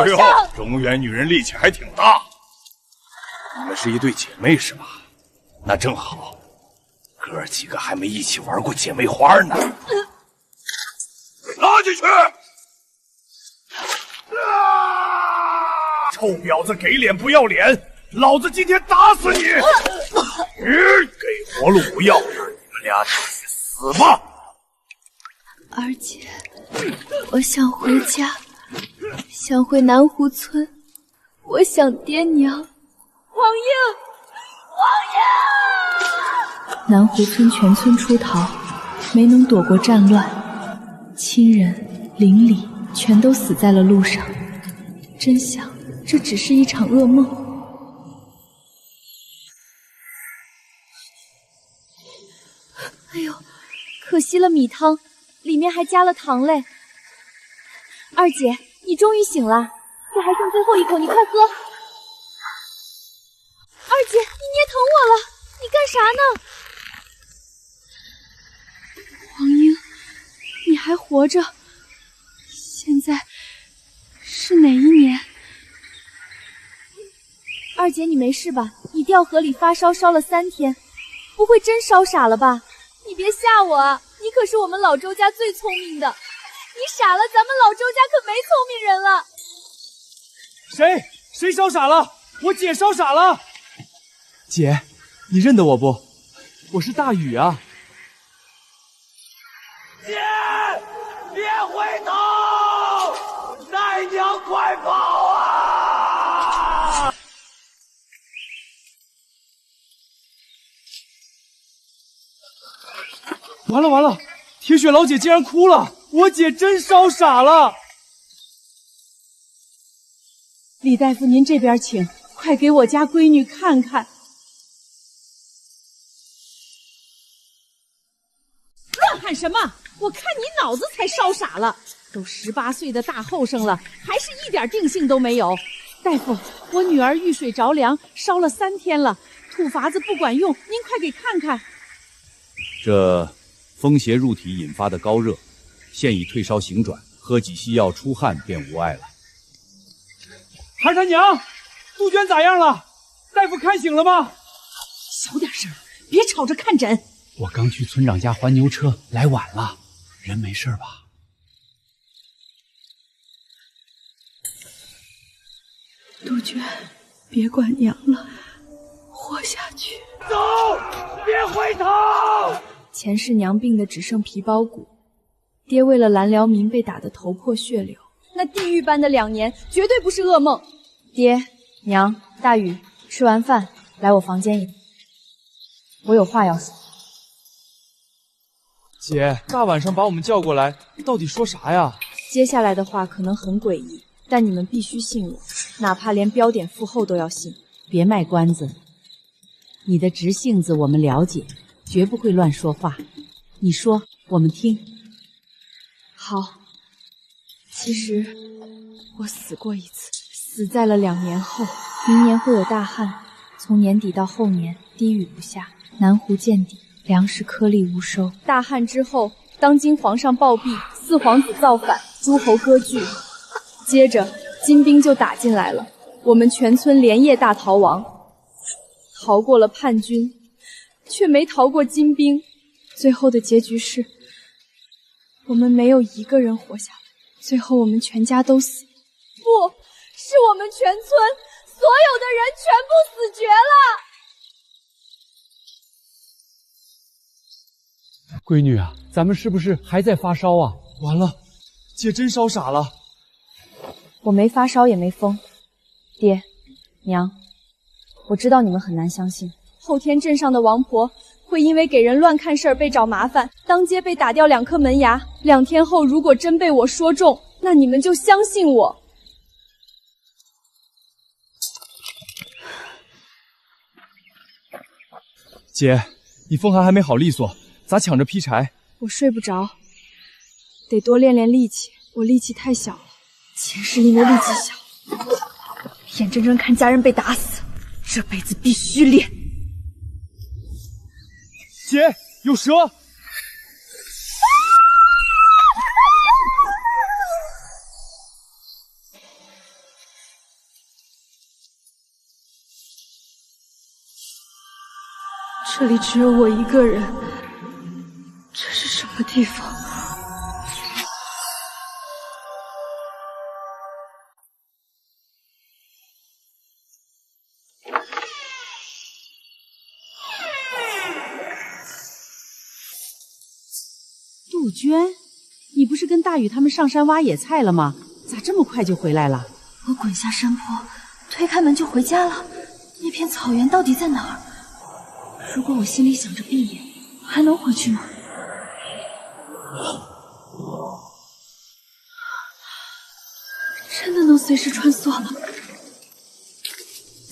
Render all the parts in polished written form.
哎呦，中原女人力气还挺大。你们是一对姐妹是吧？那正好，哥儿几个还没一起玩过姐妹花呢。拉进去！臭婊子，给脸不要脸！老子今天打死你！给活路不要，你们俩去死吧！二姐，我想回家，想回南湖村，我想爹娘。王英，王英！南湖村全村出逃，没能躲过战乱，亲人邻里全都死在了路上。真想这只是一场噩梦。哎呦，可惜了米汤，里面还加了糖嘞。二姐，你终于醒了，这还剩最后一口，你快喝。二姐，你捏疼我了，你干啥呢？王英，你还活着？现在是哪一年？二姐，你没事吧？你掉河里发烧，烧了3天，不会真烧傻了吧？你别吓我啊！你可是我们老周家最聪明的，你傻了，咱们老周家可没聪明人了。谁烧傻了？我姐烧傻了。姐，你认得我不？我是大宇啊。姐，别回头！奶娘快跑啊！完了！铁血老姐竟然哭了，我姐真烧傻了。李大夫，您这边请，快给我家闺女看看。乱喊什么？我看你脑子才烧傻了，都18岁的大后生了，还是一点定性都没有。大夫，我女儿遇水着凉，烧了3天了，土法子不管用，您快给看看。这风邪入体引发的高热，现已退烧醒转，喝几稀药出汗便无碍了。孩他娘，杜鹃咋样了？大夫看醒了吗？小点声，别吵着看诊。我刚去村长家还牛车，来晚了，人没事吧？杜鹃，别管娘了，活下去。走，别回头！前世娘病的只剩皮包骨，爹为了蓝辽民被打得头破血流，那地狱般的2年绝对不是噩梦。爹娘，大宇，吃完饭来我房间我有话要说。姐，大晚上把我们叫过来，到底说啥呀？接下来的话可能很诡异，但你们必须信我，哪怕连标点符后都要信。别卖关子，你的直性子我们了解，绝不会乱说话。你说，我们听。好，其实我死过一次，死在了2年后。明年会有大旱，从年底到后年滴雨不下，南湖见底，粮食颗粒无收。大旱之后，当今皇上暴毙，4皇子造反，诸侯割据，接着金兵就打进来了，我们全村连夜大逃亡，逃过了叛军，却没逃过金兵。最后的结局是，我们没有一个人活下来，最后我们全家都死。不是我们全村所有的人全部死绝了。闺女啊，咱们是不是还在发烧啊？完了，姐真烧傻了。我没发烧也没疯。爹娘，我知道你们很难相信，后天镇上的王婆会因为给人乱看事儿被找麻烦，当街被打掉2颗门牙。2天后如果真被我说中，那你们就相信我。姐，你风寒还没好利索，咋抢着劈柴？我睡不着，得多练练力气，我力气太小了。前世因为力气小，眼睁睁看家人被打死，这辈子必须练。姐，有蛇！这里只有我一个人，这是什么地方？杜鹃，你不是跟大禹他们上山挖野菜了吗？咋这么快就回来了？我滚下山坡，推开门就回家了。那片草原到底在哪儿？如果我心里想着闭眼，还能回去吗？真的能随时穿梭了？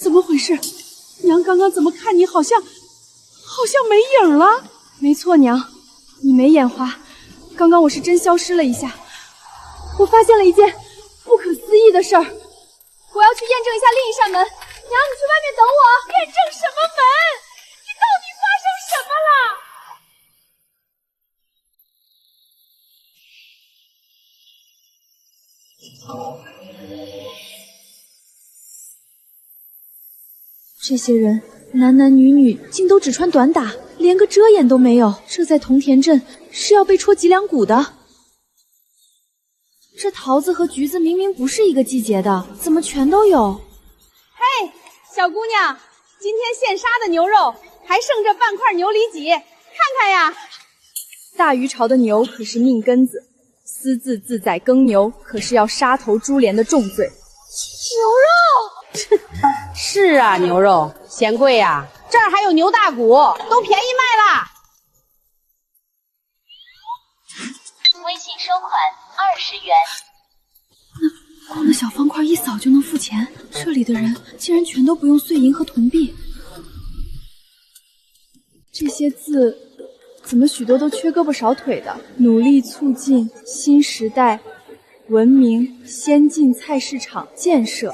怎么回事？娘刚刚怎么看你好像没影了？没错，娘，你没眼花。刚刚我是真消失了一下。我发现了一件不可思议的事儿，我要去验证一下另一扇门。娘，你去外面等我。验证什么门？你到底发生什么了？这些人男男女女竟都只穿短打，连个遮掩都没有，这在铜田镇是要被戳脊梁骨的。这桃子和橘子明明不是一个季节的，怎么全都有？嘿，小姑娘，今天现杀的牛肉还剩着半块牛里脊，看看呀。大禹朝的牛可是命根子，私自自宰耕牛可是要杀头株连的重罪。牛肉是啊，牛肉嫌贵呀，这儿还有牛大骨，都便宜卖了。微信收款20元。光的小方块一扫就能付钱，这里的人竟然全都不用碎银和铜币。这些字怎么许多都缺胳膊少腿的？努力促进新时代文明先进菜市场建设。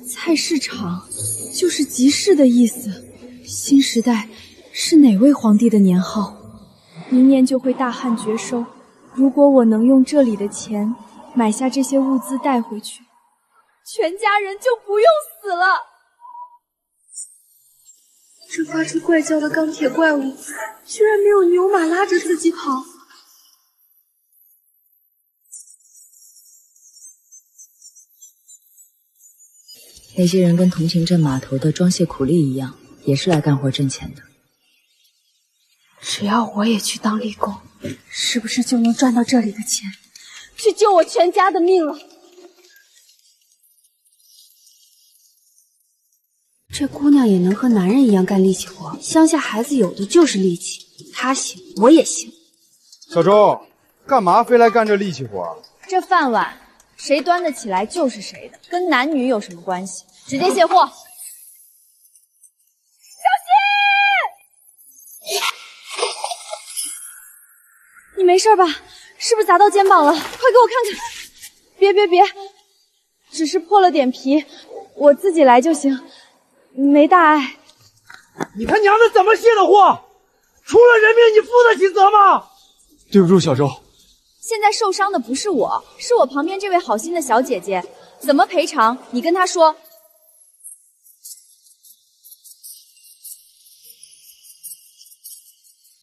菜市场就是集市的意思。新时代是哪位皇帝的年号？明年就会大旱绝收。如果我能用这里的钱买下这些物资带回去，全家人就不用死了。这发出怪叫的钢铁怪物，居然没有牛马拉着自己跑。那些人跟同情镇码头的装卸苦力一样，也是来干活挣钱的。只要我也去当力工，是不是就能赚到这里的钱，去救我全家的命了？这姑娘也能和男人一样干力气活，乡下孩子有的就是力气，她行，我也行。小周，干嘛非来干这力气活？这饭碗谁端得起来就是谁的，跟男女有什么关系？直接卸货。你没事吧？是不是砸到肩膀了？快给我看看！别，只是破了点皮，我自己来就行，没大碍。你他娘的怎么卸的货？出了人命你负得起责吗？对不住，小周。现在受伤的不是我，是我旁边这位好心的小姐姐，怎么赔偿？你跟她说。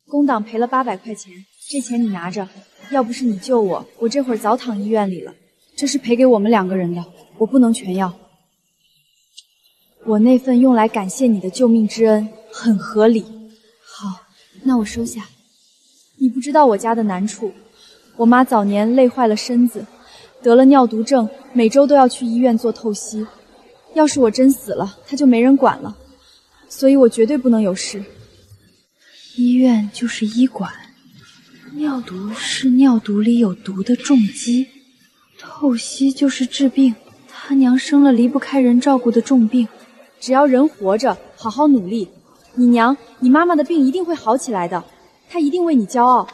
工党赔了800块钱。这钱你拿着，要不是你救我，我这会儿早躺医院里了。这是赔给我们2个人的，我不能全要。我那份用来感谢你的救命之恩很合理。好，那我收下。你不知道我家的难处，我妈早年累坏了身子，得了尿毒症，每周都要去医院做透析。要是我真死了，她就没人管了，所以我绝对不能有事。医院就是医馆。尿毒是尿毒里有毒的重击，透析就是治病。他娘生了离不开人照顾的重病，只要人活着，好好努力，你娘、你妈妈的病一定会好起来的，她一定为你骄傲。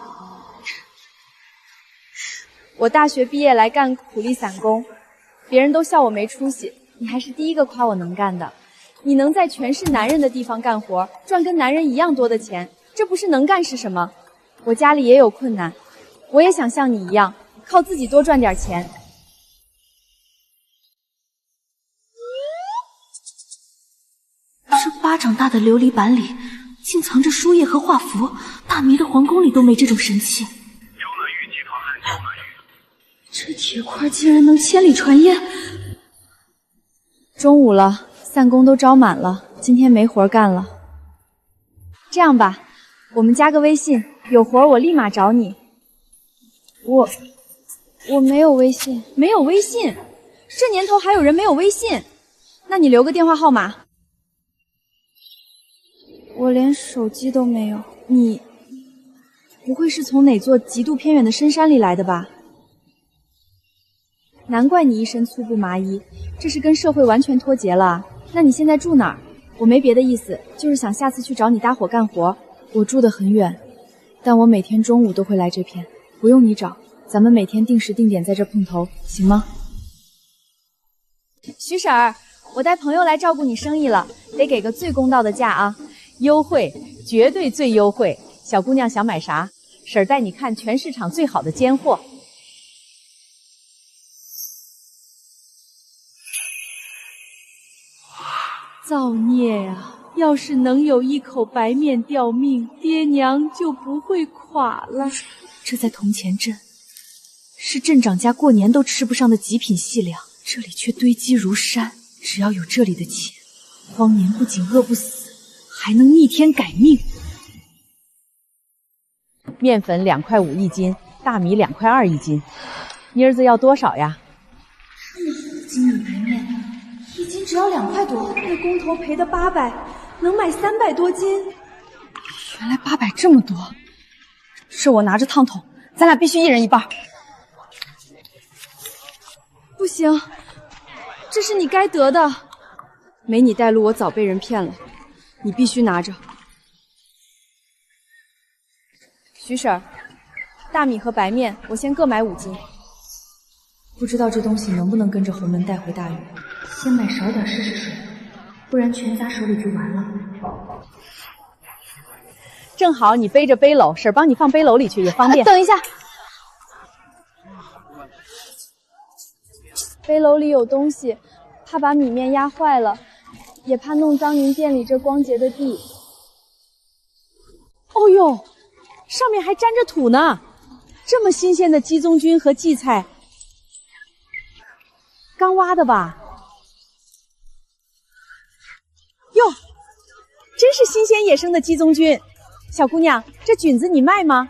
我大学毕业来干苦力散工，别人都笑我没出息，你还是第一个夸我能干的。你能在全是男人的地方干活，赚跟男人一样多的钱，这不是能干是什么？我家里也有困难，我也想像你一样，靠自己多赚点钱。这巴掌大的琉璃板里竟藏着书页和画符，大明的皇宫里都没这种神器。这铁块竟然能千里传音！中午了，散工都招满了，今天没活干了。这样吧，我们加个微信，有活我立马找你。我没有微信，没有微信，这年头还有人没有微信？那你留个电话号码。我连手机都没有，你不会是从哪座极度偏远的深山里来的吧？难怪你一身粗布麻衣，这是跟社会完全脱节了。那你现在住哪儿？我没别的意思，就是想下次去找你搭伙干活。我住得很远，但我每天中午都会来这片，不用你找，咱们每天定时定点在这碰头，行吗？徐婶儿，我带朋友来照顾你生意了，得给个最公道的价啊！优惠，绝对最优惠。小姑娘想买啥？婶儿带你看全市场最好的尖货。造孽呀！要是能有一口白面吊命，爹娘就不会垮了。这在铜钱镇，是镇长家过年都吃不上的极品细粮，这里却堆积如山。只要有这里的钱，荒年不仅饿不死，还能逆天改命。面粉2块5一斤，大米2块2一斤。妮儿子要多少呀？1斤米白面，一斤只要2块多，那工头赔的800，能买300多斤。原来800这么多，是我拿着烫桶，咱俩必须一人一半。不行，这是你该得的，没你带路，我早被人骗了。你必须拿着。徐婶儿，大米和白面我先各买5斤。不知道这东西能不能跟着洪门带回大禹，先买少点试试水，不然全砸手里就完了。正好你背着背篓，婶儿帮你放背篓里去也方便。等一下，背篓里有东西，怕把米面压坏了，也怕弄脏您店里这光洁的地。哦呦，上面还沾着土呢！这么新鲜的鸡枞菌和荠菜，刚挖的吧？哟，真是新鲜野生的鸡枞菌。小姑娘，这菌子你卖吗？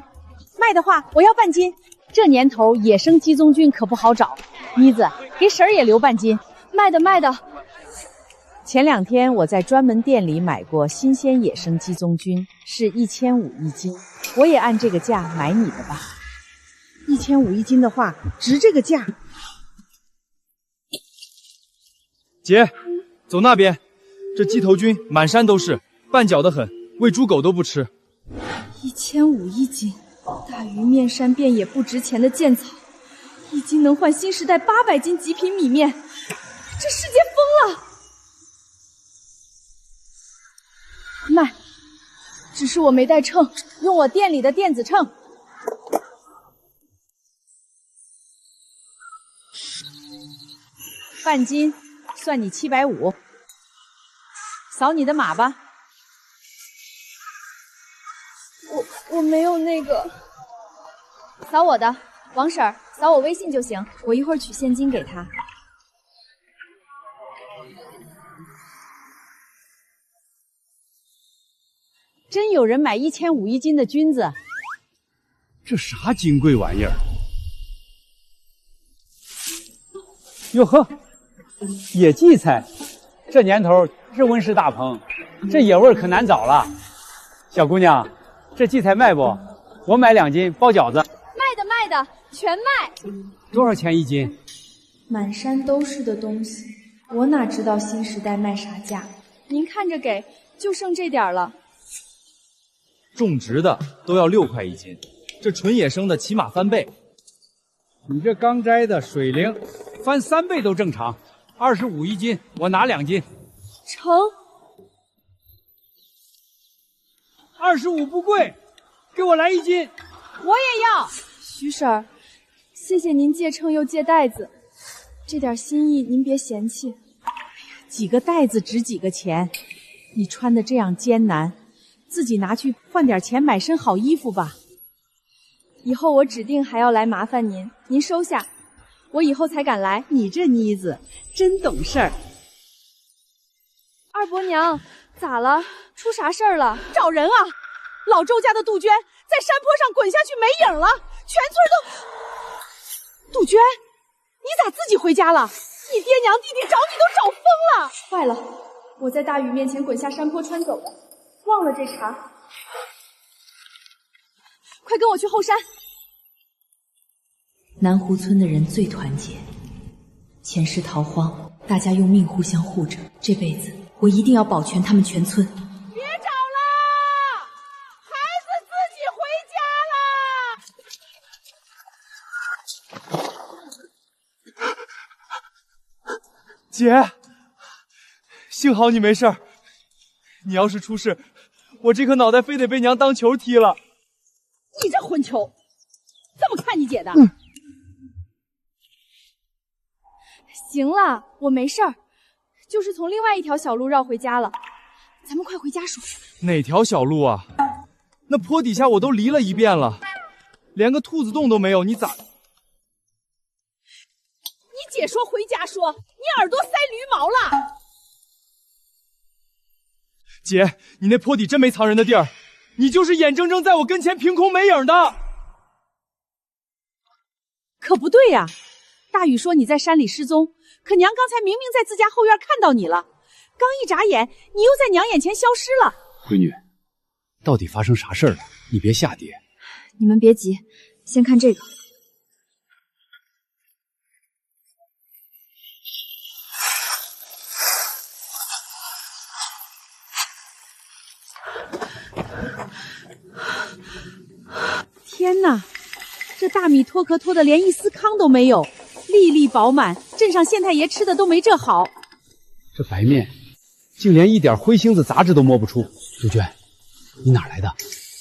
卖的话，我要半斤。这年头野生鸡枞菌可不好找，妮子给婶儿也留半斤。卖的。前2天我在专门店里买过新鲜野生鸡枞菌，是1500一斤，我也按这个价买你的吧。1500一斤的话，值这个价。姐，走那边，这鸡头菌满山都是，绊脚得很，喂猪狗都不吃。1500一斤，大鱼面山遍野不值钱的贱草，一斤能换新时代800斤极品米面，这世界疯了！卖，只是我没带秤，用我店里的电子秤。半斤，算你750。扫你的码吧。我没有那个。扫我的，王婶儿，扫我微信就行，我一会儿取现金给他。真有人买1500一斤的菌子，这啥金贵玩意儿？哟呵，野荠菜，这年头是温室大棚，这野味可难找了。小姑娘，这荠菜卖不？我买2斤包饺子。卖的，全卖。多少钱一斤？满山都是的东西，我哪知道新时代卖啥价？您看着给，就剩这点了。种植的都要6块一斤，这纯野生的起码翻倍。你这刚摘的水灵，翻3倍都正常。25一斤，我拿2斤。成。25不贵，给我来1斤。我也要。徐婶儿，谢谢您借秤又借袋子，这点心意您别嫌弃。哎呀，几个袋子值几个钱？你穿的这样艰难，自己拿去换点钱买身好衣服吧。以后我指定还要来麻烦您，您收下，我以后才敢来。你这妮子真懂事儿。二伯娘，咋了？出啥事儿了？找人啊！老周家的杜鹃在山坡上滚下去没影了，全村都……杜鹃，你咋自己回家了？你爹娘弟弟找你都找疯了！坏了，我在大雨面前滚下山坡穿走了，忘了这茬。快跟我去后山。南湖村的人最团结，前世逃荒，大家用命互相护着，这辈子我一定要保全他们全村。别找了，孩子自己回家了。姐，幸好你没事儿，你要是出事，我这颗脑袋非得被娘当球踢了。你这混球，这么看你姐的？行了，我没事儿，就是从另外一条小路绕回家了。咱们快回家说。哪条小路啊？那坡底下我都犁了一遍了，连个兔子洞都没有，你咋？你姐说回家说，你耳朵塞驴毛了。姐，你那坡底真没藏人的地儿，你就是眼睁睁在我跟前凭空没影的。可不对呀，大雨说你在山里失踪，可娘刚才明明在自家后院看到你了，刚一眨眼，你又在娘眼前消失了。闺女，到底发生啥事儿了？你别吓爹。你们别急，先看这个。天哪，这大米脱壳脱的连一丝糠都没有，粒粒饱满，镇上县太爷吃的都没这好。这白面竟连一点灰星子杂质都摸不出。杜鹃，你哪来的？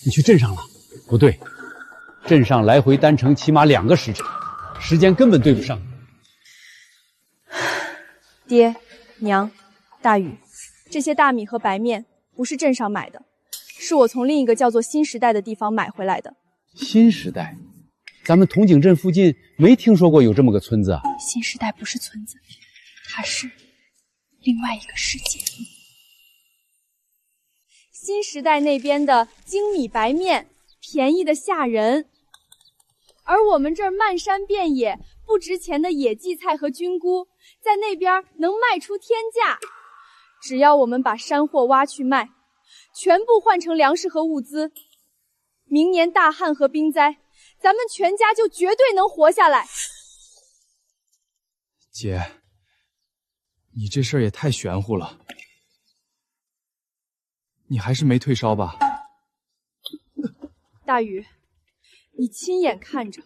你去镇上了？不对，镇上来回单程起码2个时辰，时间根本对不上。爹娘，大雨，这些大米和白面不是镇上买的，是我从另一个叫做新时代的地方买回来的。新时代，咱们铜井镇附近没听说过有这么个村子啊。新时代不是村子，它是另外一个世界。新时代那边的精米白面便宜的吓人，而我们这儿漫山遍野不值钱的野荠菜和菌菇，在那边能卖出天价。只要我们把山货挖去卖，全部换成粮食和物资，明年大旱和冰灾，咱们全家就绝对能活下来。姐，你这事儿也太玄乎了，你还是没退烧吧？大雨，你亲眼看着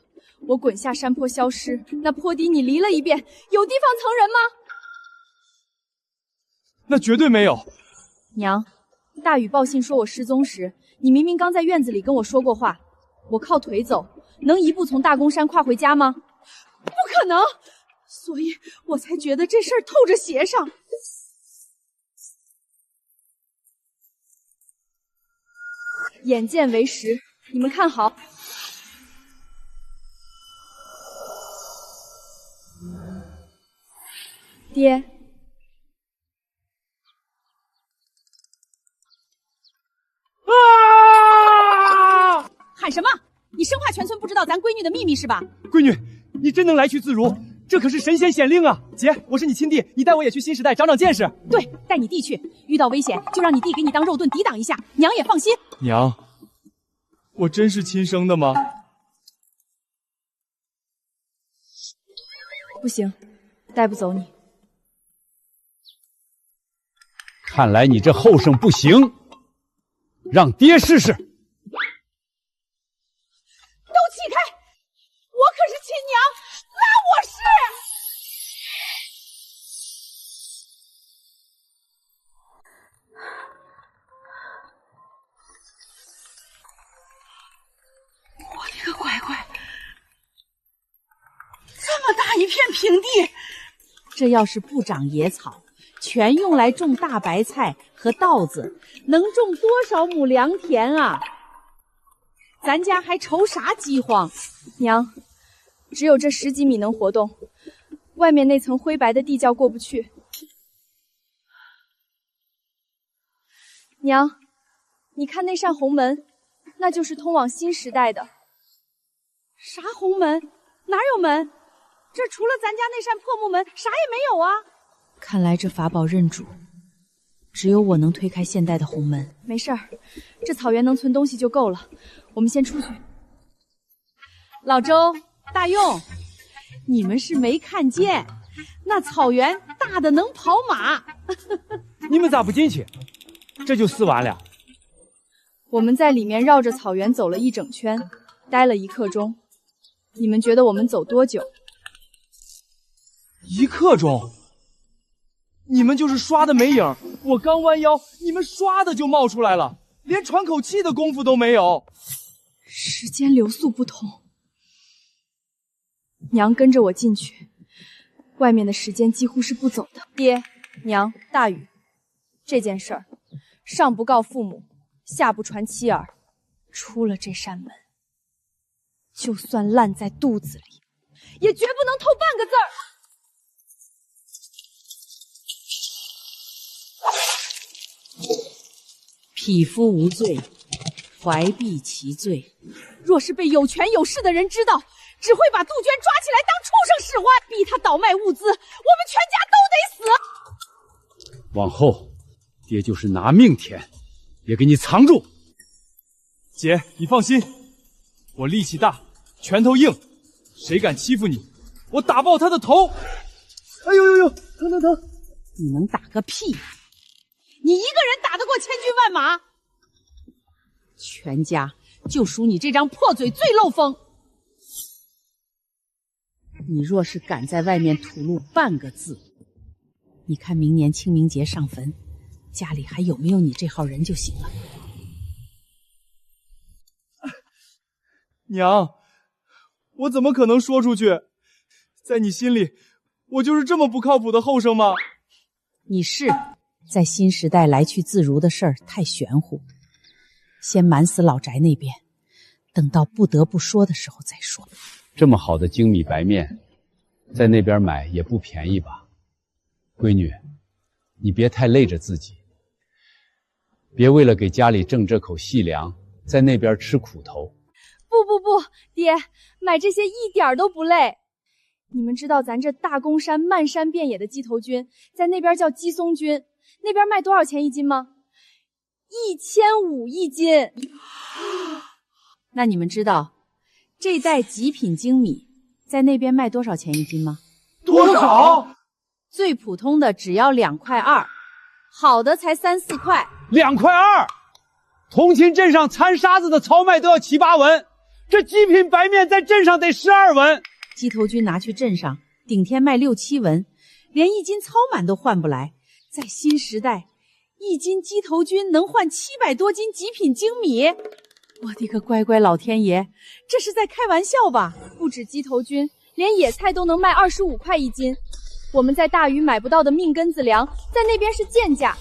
我滚下山坡消失，那坡底你犁了一遍，有地方藏人吗？那绝对没有。娘，大雨报信说我失踪时，你明明刚在院子里跟我说过话，我靠腿走，能一步从大公山跨回家吗？不可能，所以我才觉得这事儿透着邪上。眼见为实，你们看好。爹，啊！喊什么？你生怕全村不知道咱闺女的秘密是吧？闺女，你真能来去自如，这可是神仙显令啊！姐，我是你亲弟，你带我也去新时代长长见识。对，带你弟去，遇到危险就让你弟给你当肉盾抵挡一下，娘也放心。娘，我真是亲生的吗？不行，带不走你。看来你这后生不行，让爹试试。都起开！我可是亲娘，拉我是。我的个乖乖，这么大一片平地，这要是不长野草，全用来种大白菜和稻子，能种多少亩良田啊？咱家还愁啥饥荒？娘，只有这10几米能活动，外面那层灰白的地窖过不去。娘，你看那扇红门，那就是通往新时代的。啥红门？哪有门？这除了咱家那扇破木门，啥也没有啊！看来这法宝认主，只有我能推开现代的红门。没事儿，这草原能存东西就够了。我们先出去。老周、大用，你们是没看见，那草原大的能跑马。你们咋不进去？这就撕完了。我们在里面绕着草原走了1整圈，待了1刻钟。你们觉得我们走多久？1刻钟？你们就是刷的没影，我刚弯腰，你们唰的就冒出来了，连喘口气的功夫都没有。时间流速不同。娘跟着我进去，外面的时间几乎是不走的。爹、娘、大宇，这件事儿，上不告父母，下不传妻儿，出了这扇门，就算烂在肚子里，也绝不能透半个字儿。匹夫无罪，怀璧其罪。若是被有权有势的人知道，只会把杜鹃抓起来当畜生使唤，逼他倒卖物资，我们全家都得死。往后，爹就是拿命填，也给你藏住。姐，你放心，我力气大，拳头硬，谁敢欺负你，我打爆他的头！哎呦呦呦，疼疼疼！你能打个屁！你一个人打得过千军万马？全家就属你这张破嘴最漏风。你若是敢在外面吐露半个字，你看明年清明节上坟，家里还有没有你这号人就行了。娘，我怎么可能说出去？在你心里，我就是这么不靠谱的后生吗？你是在新时代来去自如的事儿太玄乎，先瞒死老宅那边，等到不得不说的时候再说。这么好的精米白面，在那边买也不便宜吧？闺女，你别太累着自己，别为了给家里挣这口细粮，在那边吃苦头。不，爹，买这些一点都不累。你们知道咱这大公山漫山遍野的鸡头菌，在那边叫鸡松菌，那边卖多少钱1斤吗？1500一斤。那你们知道这袋极品精米在那边卖多少钱1斤吗？多少？最普通的只要2.2块，好的才3、4块。2.2块！同勤镇上掺沙子的糙麦都要7、8文，这极品白面在镇上得12文。鸡头菌拿去镇上，顶天卖6、7文，连1斤糙满都换不来。在新时代，1斤鸡头菌能换700多斤极品精米。我的个乖乖老天爷，这是在开玩笑吧？不止鸡头菌，连野菜都能卖25块1斤。我们在大禹买不到的命根子粮，在那边是贱价；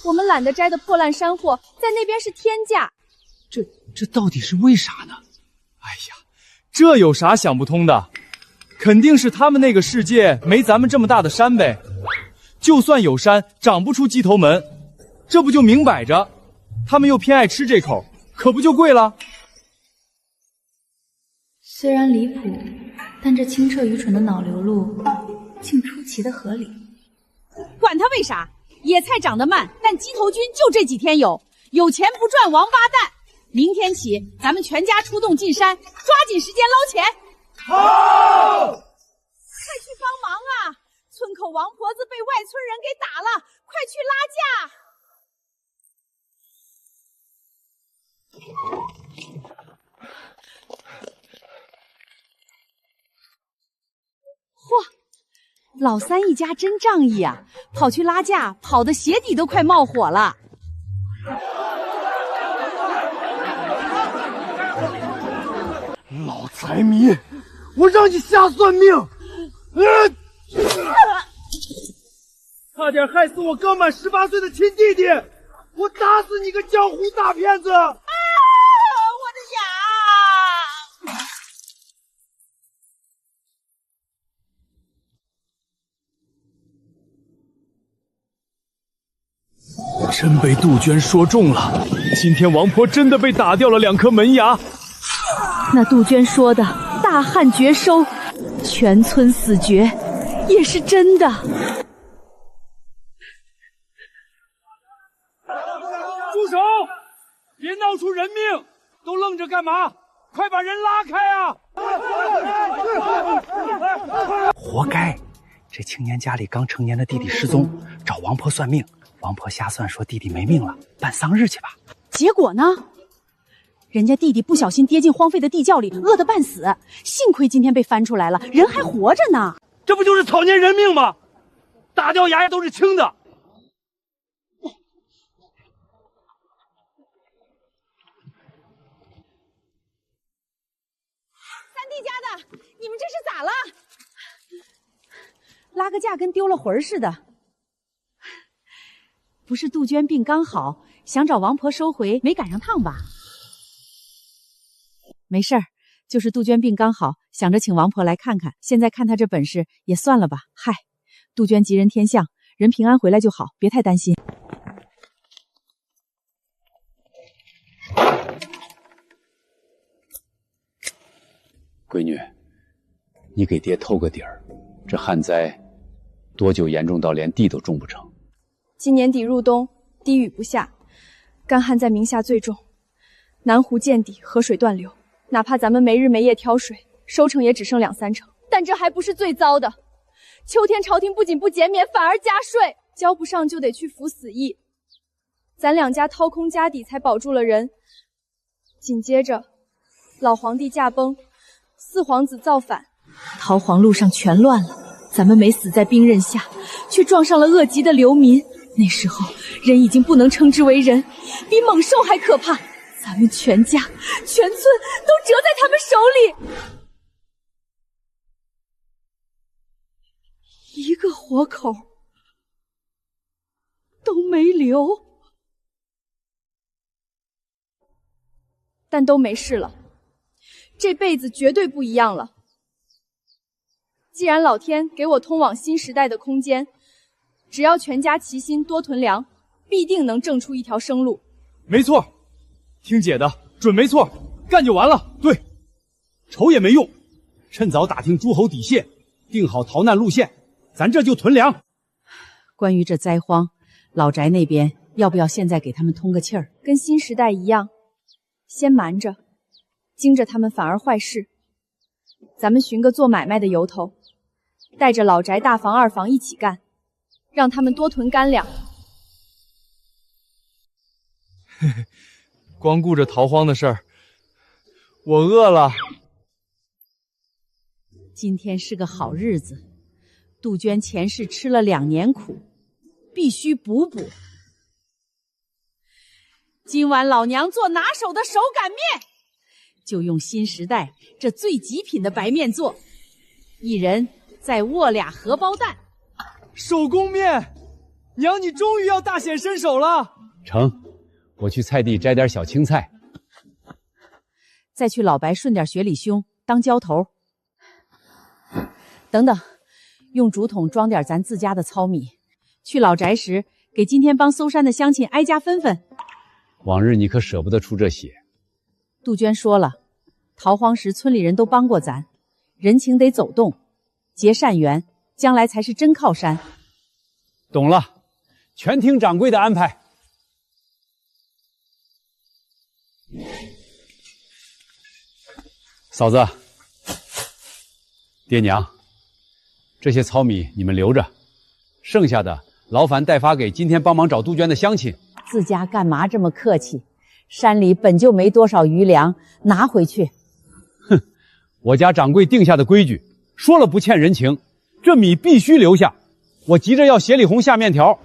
我们懒得摘的破烂山货，在那边是天价。这到底是为啥呢？哎呀，这有啥想不通的？肯定是他们那个世界没咱们这么大的山呗。就算有山，长不出鸡头门，这不就明摆着，他们又偏爱吃这口，可不就贵了？虽然离谱，但这清澈愚蠢的脑流露竟出奇的合理。管他为啥，野菜长得慢，但鸡头菌就这几天有，有钱不赚王八蛋。明天起，咱们全家出动进山，抓紧时间捞钱。好！快去帮忙啊！村口王婆子被外村人给打了，快去拉架！嚯，老三一家真仗义啊，跑去拉架，跑得鞋底都快冒火了。老财迷，我让你瞎算命！差点害死我刚满18岁的亲弟弟！我打死你个江湖大骗子！啊，我的牙！真被杜鹃说中了，今天王婆真的被打掉了2颗门牙。那杜鹃说的大旱绝收，全村死绝，也是真的。住手！别闹出人命！都愣着干嘛？快把人拉开啊！活该！这青年家里刚成年的弟弟失踪，找王婆算命，王婆瞎算说弟弟没命了，办丧日去吧。结果呢？人家弟弟不小心跌进荒废的地窖里，饿得半死，幸亏今天被翻出来了，人还活着呢。这不就是草菅人命吗？打掉牙都是轻的。三弟家的，你们这是咋了？拉个架跟丢了魂似的。不是杜鹃病刚好，想找王婆收回，没赶上趟吧？没事儿，就是杜鹃病刚好，想着请王婆来看看。现在看她这本事，也算了吧。嗨，杜鹃吉人天相，人平安回来就好，别太担心。闺女，你给爹透个底儿，这旱灾多久严重到连地都种不成？今年底入冬，滴雨不下，干旱在名下最重，南湖见底，河水断流。哪怕咱们没日没夜挑水，收成也只剩2-3成。但这还不是最糟的，秋天朝廷不仅不减免，反而加税，交不上就得去服死役。咱2家掏空家底才保住了人。紧接着，老皇帝驾崩，4皇子造反，逃黄路上全乱了。咱们没死在兵刃下，却撞上了恶极的流民。那时候人已经不能称之为人，比猛兽还可怕。咱们全家、全村都折在他们手里，一个活口都没留。但都没事了，这辈子绝对不一样了。既然老天给我通往新时代的空间，只要全家齐心多囤粮，必定能挣出一条生路。没错，听姐的，准没错，干就完了。对，愁也没用，趁早打听诸侯底线，定好逃难路线，咱这就囤粮。关于这灾荒，老宅那边要不要现在给他们通个气儿？跟新时代一样，先瞒着，惊着他们反而坏事。咱们寻个做买卖的由头，带着老宅大房2房一起干，让他们多囤干粮。嘿嘿，光顾着逃荒的事儿，我饿了。今天是个好日子，杜鹃前世吃了2年苦，必须补补。今晚老娘做拿手的手擀面，就用新时代这最极品的白面做，一人再握2荷包蛋。手工面，娘你终于要大显身手了。成，我去菜地摘点小青菜，再去老白顺点雪里兄当浇头。等等，用竹筒装点咱自家的糙米，去老宅时给今天帮搜山的乡亲挨家分分。往日你可舍不得出这血。杜鹃说了，逃荒时村里人都帮过咱，人情得走动，结善缘，将来才是真靠山。懂了，全听掌柜的安排。嫂子，爹娘，这些糙米你们留着，剩下的劳烦代发给今天帮忙找杜鹃的乡亲。自家干嘛这么客气？山里本就没多少余粮，拿回去。哼，我家掌柜定下的规矩，说了不欠人情，这米必须留下。我急着要协里红下面条。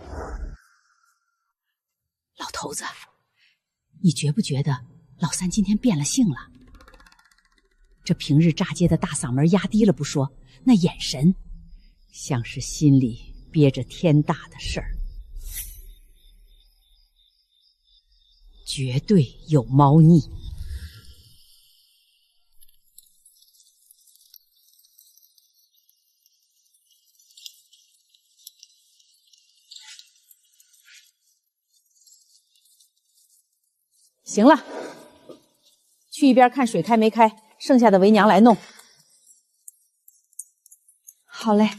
老头子，你觉不觉得老三今天变了性了？这平日炸街的大嗓门压低了不说，那眼神像是心里憋着天大的事儿。绝对有猫腻。行了，去一边看水开没开，剩下的为娘来弄。好嘞。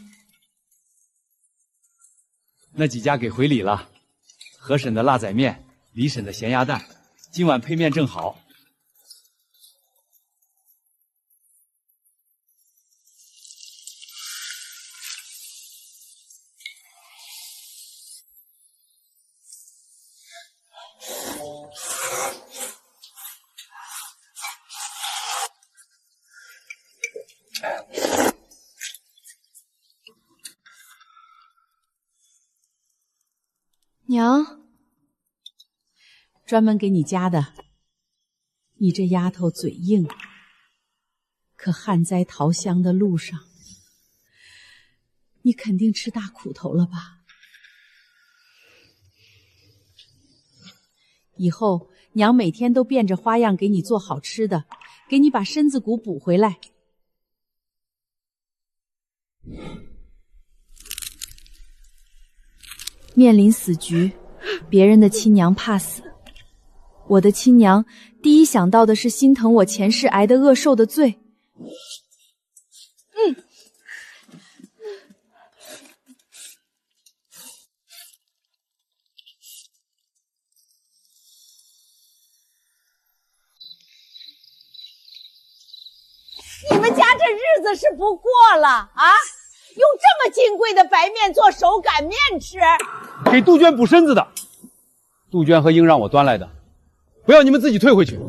那几家给回礼了，何婶的辣仔面，李婶的咸鸭蛋，今晚配面正好。娘，专门给你夹的。你这丫头嘴硬，可旱灾桃香的路上，你肯定吃大苦头了吧？以后娘每天都变着花样给你做好吃的，给你把身子骨补回来。面临死局，别人的亲娘怕死，我的亲娘第一想到的是心疼我前世挨的恶受的罪。你们家这日子是不过了啊！用这么金贵的白面做手擀面吃，给杜鹃补身子的。杜鹃和鹰让我端来的，不要你们自己退回去。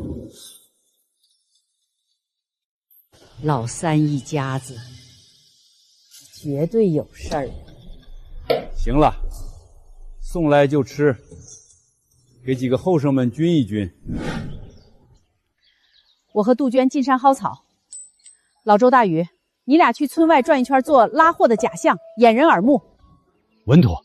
老三一家子绝对有事儿。行了，送来就吃，给几个后生们均一均。我和杜鹃进山薅草，老周、大宇，你俩去村外转一圈，做拉货的假象，掩人耳目。稳妥。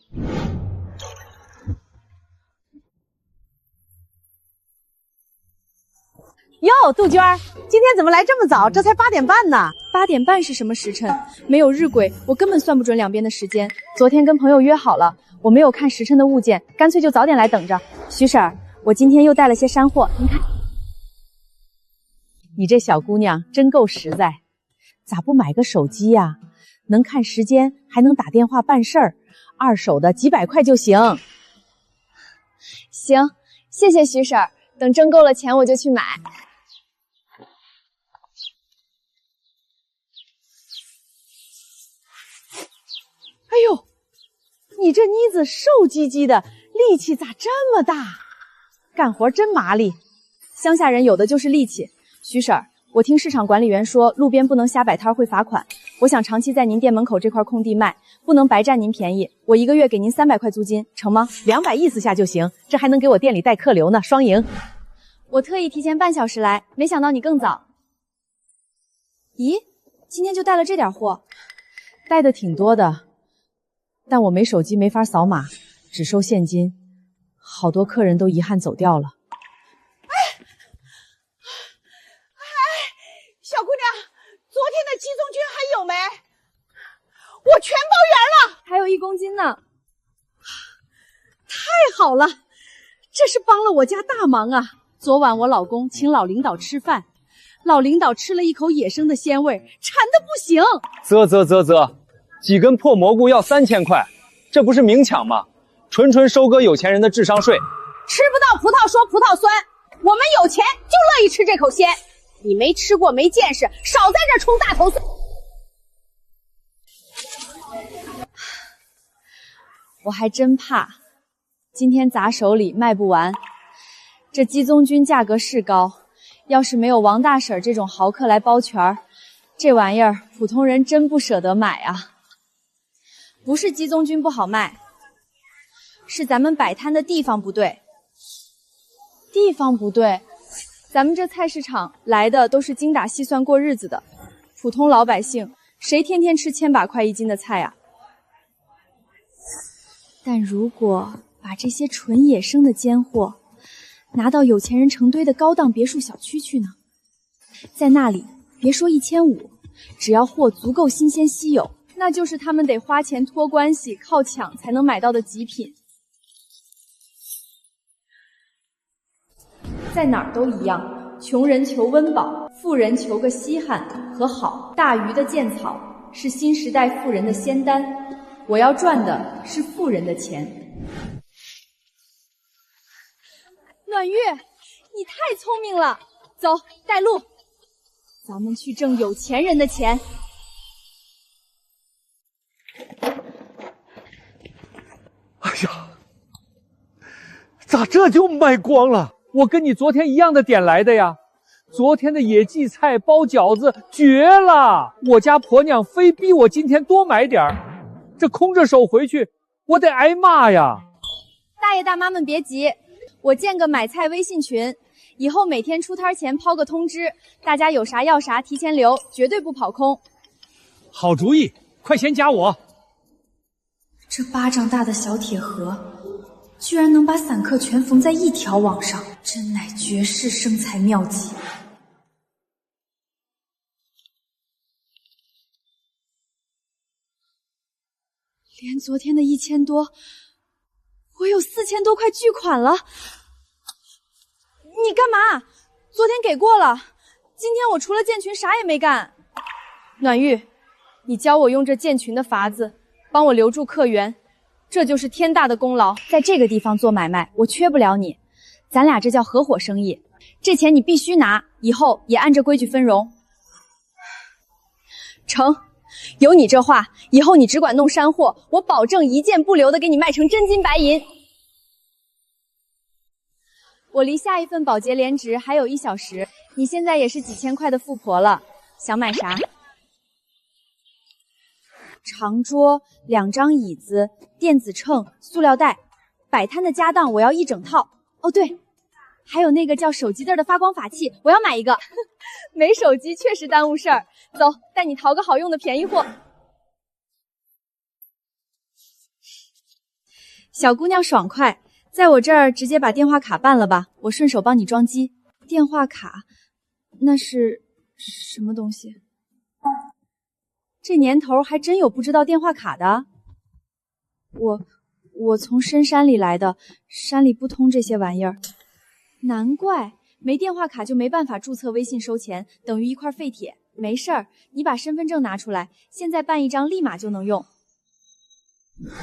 哟，杜鹃，今天怎么来这么早？这才8点半呢。8点半是什么时辰？没有日晷，我根本算不准两边的时间。昨天跟朋友约好了，我没有看时辰的物件，干脆就早点来等着。徐婶儿，我今天又带了些山货，您看。你这小姑娘真够实在，咋不买个手机呀？能看时间，还能打电话办事儿，二手的几百块就行。行，谢谢徐婶儿，等挣够了钱我就去买。哎呦，你这妮子瘦唧唧的，力气咋这么大？干活真麻利。乡下人有的就是力气。徐婶儿，我听市场管理员说，路边不能瞎摆摊会罚款。我想长期在您店门口这块空地卖，不能白占您便宜。我1个月给您300块租金，成吗？200意思下就行，这还能给我店里带客流呢，双赢。我特意提前半小时来，没想到你更早。咦，今天就带了这点货？带的挺多的，但我没手机，没法扫码，只收现金，好多客人都遗憾走掉了。小姑娘，昨天的鸡枞菌还有没？我全包圆了，还有1公斤呢。太好了，这是帮了我家大忙啊！昨晚我老公请老领导吃饭，老领导吃了一口野生的鲜味，馋得不行。啧，几根破蘑菇要3000块，这不是明抢吗？纯收割有钱人的智商税。吃不到葡萄说葡萄酸，我们有钱就乐意吃这口鲜。你没吃过没见识，少在这充大头蒜。我还真怕今天砸手里卖不完。这鸡枞菌价格是高，要是没有王大婶这种豪客来包全儿，这玩意儿普通人真不舍得买啊。不是鸡枞菌不好卖，是咱们摆摊的地方不对。地方不对，咱们这菜市场来的都是精打细算过日子的，普通老百姓谁天天吃1000把块1斤的菜啊？但如果把这些纯野生的尖货拿到有钱人成堆的高档别墅小区去呢。在那里，别说1500，只要货足够新鲜稀有，那就是他们得花钱托关系、靠抢才能买到的极品。在哪儿都一样，穷人求温饱，富人求个稀罕和好。大鱼的剑草是新时代富人的仙丹，我要赚的是富人的钱。暖玉，你太聪明了，走，带路，咱们去挣有钱人的钱。哎呀，咋这就卖光了？我跟你昨天一样的点来的呀。昨天的野荠菜包饺子绝了，我家婆娘非逼我今天多买点儿，这空着手回去，我得挨骂呀。大爷大妈们别急，我建个买菜微信群，以后每天出摊前抛个通知，大家有啥要啥提前留，绝对不跑空。好主意，快先加我。这巴掌大的小铁盒，居然能把散客全缝在一条网上，真乃绝世生财妙计。连昨天的1000多，我有4000多块巨款了。你干嘛？昨天给过了，今天我除了建群啥也没干。暖玉，你教我用这建群的法子，帮我留住客源，这就是天大的功劳。在这个地方做买卖，我缺不了你，咱俩这叫合伙生意。这钱你必须拿，以后也按这规矩分荣。成。有你这话，以后你只管弄山货，我保证一件不留的给你卖成真金白银。我离下一份保洁连职还有1小时，你现在也是几千块的富婆了，想买啥？长桌、2张椅子、电子秤、塑料袋，摆摊的家当我要1整套。哦对，还有那个叫手机字的发光法器，我要买一个。没手机确实耽误事儿，走，带你淘个好用的便宜货。小姑娘爽快，在我这儿直接把电话卡办了吧，我顺手帮你装机。电话卡，那是什么东西？这年头还真有不知道电话卡的。我从深山里来的，山里不通这些玩意儿，难怪。没电话卡就没办法注册微信收钱，等于一块废铁。没事儿，你把身份证拿出来，现在办一张立马就能用。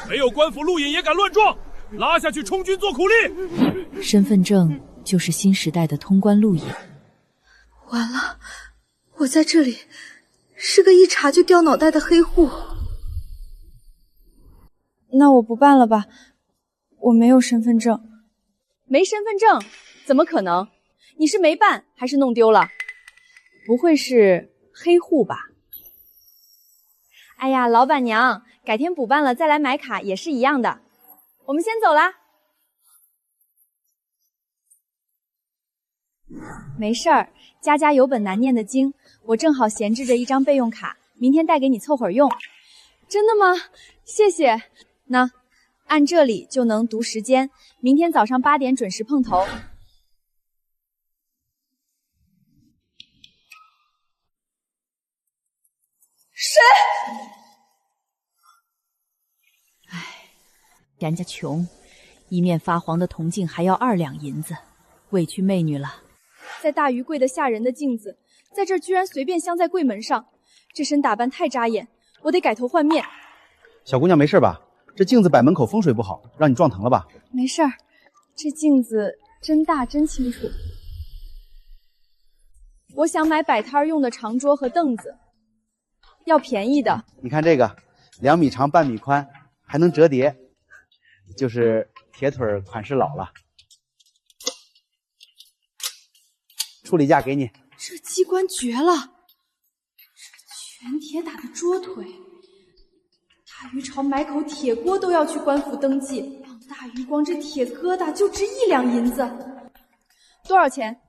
没有官府录影也敢乱撞，拉下去充军做苦力。身份证就是新时代的通关录影。完了，我在这里是个一查就掉脑袋的黑户。那我不办了吧，我没有身份证。没身份证？怎么可能？你是没办还是弄丢了？不会是黑户吧？哎呀，老板娘，改天补办了再来买卡也是一样的。我们先走啦。没事儿，家家有本难念的经，我正好闲置着一张备用卡，明天带给你凑会儿用。真的吗？谢谢。那按这里就能读时间，明天早上8点准时碰头。谁？唉，人家穷，一面发黄的铜镜还要2两银子，委屈妹女了。在大鱼贵得吓人的镜子，在这儿居然随便镶在柜门上，这身打扮太扎眼，我得改头换面。小姑娘没事吧？这镜子摆门口风水不好，让你撞疼了吧？没事儿，这镜子真大真清楚。我想买摆摊用的长桌和凳子。要便宜的。你看这个，2米长半米宽，还能折叠，就是铁腿款式老了。处理价给你。这机关绝了，这全铁打的桌腿，大鱼朝买口铁锅都要去官府登记，让大鱼光这铁疙瘩就值1两银子。多少钱？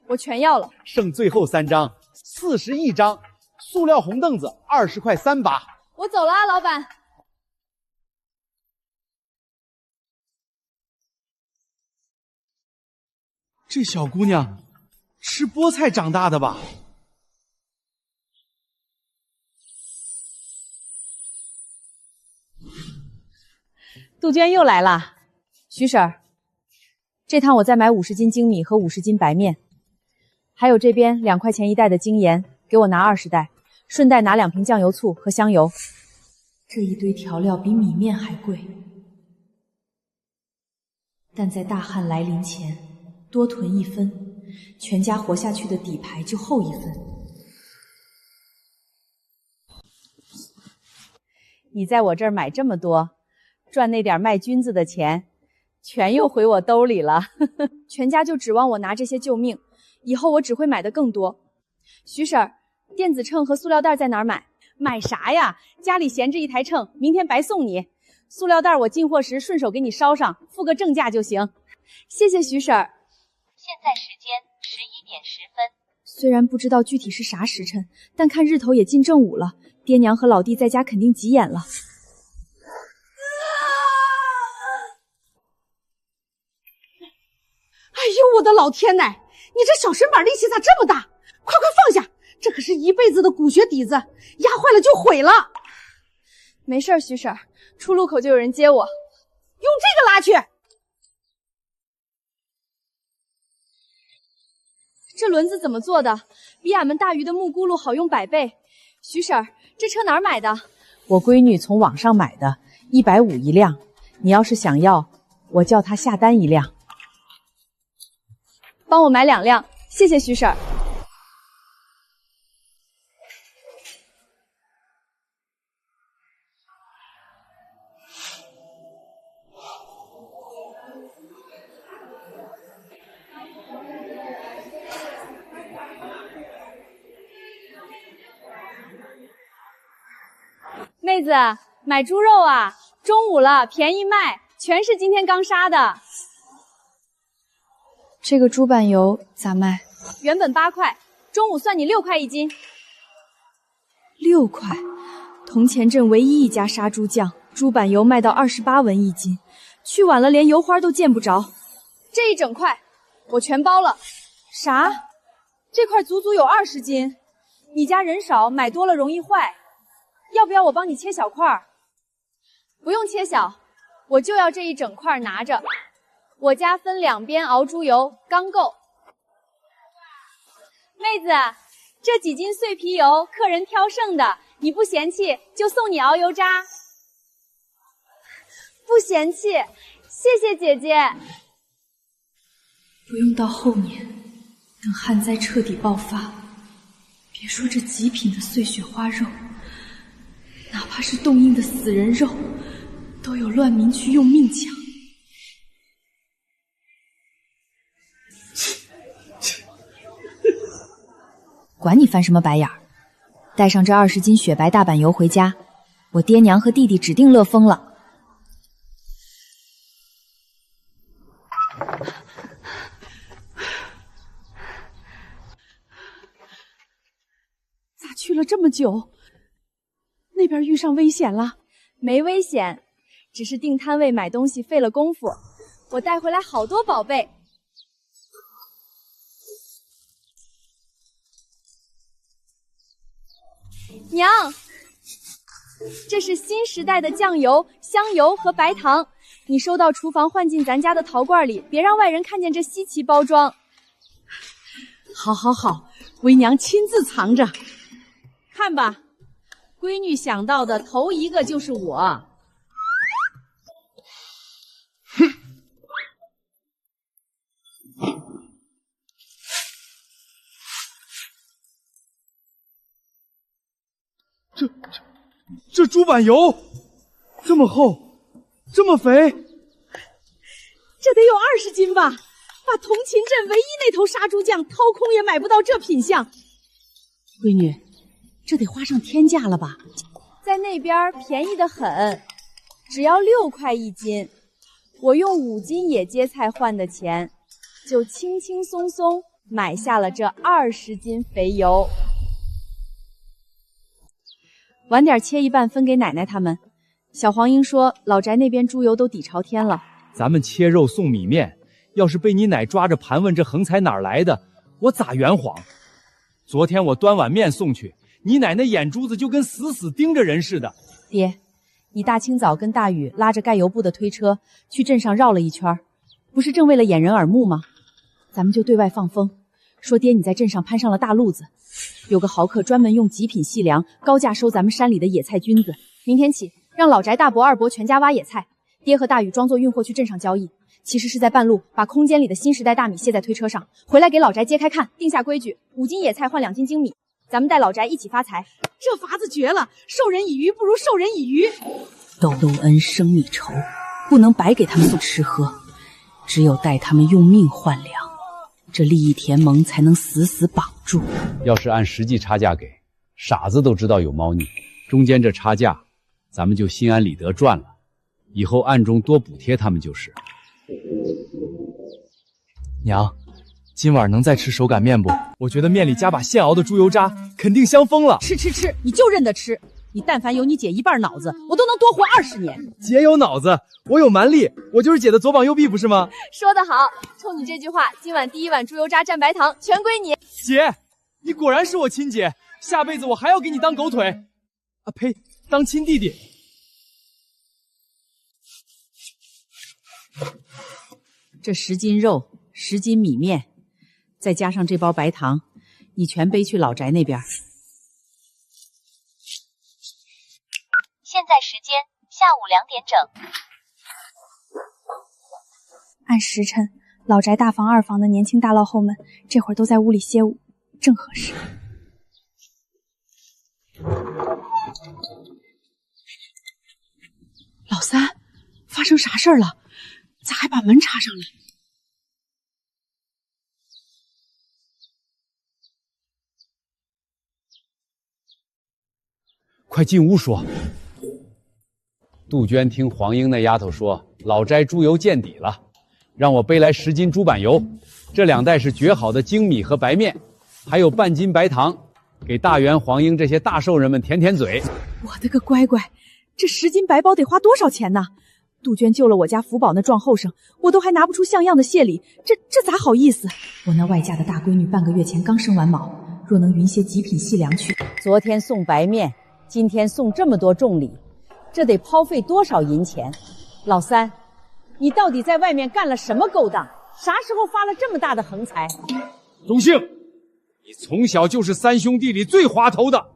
我全要了。剩最后3张，41张。塑料红凳子20块3把。我走了啊，老板。这小姑娘吃菠菜长大的吧？杜鹃又来了，徐婶儿，这趟我再买50斤精米和50斤白面，还有这边2块钱一袋的精盐，给我拿20袋，顺带拿2瓶酱油醋和香油。这一堆调料比米面还贵，但在大旱来临前，多囤1分，全家活下去的底牌就厚1分。你在我这儿买这么多，赚那点卖菌子的钱，全又回我兜里了。全家就指望我拿这些救命，以后我只会买的更多。徐婶儿，电子秤和塑料袋在哪儿买？买啥呀？家里闲置1台秤，明天白送你。塑料袋我进货时顺手给你捎上，付个正价就行。谢谢徐婶儿。现在时间11点10分。虽然不知道具体是啥时辰，但看日头也近正午了，爹娘和老弟在家肯定急眼了。哎呦，我的老天奶！你这小身板力气咋这么大？快放下！这可是一辈子的骨血底子，压坏了就毁了。没事儿，徐婶儿，出路口就有人接我。用这个拉去。这轮子怎么做的？比俺们大鱼的木轱辘好用100倍。徐婶儿，这车哪儿买的？我闺女从网上买的，150一辆。你要是想要，我叫她下单1辆。帮我买2辆，谢谢徐婶儿。妹子，买猪肉啊，中午了，便宜卖，全是今天刚杀的。这个猪板油咋卖？原本8块，中午算你6块1斤。6块，铜钱镇唯一一家杀猪匠，猪板油卖到28文1斤，去晚了连油花都见不着。这一整块，我全包了。啥？这块足足有20斤，你家人少，买多了容易坏。要不要我帮你切小块？不用切小，我就要这一整块拿着。我家分2边熬猪油，刚够。妹子，这几斤碎皮油客人挑剩的，你不嫌弃就送你熬油渣。不嫌弃，谢谢姐姐。不用到后年，等旱灾彻底爆发，别说这极品的碎雪花肉，哪怕是冻硬的死人肉，都有乱民去用命抢。管你翻什么白眼儿，带上这20斤雪白大板油回家，我爹娘和弟弟指定乐疯了。咋去了这么久？那边遇上危险了？没危险，只是订摊位买东西费了功夫。我带回来好多宝贝。娘，这是新时代的酱油、香油和白糖，你收到厨房换进咱家的陶罐里，别让外人看见这稀奇包装。好，好，好，为娘亲自藏着。看吧，闺女想到的头一个就是我。这猪板油这么厚，这么肥，这得有20斤吧？把同勤镇唯一那头杀猪匠掏空也买不到这品相。闺女，这得花上天价了吧？在那边便宜得很，只要6块1斤。我用5斤野芥菜换的钱，就轻轻松松买下了这20斤肥油。晚点切一半分给奶奶他们。小黄莺说老宅那边猪油都底朝天了。咱们切肉送米面，要是被你奶抓着盘问这横财哪儿来的，我咋圆谎？昨天我端碗面送去，你奶那眼珠子就跟死死盯着人似的。爹，你大清早跟大宇拉着盖油布的推车去镇上绕了一圈，不是正为了掩人耳目吗？咱们就对外放风，说爹你在镇上攀上了大路子，有个豪客专门用极品细粮高价收咱们山里的野菜菌子。明天起，让老宅大伯、二伯全家挖野菜，爹和大宇装作运货去镇上交易，其实是在半路把空间里的新时代大米卸在推车上，回来给老宅揭开看，定下规矩，5斤野菜换2斤精米，咱们带老宅一起发财。这法子绝了，授人以鱼不如授人以渔。斗恩生米仇，不能白给他们吃喝，只有带他们用命换粮，这利益田盟才能死死绑住。要是按实际差价给，傻子都知道有猫腻，中间这差价，咱们就心安理得赚了，以后暗中多补贴他们就是。娘，今晚能再吃手擀面不？我觉得面里加把现熬的猪油渣，肯定香疯了。吃，你就认得吃。你但凡有你姐一半脑子，我都能多活20年。姐有脑子，我有蛮力，我就是姐的左膀右臂，不是吗？说得好，冲你这句话，今晚第1碗猪油渣蘸白糖全归你。姐，你果然是我亲姐，下辈子我还要给你当狗腿。啊呸，当亲弟弟。这10斤肉，10斤米面，再加上这包白糖，你全背去老宅那边。现在时间下午2点整。按时辰，老宅大房、二房的年轻大老后们这会儿都在屋里歇舞，正合适。老三，发生啥事儿了？咋还把门插上了？快进屋说。杜鹃听黄英那丫头说，老斋猪油见底了，让我背来10斤猪板油，这2袋是绝好的精米和白面，还有半斤白糖，给大元、黄英这些大寿人们舔舔嘴。我的个乖乖，这10斤白包得花多少钱呢？杜鹃救了我家福宝那壮后生，我都还拿不出像样的谢礼，这咋好意思？我那外嫁的大闺女半个月前刚生完毛，若能匀些极品细粮去。昨天送白面，今天送这么多重礼，这得抛费多少银钱？老三，你到底在外面干了什么勾当？啥时候发了这么大的横财？宗姓，你从小就是3兄弟里最滑头的，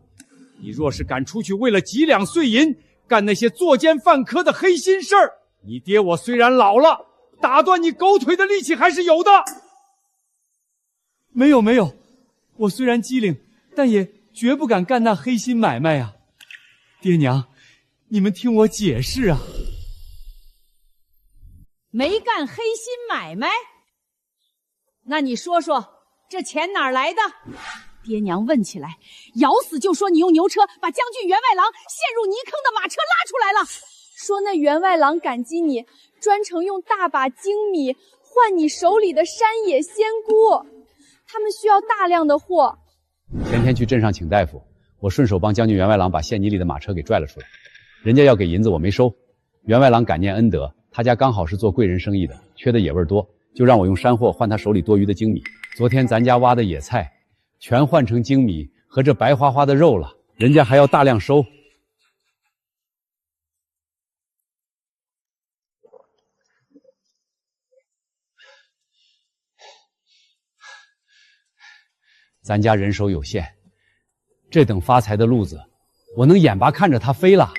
你若是敢出去为了几两碎银干那些作奸犯科的黑心事儿，你爹我虽然老了，打断你狗腿的力气还是有的。没有，我虽然机灵，但也绝不敢干那黑心买卖啊。爹娘，你们听我解释啊。没干黑心买卖？那你说说，这钱哪儿来的？爹娘问起来，咬死就说你用牛车把将军员外郎陷入泥坑的马车拉出来了，说那员外郎感激你，专程用大把精米换你手里的山野仙菇，他们需要大量的货。前天去镇上请大夫，我顺手帮将军员外郎把陷泥里的马车给拽了出来，人家要给银子我没收，员外郎感念恩德，他家刚好是做贵人生意的，缺的野味多，就让我用山货换他手里多余的精米。昨天咱家挖的野菜全换成精米和这白花花的肉了，人家还要大量收。咱家人手有限，这等发财的路子，我能眼巴看着他飞了，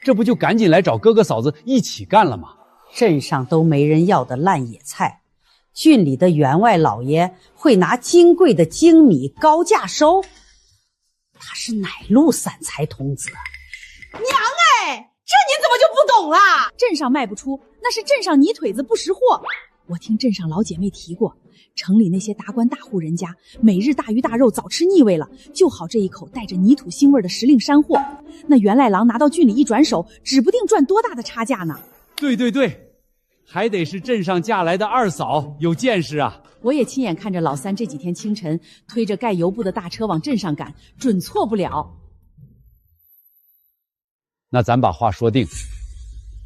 这不就赶紧来找哥哥嫂子一起干了吗？镇上都没人要的烂野菜，郡里的员外老爷会拿金贵的精米高价收？他是哪路散财童子？娘哎，这您怎么就不懂啦？镇上卖不出，那是镇上泥腿子不识货。我听镇上老姐妹提过，城里那些达官大户人家每日大鱼大肉早吃腻味了，就好这一口带着泥土腥味的时令山货，那员外郎拿到郡里一转手，指不定赚多大的差价呢。对，还得是镇上嫁来的二嫂有见识啊。我也亲眼看着老三这几天清晨推着盖油布的大车往镇上赶，准错不了。那咱把话说定，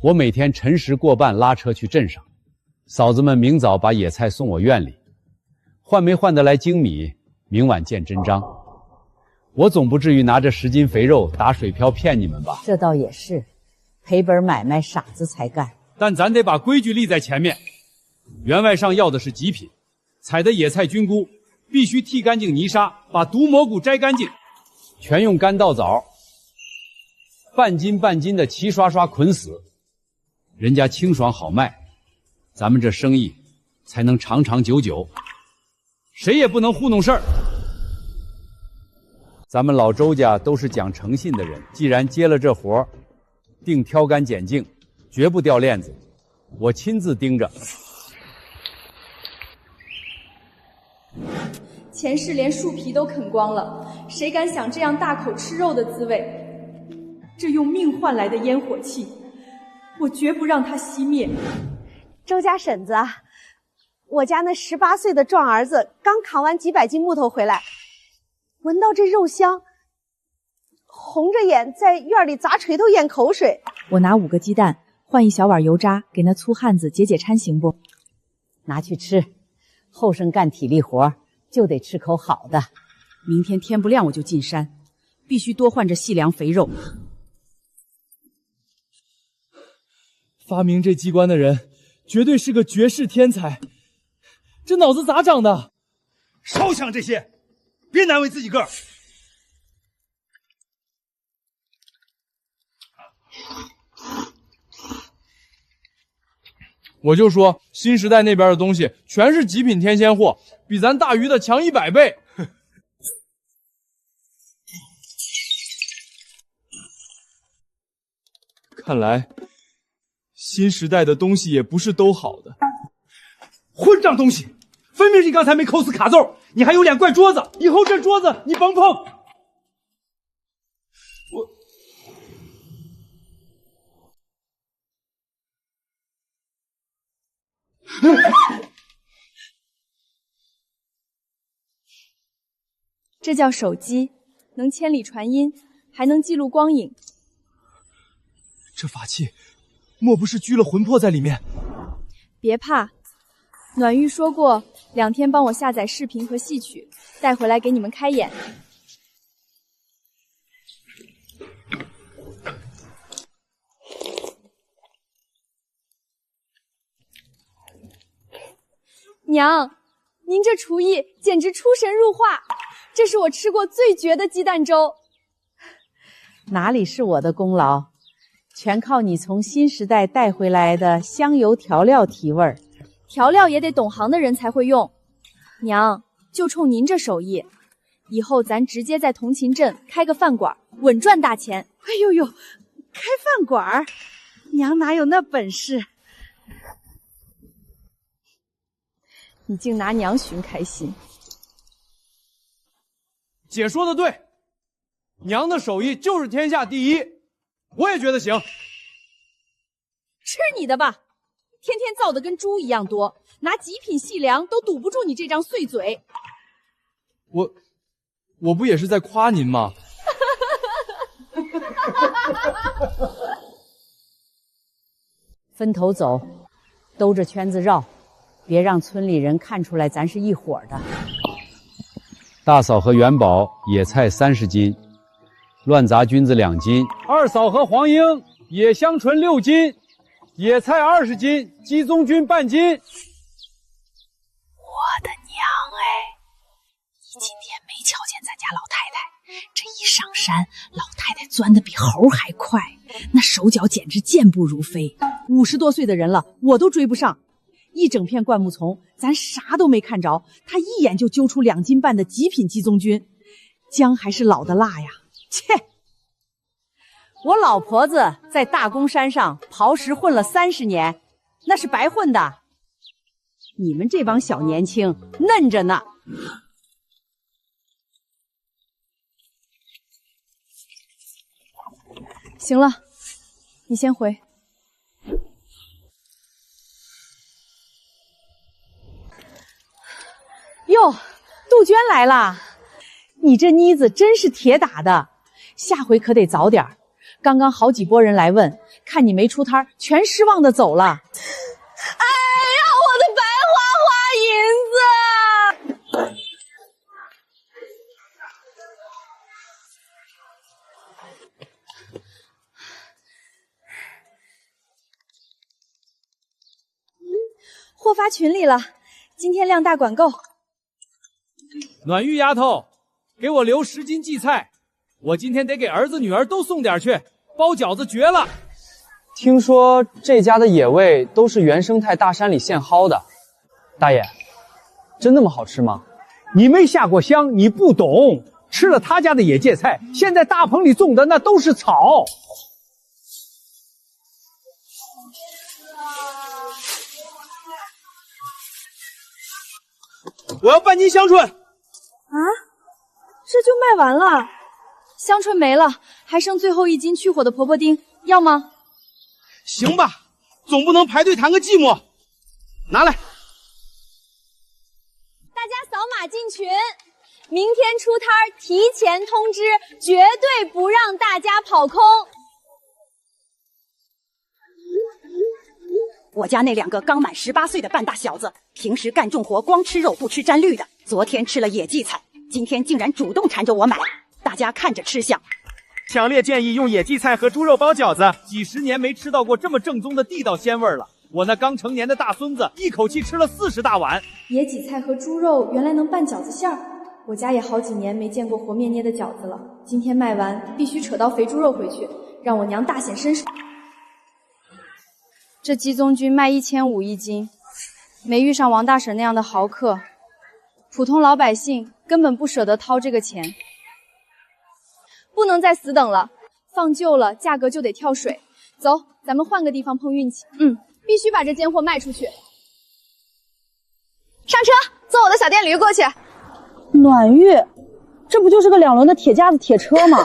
我每天辰时过半拉车去镇上，嫂子们明早把野菜送我院里，换没换得来精米，明晚见真章。我总不至于拿着10斤肥肉打水漂骗你们吧？这倒也是，赔本买卖傻子才干。但咱得把规矩立在前面。员外上要的是极品，采的野菜菌菇必须剔干净泥沙，把毒蘑菇摘干净，全用干稻枣，半斤半斤的齐刷刷捆死，人家清爽好卖，咱们这生意才能长长久久。谁也不能糊弄事儿。咱们老周家都是讲诚信的人，既然接了这活，定挑干拣净，绝不掉链子。我亲自盯着。前世连树皮都啃光了，谁敢想这样大口吃肉的滋味？这用命换来的烟火气，我绝不让它熄灭。周家婶子，我家那18岁的壮儿子刚扛完几百斤木头回来，闻到这肉香，红着眼在院里砸锤头咽口水。我拿5个鸡蛋换1小碗油渣，给那粗汉子解解馋，行不？拿去吃，后生干体力活就得吃口好的。明天天不亮我就进山，必须多换着细粮肥肉。发明这机关的人绝对是个绝世天才，这脑子咋长的？少想这些，别难为自己个儿。我就说新时代那边的东西全是极品天仙货，比咱大鱼的强100倍。看来新时代的东西也不是都好的。混账东西，分明是你刚才没抠死卡奏，你还有脸怪桌子，以后这桌子你甭碰。这叫手机，能千里传音，还能记录光影。这法器莫不是拘了魂魄在里面？别怕，暖玉说过2天帮我下载视频和戏曲，带回来给你们开眼。娘，您这厨艺简直出神入化，这是我吃过最绝的鸡蛋粥。哪里是我的功劳，全靠你从新时代带回来的香油调料提味儿。调料也得懂行的人才会用。娘，就冲您这手艺，以后咱直接在同勤镇开个饭馆，稳赚大钱。哎呦呦，开饭馆，娘哪有那本事？你竟拿娘寻开心。姐说的对，娘的手艺就是天下第一，我也觉得行。吃你的吧，天天造的跟猪一样多，拿极品细粮都堵不住你这张碎嘴。我不也是在夸您吗？分头走，兜着圈子绕，别让村里人看出来咱是一伙的。大嫂和元宝野菜30斤，乱杂菌子2斤。二嫂和黄英野香醇6斤，野菜20斤，鸡枞菌半斤。我的娘哎！你今天没瞧见咱家老太太？这一上山，老太太钻得比猴还快，那手脚简直健步如飞。50多岁的人了，我都追不上。一整片灌木丛，咱啥都没看着，他一眼就揪出2斤半的极品鸡枞菌，姜还是老的辣呀！切！我老婆子在大公山上刨食混了30年，那是白混的。你们这帮小年轻嫩着呢。行了，你先回。哟，杜鹃来啦！你这妮子真是铁打的，下回可得早点儿。刚刚好几拨人来问，看你没出摊，全失望的走了。哎呀，我货发群里了，今天量大管够。暖玉丫头，给我留10斤荠菜，我今天得给儿子女儿都送点去，包饺子绝了。听说这家的野味都是原生态大山里现薅的，大爷，真那么好吃吗？你没下过乡，你不懂。吃了他家的野芥菜，现在大棚里种的那都是草。我要半斤香椿。啊，这就卖完了？香椿没了，还剩最后1斤去火的婆婆丁，要吗？行吧，总不能排队谈个寂寞。拿来。大家扫码进群，明天出摊儿，提前通知，绝对不让大家跑空。我家那2个刚满18岁的半大小子，平时干重活光吃肉不吃沾绿的，昨天吃了野荠菜，今天竟然主动缠着我买，大家看着吃相。强烈建议用野荠菜和猪肉包饺子，几10年没吃到过这么正宗的地道鲜味了。我那刚成年的大孙子一口气吃了40大碗。野荠菜和猪肉原来能拌饺子馅儿，我家也好几年没见过和面捏的饺子了。今天卖完，必须扯刀肥猪肉回去，让我娘大显身手。这鸡枞菌卖1500一斤，没遇上王大婶那样的豪客，普通老百姓根本不舍得掏这个钱。不能再死等了，放旧了价格就得跳水。走，咱们换个地方碰运气。必须把这间货卖出去。上车，坐我的小电驴过去。暖玉，这不就是个2轮的铁架子铁车吗？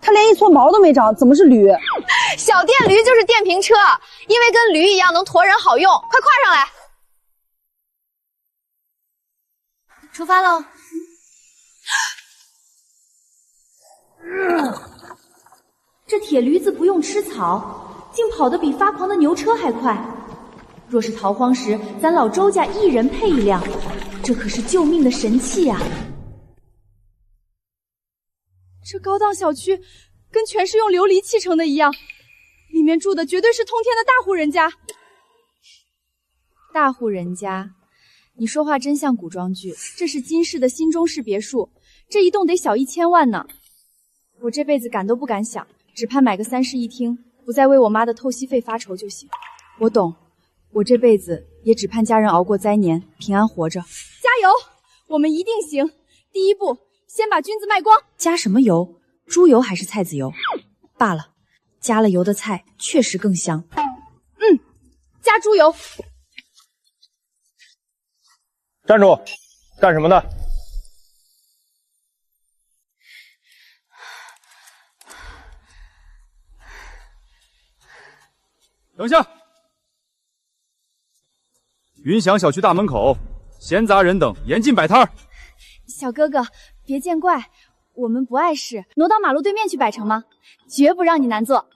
它连一撮毛都没长，怎么是驴？小电驴就是电瓶车，因为跟驴一样能驮人好用，快跨上来。出发喽！这铁驴子不用吃草，竟跑得比发狂的牛车还快。若是逃荒时，咱老周家1人配1辆，这可是救命的神器啊！这高档小区跟全是用琉璃砌成的一样，里面住的绝对是通天的大户人家。大户人家，你说话真像古装剧。这是金市的新中式别墅，这一栋得小1000万呢。我这辈子敢都不敢想，只盼买个3室1厅，不再为我妈的透析费发愁就行。我懂，我这辈子也只盼家人熬过灾年，平安活着。加油，我们一定行！第一步，先把菌子卖光。加什么油？猪油还是菜籽油？罢了，加了油的菜确实更香。加猪油。站住！干什么的？等下！云祥小区大门口，闲杂人等严禁摆摊儿。小哥哥，别见怪，我们不碍事，挪到马路对面去摆成吗？绝不让你难做。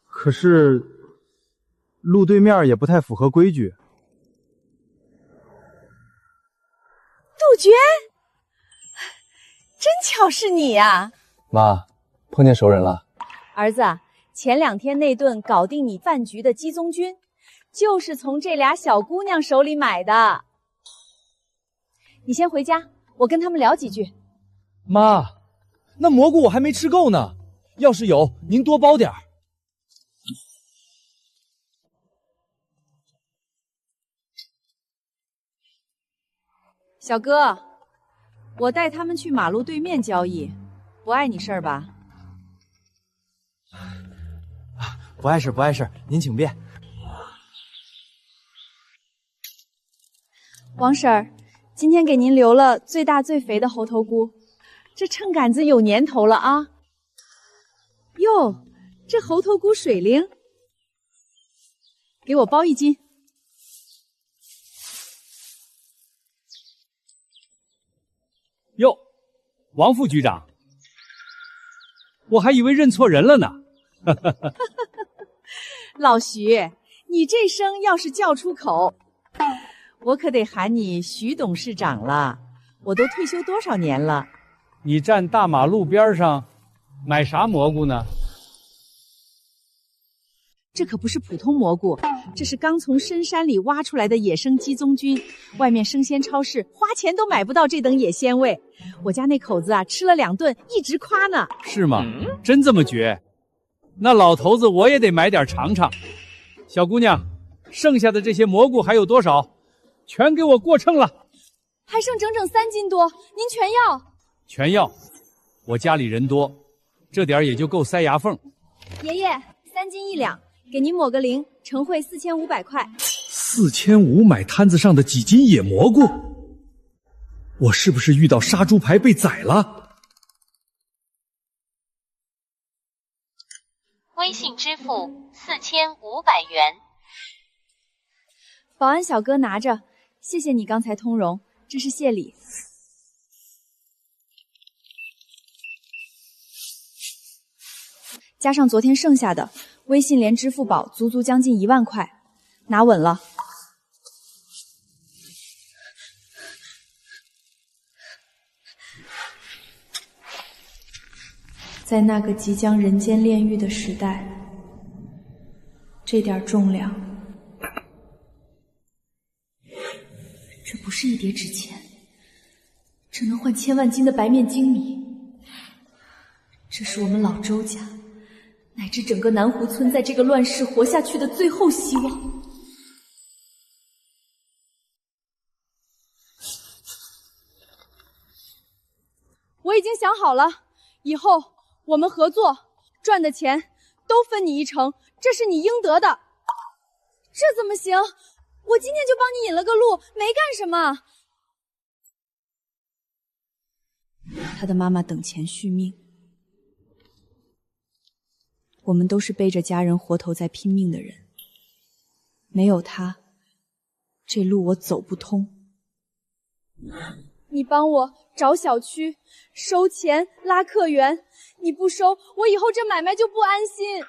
可是路对面也不太符合规矩。杜鹃，真巧是你呀！妈，碰见熟人了。儿子，前2天那顿搞定你饭局的鸡枞菌，就是从这俩小姑娘手里买的。你先回家，我跟他们聊几句。妈，那蘑菇我还没吃够呢，要是有，您多包点儿。小哥，我带他们去马路对面交易，不碍你事儿吧？不碍事，不碍事，您请便。王婶儿，今天给您留了最大最肥的猴头菇，这秤杆子有年头了啊！哟，这猴头菇水灵，给我包1斤。哟，王副局长，我还以为认错人了呢。老徐，你这声要是叫出口，我可得喊你徐董事长了。我都退休多少年了？你站大马路边上，买啥蘑菇呢？这可不是普通蘑菇，这是刚从深山里挖出来的野生鸡枞菌。外面生鲜超市花钱都买不到这等野鲜味。我家那口子啊，吃了2顿，一直夸呢。是吗？真这么绝？那老头子我也得买点尝尝。小姑娘，剩下的这些蘑菇还有多少？全给我过秤了。还剩整整3斤多，您全要？全要。我家里人多，这点也就够塞牙缝。爷爷，3斤1两。给您抹个零，成汇4500块。4500买摊子上的几斤野蘑菇？我是不是遇到杀猪盘被宰了？微信支付4500元。保安小哥拿着，谢谢你刚才通融，这是谢礼。加上昨天剩下的。微信连支付宝足足将近1万块，拿稳了。在那个即将人间炼狱的时代，这点重量，这不是一叠纸钱，这能换千万斤的白面精米。这是我们老周家乃至整个南湖村在这个乱世活下去的最后希望。我已经想好了，以后我们合作，赚的钱都分你1成，这是你应得的。这怎么行？我今天就帮你引了个路，没干什么。他的妈妈等钱续命。我们都是背着家人活头在拼命的人，没有他，这路我走不通。你帮我找小区、收钱、拉客源，你不收，我以后这买卖就不安心。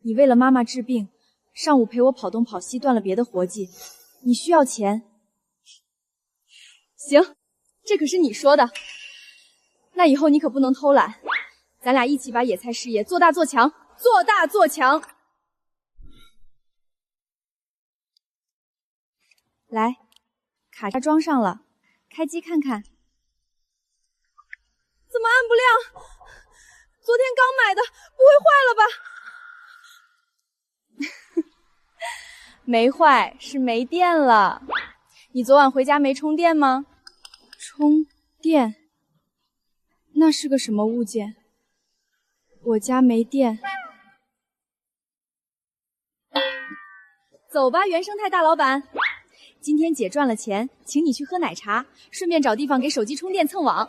你为了妈妈治病，上午陪我跑东跑西，断了别的活计，你需要钱。行，这可是你说的，那以后你可不能偷懒。咱俩一起把野菜事业做大做强，做大做强。来，卡夹装上了，开机看看。怎么按不亮？昨天刚买的，不会坏了吧？没坏，是没电了。你昨晚回家没充电吗？充电？那是个什么物件？我家没电。走吧，原生态大老板。今天姐赚了钱，请你去喝奶茶，顺便找地方给手机充电蹭网。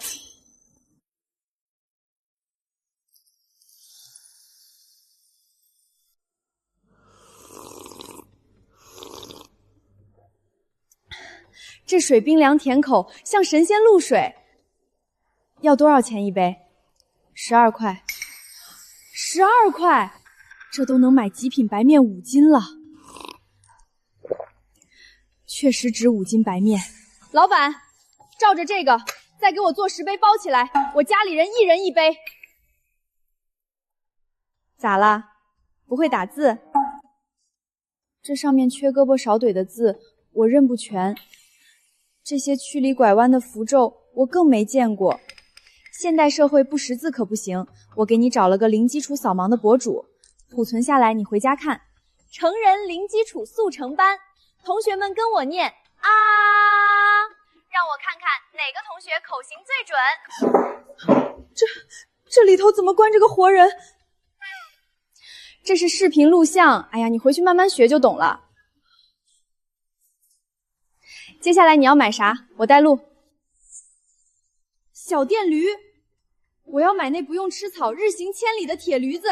这水冰凉甜口，像神仙露水。要多少钱一杯？12块。12块，这都能买极品白面5斤了。确实值5斤白面。老板，照着这个，再给我做10杯包起来，我家里人1人1杯。咋啦？不会打字？这上面缺胳膊少腿的字，我认不全。这些曲里拐弯的符咒，我更没见过。现代社会不识字可不行，我给你找了个零基础扫盲的博主，储存下来你回家看。成人零基础速成班，同学们跟我念啊，让我看看哪个同学口型最准。这里头怎么关着个活人？这是视频录像，哎呀，你回去慢慢学就懂了。接下来你要买啥？我带路。小电驴，我要买那不用吃草、日行千里的铁驴子。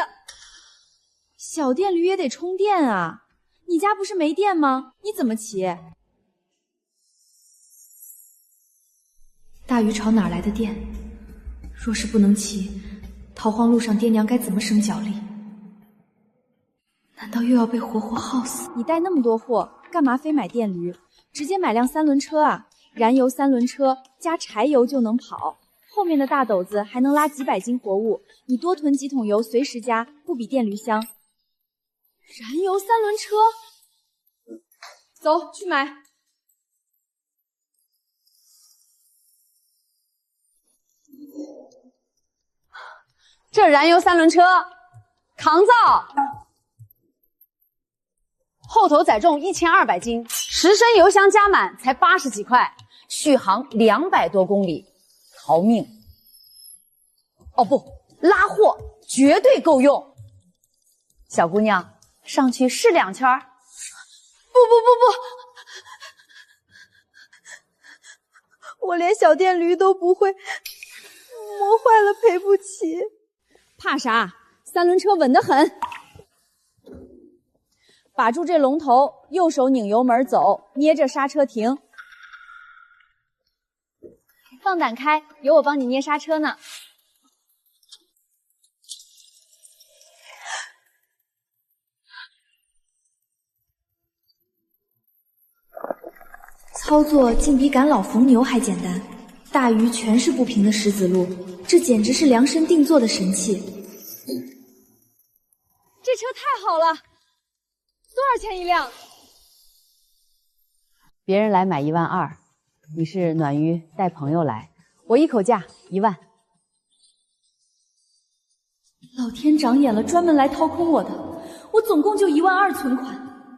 小电驴也得充电啊，你家不是没电吗？你怎么骑？大鱼巢哪来的电？若是不能骑，逃荒路上爹娘该怎么省脚力？难道又要被活活耗死？你带那么多货，干嘛非买电驴？直接买辆3轮车啊！燃油3轮车加柴油就能跑。后面的大斗子还能拉几百斤活物，你多囤几桶油，随时加，不比电驴香。燃油三轮车，走去买。这燃油三轮车，抗造，后头载重1200斤，10升油箱加满才80几块，续航200多公里，逃命。哦不，拉货绝对够用。小姑娘，上去试2圈。不，我连小电驴都不会，磨坏了赔不起。怕啥？三轮车稳得很。把住这龙头，右手拧油门走，捏着刹车停。放胆开，有我帮你捏刹车呢。操作竟比赶老逢牛还简单，大鱼全是不平的石子路，这简直是量身定做的神器。这车太好了，多少钱一辆？别人来买12000，你是暖鱼带朋友来，我一口价1万。老天长眼了，专门来掏空我的，我总共就12000存款，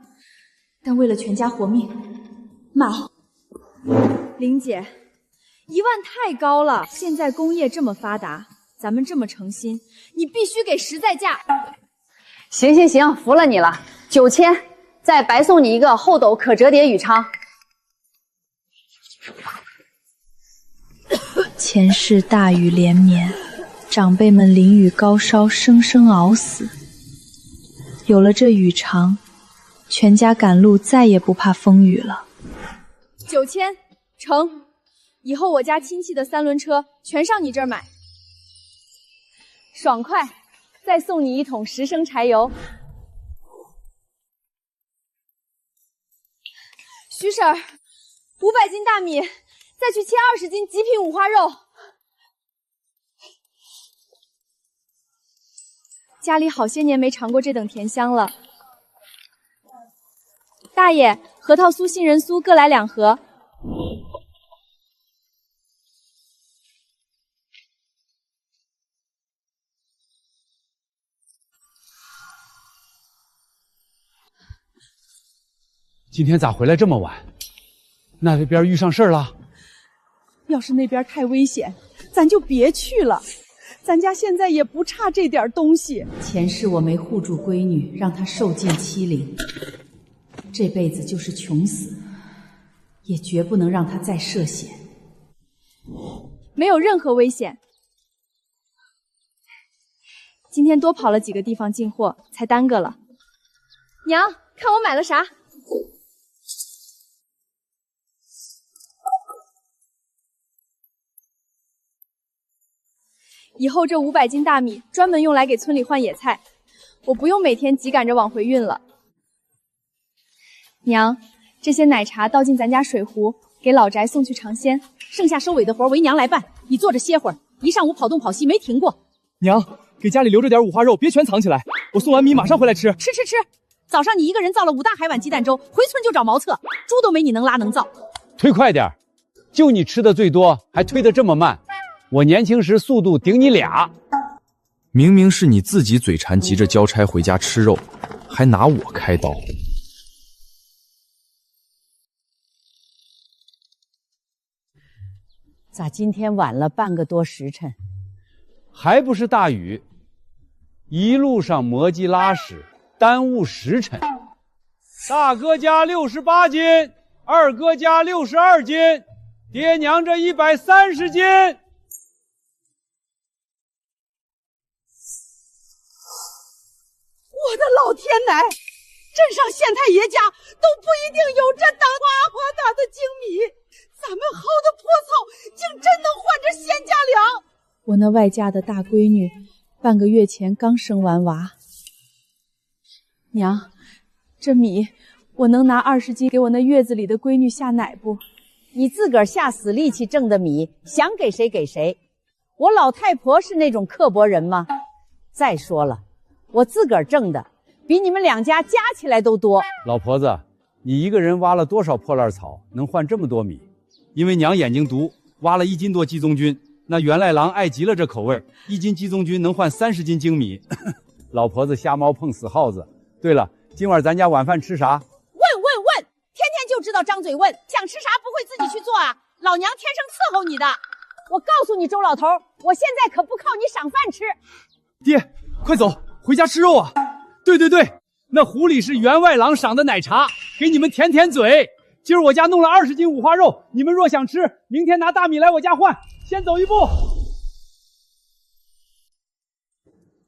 但为了全家活命，买。玲姐，1万太高了，现在工业这么发达，咱们这么诚心，你必须给实在价。行，服了你了，9000，再白送你一个后斗可折叠羽昌。前世大雨连绵，长辈们淋雨高烧，生生熬死。有了这羽昌，全家赶路再也不怕风雨了。9000成，以后我家亲戚的三轮车全上你这儿买，爽快！再送你1桶10升柴油。徐婶儿，500斤大米，再去切20斤极品五花肉。家里好些年没尝过这等甜香了。大爷，核桃酥、杏仁酥各来2盒。今天咋回来这么晚？那边遇上事儿了？要是那边太危险，咱就别去了。咱家现在也不差这点东西。前世我没护住闺女，让她受尽欺凌，这辈子就是穷死，也绝不能让她再涉险。没有任何危险。今天多跑了几个地方进货，才耽搁了。娘，看我买了啥？以后这500斤大米专门用来给村里换野菜，我不用每天急赶着往回运了。娘，这些奶茶倒进咱家水壶，给老宅送去尝鲜，剩下收尾的活为娘来办，你坐着歇会儿。一上午跑东跑西没停过。娘，给家里留着点五花肉，别全藏起来。我送完米马上回来吃。吃！早上你一个人造了5大海碗鸡蛋粥，回村就找茅厕，猪都没你能拉能造。推快点，就你吃的最多，还推得这么慢。我年轻时速度顶你俩。明明是你自己嘴馋，急着交差回家吃肉，还拿我开刀。咋今天晚了半个多时辰？还不是大雨，一路上磨叽拉屎，耽误时辰。大哥家68斤，二哥家62斤，爹娘这130斤。我的老天奶！镇上县太爷家都不一定有这大大的精米，咱们薅的破草竟真能换着县家粮。我那外嫁的大闺女，半个月前刚生完娃。娘，这米我能拿20斤给我那月子里的闺女下奶不？你自个儿下死力气挣的米，想给谁给谁，我老太婆是那种刻薄人吗？再说了，我自个儿挣的比你们两家加起来都多。老婆子，你一个人挖了多少破烂草，能换这么多米？因为娘眼睛毒，挖了1斤多鸡枞菌。那员外郎爱极了这口味，1斤鸡枞菌能换30斤精米。老婆子瞎猫碰死耗子。对了，今晚咱家晚饭吃啥？问，天天就知道张嘴问，想吃啥不会自己去做啊？老娘天生伺候你的。我告诉你，周老头，我现在可不靠你赏饭吃。爹，快走，回家吃肉啊！对，那壶里是员外郎赏的奶茶，给你们舔舔嘴。今儿我家弄了20斤五花肉，你们若想吃，明天拿大米来我家换。先走一步。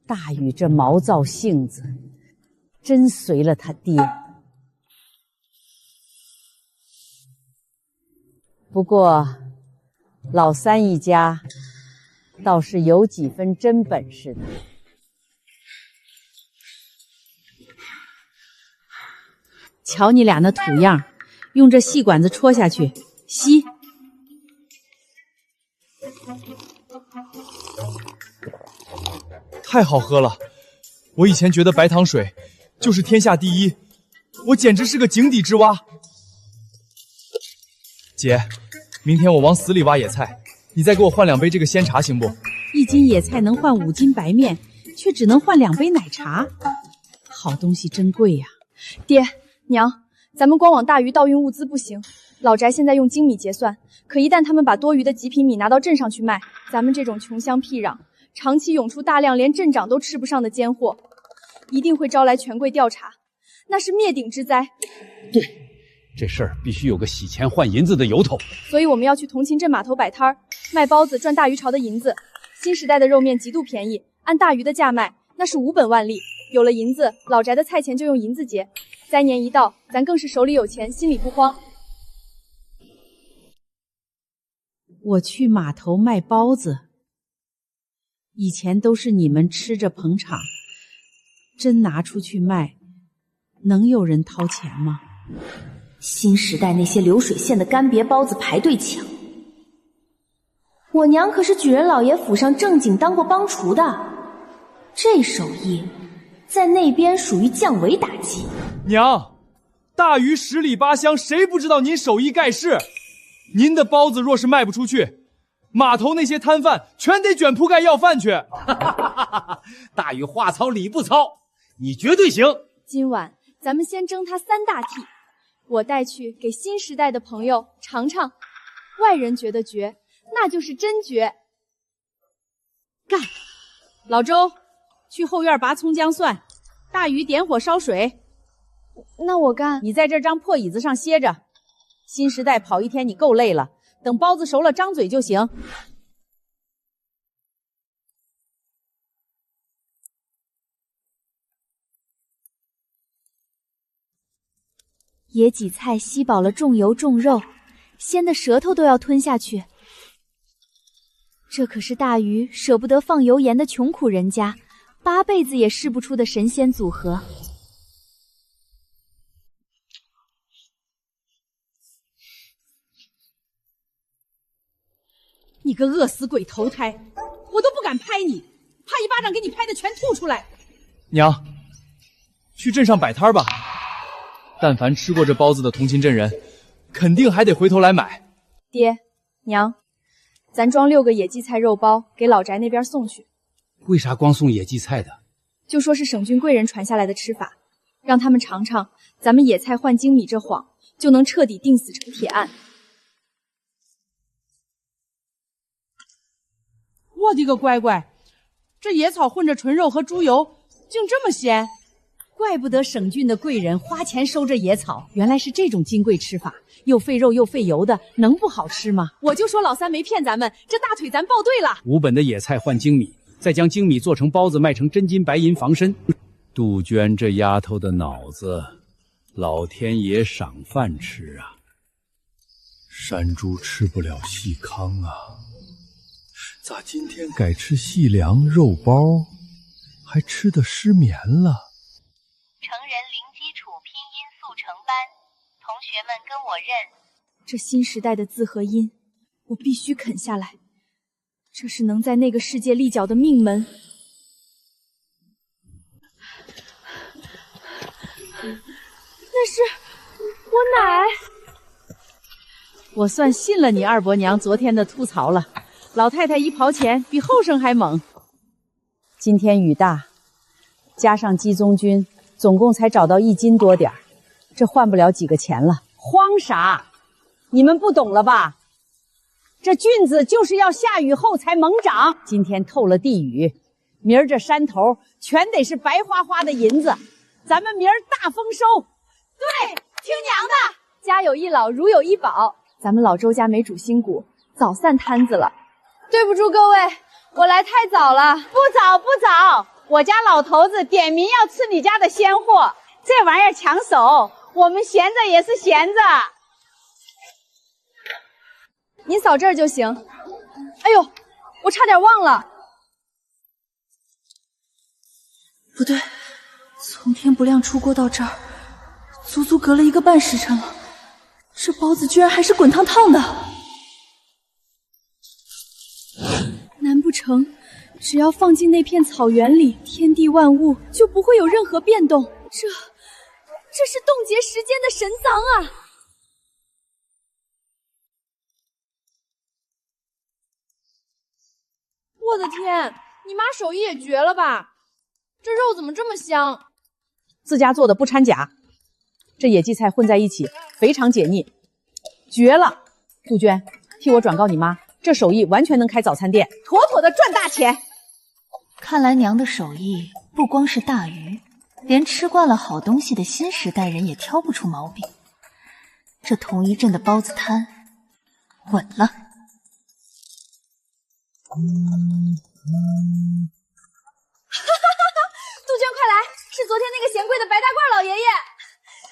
大禹这毛躁性子，真随了他爹。不过，老三一家倒是有几分真本事的。瞧你俩那土样，用这细管子戳下去，吸。太好喝了！我以前觉得白糖水就是天下第一，我简直是个井底之蛙。姐，明天我往死里挖野菜，你再给我换2杯这个鲜茶行不？1斤野菜能换5斤白面，却只能换2杯奶茶，好东西真贵呀！爹娘，咱们光往大鱼盗运物资不行，老翟现在用精米结算，可一旦他们把多余的极品米拿到镇上去卖，咱们这种穷乡僻壤，长期涌出大量连镇长都吃不上的奸货，一定会招来权贵调查，那是灭顶之灾。对，这事儿必须有个洗钱换银子的由头。所以我们要去同勤镇码头摆摊儿，卖包子赚大鱼潮的银子。新时代的肉面极度便宜，按大鱼的价卖，那是无本万利。有了银子，老翟的菜钱就用银子结。灾年一到，咱更是手里有钱，心里不慌。我去码头卖包子，以前都是你们吃着捧场，真拿出去卖，能有人掏钱吗？新时代那些流水线的干瘪包子排队抢，我娘可是举人老爷府上正经当过帮厨的，这手艺在那边属于降维打击。娘，大鱼10里8乡，谁不知道您手艺盖世？您的包子若是卖不出去，码头那些摊贩全得卷铺盖要饭去。大禹话糙理不糙，你绝对行。今晚咱们先蒸他3大屉，我带去给新时代的朋友尝尝，外人觉得绝，那就是真绝。干！老周，去后院拔葱姜蒜，大禹点火烧水。那我干。你在这张破椅子上歇着。新时代跑一天你够累了，等包子熟了张嘴就行。野几菜吸饱了重油重肉，鲜的舌头都要吞下去。这可是大鱼舍不得放油盐的穷苦人家，8辈子也试不出的神仙组合。你个饿死鬼投胎，我都不敢拍你，怕一巴掌给你拍的全吐出来。娘，去镇上摆摊吧，但凡吃过这包子的同勤镇人，肯定还得回头来买。爹娘，咱装6个野荠菜肉包给老翟那边送去。为啥光送野荠菜的？就说是省郡贵人传下来的吃法，让他们尝尝咱们野菜换精米这谎，就能彻底定死成铁案。我的个乖乖，这野草混着纯肉和猪油，竟这么鲜！怪不得省郡的贵人花钱收这野草，原来是这种金贵吃法，又费肉又费油的，能不好吃吗？我就说老三没骗咱们，这大腿咱抱对了。无本的野菜换精米，再将精米做成包子卖成真金白银防身。杜鹃这丫头的脑子，老天爷赏饭吃啊！山猪吃不了细糠啊，咋今天改吃细粮肉包，还吃得失眠了？成人零基础拼音速成班，同学们跟我认。这新时代的字和音，我必须啃下来。这是能在那个世界立脚的命门。那是我奶。我算信了你二伯娘昨天的吐槽了，老太太一刨钱比后生还猛。今天雨大，加上鸡枞菌，总共才找到1斤多点儿，这换不了几个钱了。慌啥？你们不懂了吧？这菌子就是要下雨后才猛长。今天透了地雨，明儿这山头全得是白花花的银子，咱们明儿大丰收。对，听娘的，家有一老，如有一宝。咱们老周家没煮新谷，早散摊子了。对不住各位，我来太早了。不早不早，我家老头子点名要吃你家的鲜货，这玩意儿抢手，我们闲着也是闲着。您扫这儿就行。哎呦，我差点忘了。不对，从天不亮出锅到这儿，足足隔了1个半时辰了。这包子居然还是滚烫烫的。难不成只要放进那片草原里，天地万物就不会有任何变动？这是冻结时间的神凿啊！我的天，你妈手艺也绝了吧？这肉怎么这么香？自家做的不掺假，这野荠菜混在一起非常解腻，绝了！杜鹃，替我转告你妈，这手艺完全能开早餐店，妥妥的赚大钱。看来娘的手艺不光是大鱼，连吃惯了好东西的新时代人也挑不出毛病。这同一镇的包子摊稳了。杜鹃，快来！是昨天那个嫌贵的白大褂老爷爷，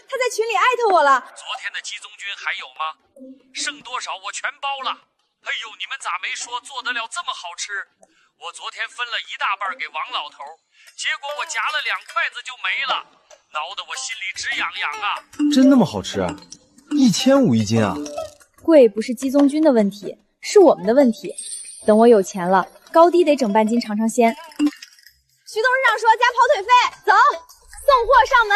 他在群里艾特我了。昨天的鸡枞菌还有吗？剩多少我全包了。哎呦，你们咋没说做得了这么好吃？我昨天分了1大半给王老头，结果我夹了2筷子就没了，挠得我心里直痒痒啊！真那么好吃？1500一斤啊！贵不是鸡枞菌的问题，是我们的问题。等我有钱了，高低得整半斤尝尝鲜。徐董事长说加跑腿费，走，送货上门。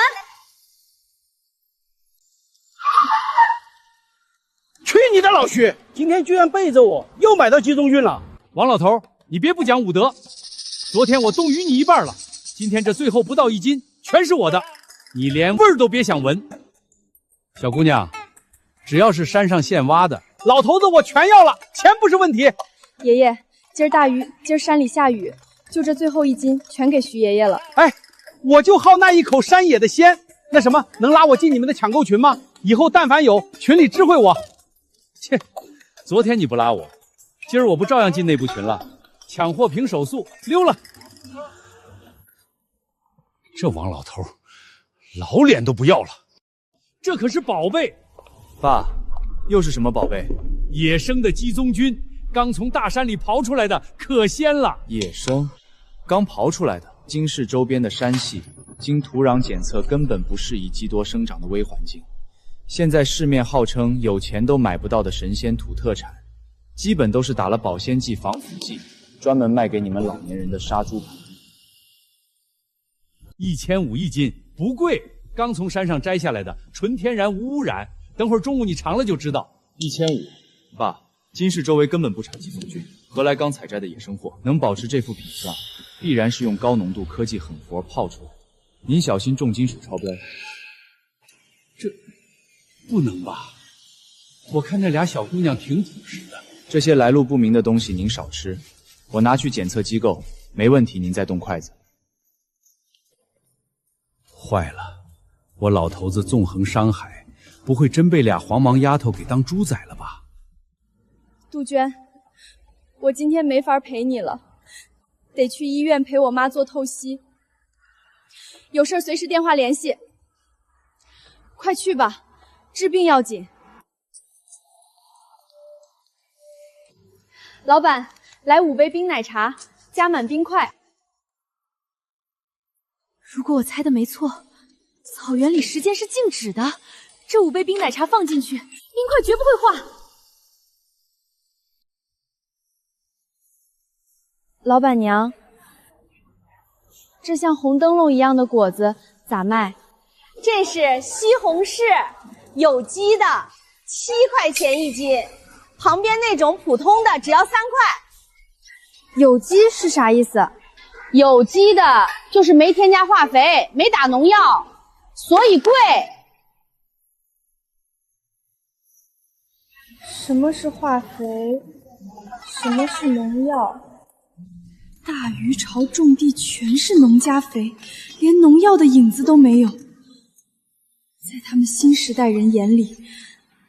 去你的老徐！今天居然背着我又买到鸡枞菌了。王老头，你别不讲武德。昨天我冻鱼你1半了，今天这最后不到1斤，全是我的，你连味儿都别想闻。小姑娘，只要是山上现挖的，老头子我全要了，钱不是问题。爷爷，今儿大雨，今儿山里下雨，就这最后1斤全给徐爷爷了。哎，我就好那一口山野的鲜，那什么，能拉我进你们的抢购群吗？以后但凡有，群里知会我。切，昨天你不拉我，今儿我不照样进内部群了？抢货凭手速，溜了。这王老头，老脸都不要了。这可是宝贝。爸，又是什么宝贝？野生的鸡枞菌，刚从大山里刨出来的，可鲜了。野生，刚刨出来的。京市周边的山系，经土壤检测根本不适宜鸡多生长的微环境。现在市面号称有钱都买不到的神仙土特产，基本都是打了保鲜剂、防腐剂，专门卖给你们老年人的杀猪盘。1500一斤，不贵，刚从山上摘下来的，纯天然无污染。等会儿中午你尝了就知道。1500，爸，京市周围根本不产鸡枞菌，何来刚采摘的野生货？能保持这副品相，必然是用高浓度科技狠活泡出来的。您小心重金属超标。这不能吧？我看这俩小姑娘挺朴实的。这些来路不明的东西您少吃，我拿去检测机构，没问题您再动筷子。坏了，我老头子纵横商海，不会真被俩黄毛丫头给当猪宰了吧？杜鹃，我今天没法陪你了，得去医院陪我妈做透析。有事随时电话联系。快去吧，治病要紧。老板，来5杯冰奶茶，加满冰块。如果我猜的没错，草原里时间是静止的，这5杯冰奶茶放进去，冰块绝不会化。老板娘，这像红灯笼一样的果子咋卖？这是西红柿，有机的，7块钱1斤。旁边那种普通的只要3块。有机是啥意思？有机的就是没添加化肥，没打农药，所以贵。什么是化肥？什么是农药？大鱼巢种地全是农家肥，连农药的影子都没有。在他们新时代人眼里，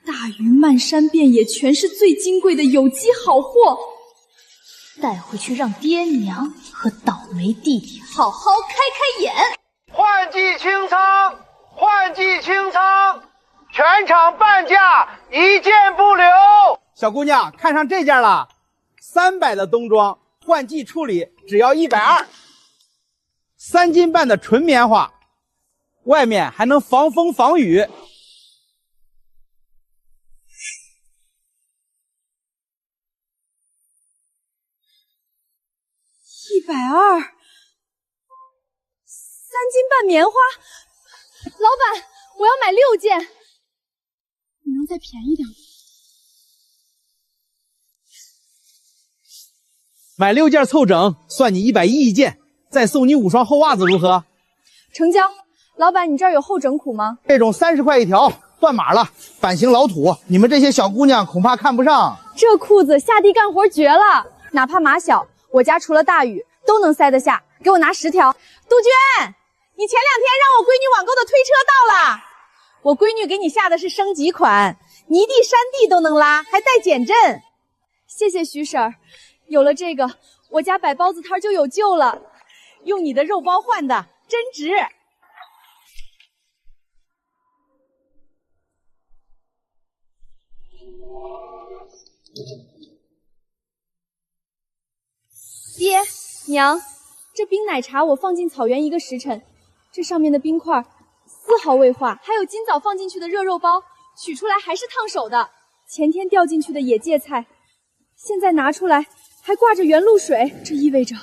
大鱼漫山遍野全是最金贵的有机好货，带回去让爹娘和倒霉弟弟好好开开眼。换季清仓，换季清仓，全场半价，1件不留。小姑娘，看上这件了，300的冬装，换季处理只要120，3斤半的纯棉花，外面还能防风防雨。120，3斤半棉花。老板，我要买6件，你能再便宜点吗？买6件凑整，算你110一件，再送你5双厚袜子，如何？成交。老板，你这儿有后整裤吗？这种30块一条，断码了，版型老土，你们这些小姑娘恐怕看不上。这裤子下地干活绝了，哪怕码小，我家除了大雨都能塞得下。给我拿10条。杜鹃，你前2天让我闺女网购的推车到了，我闺女给你下的是升级款，泥地、山地都能拉，还带减震。谢谢徐婶儿，有了这个，我家摆包子摊就有救了。用你的肉包换的，真值。爹娘，这冰奶茶我放进草原1个时辰，这上面的冰块丝毫未化，还有今早放进去的热肉包，取出来还是烫手的。前天掉进去的野芥菜，现在拿出来还挂着原露水，这意味着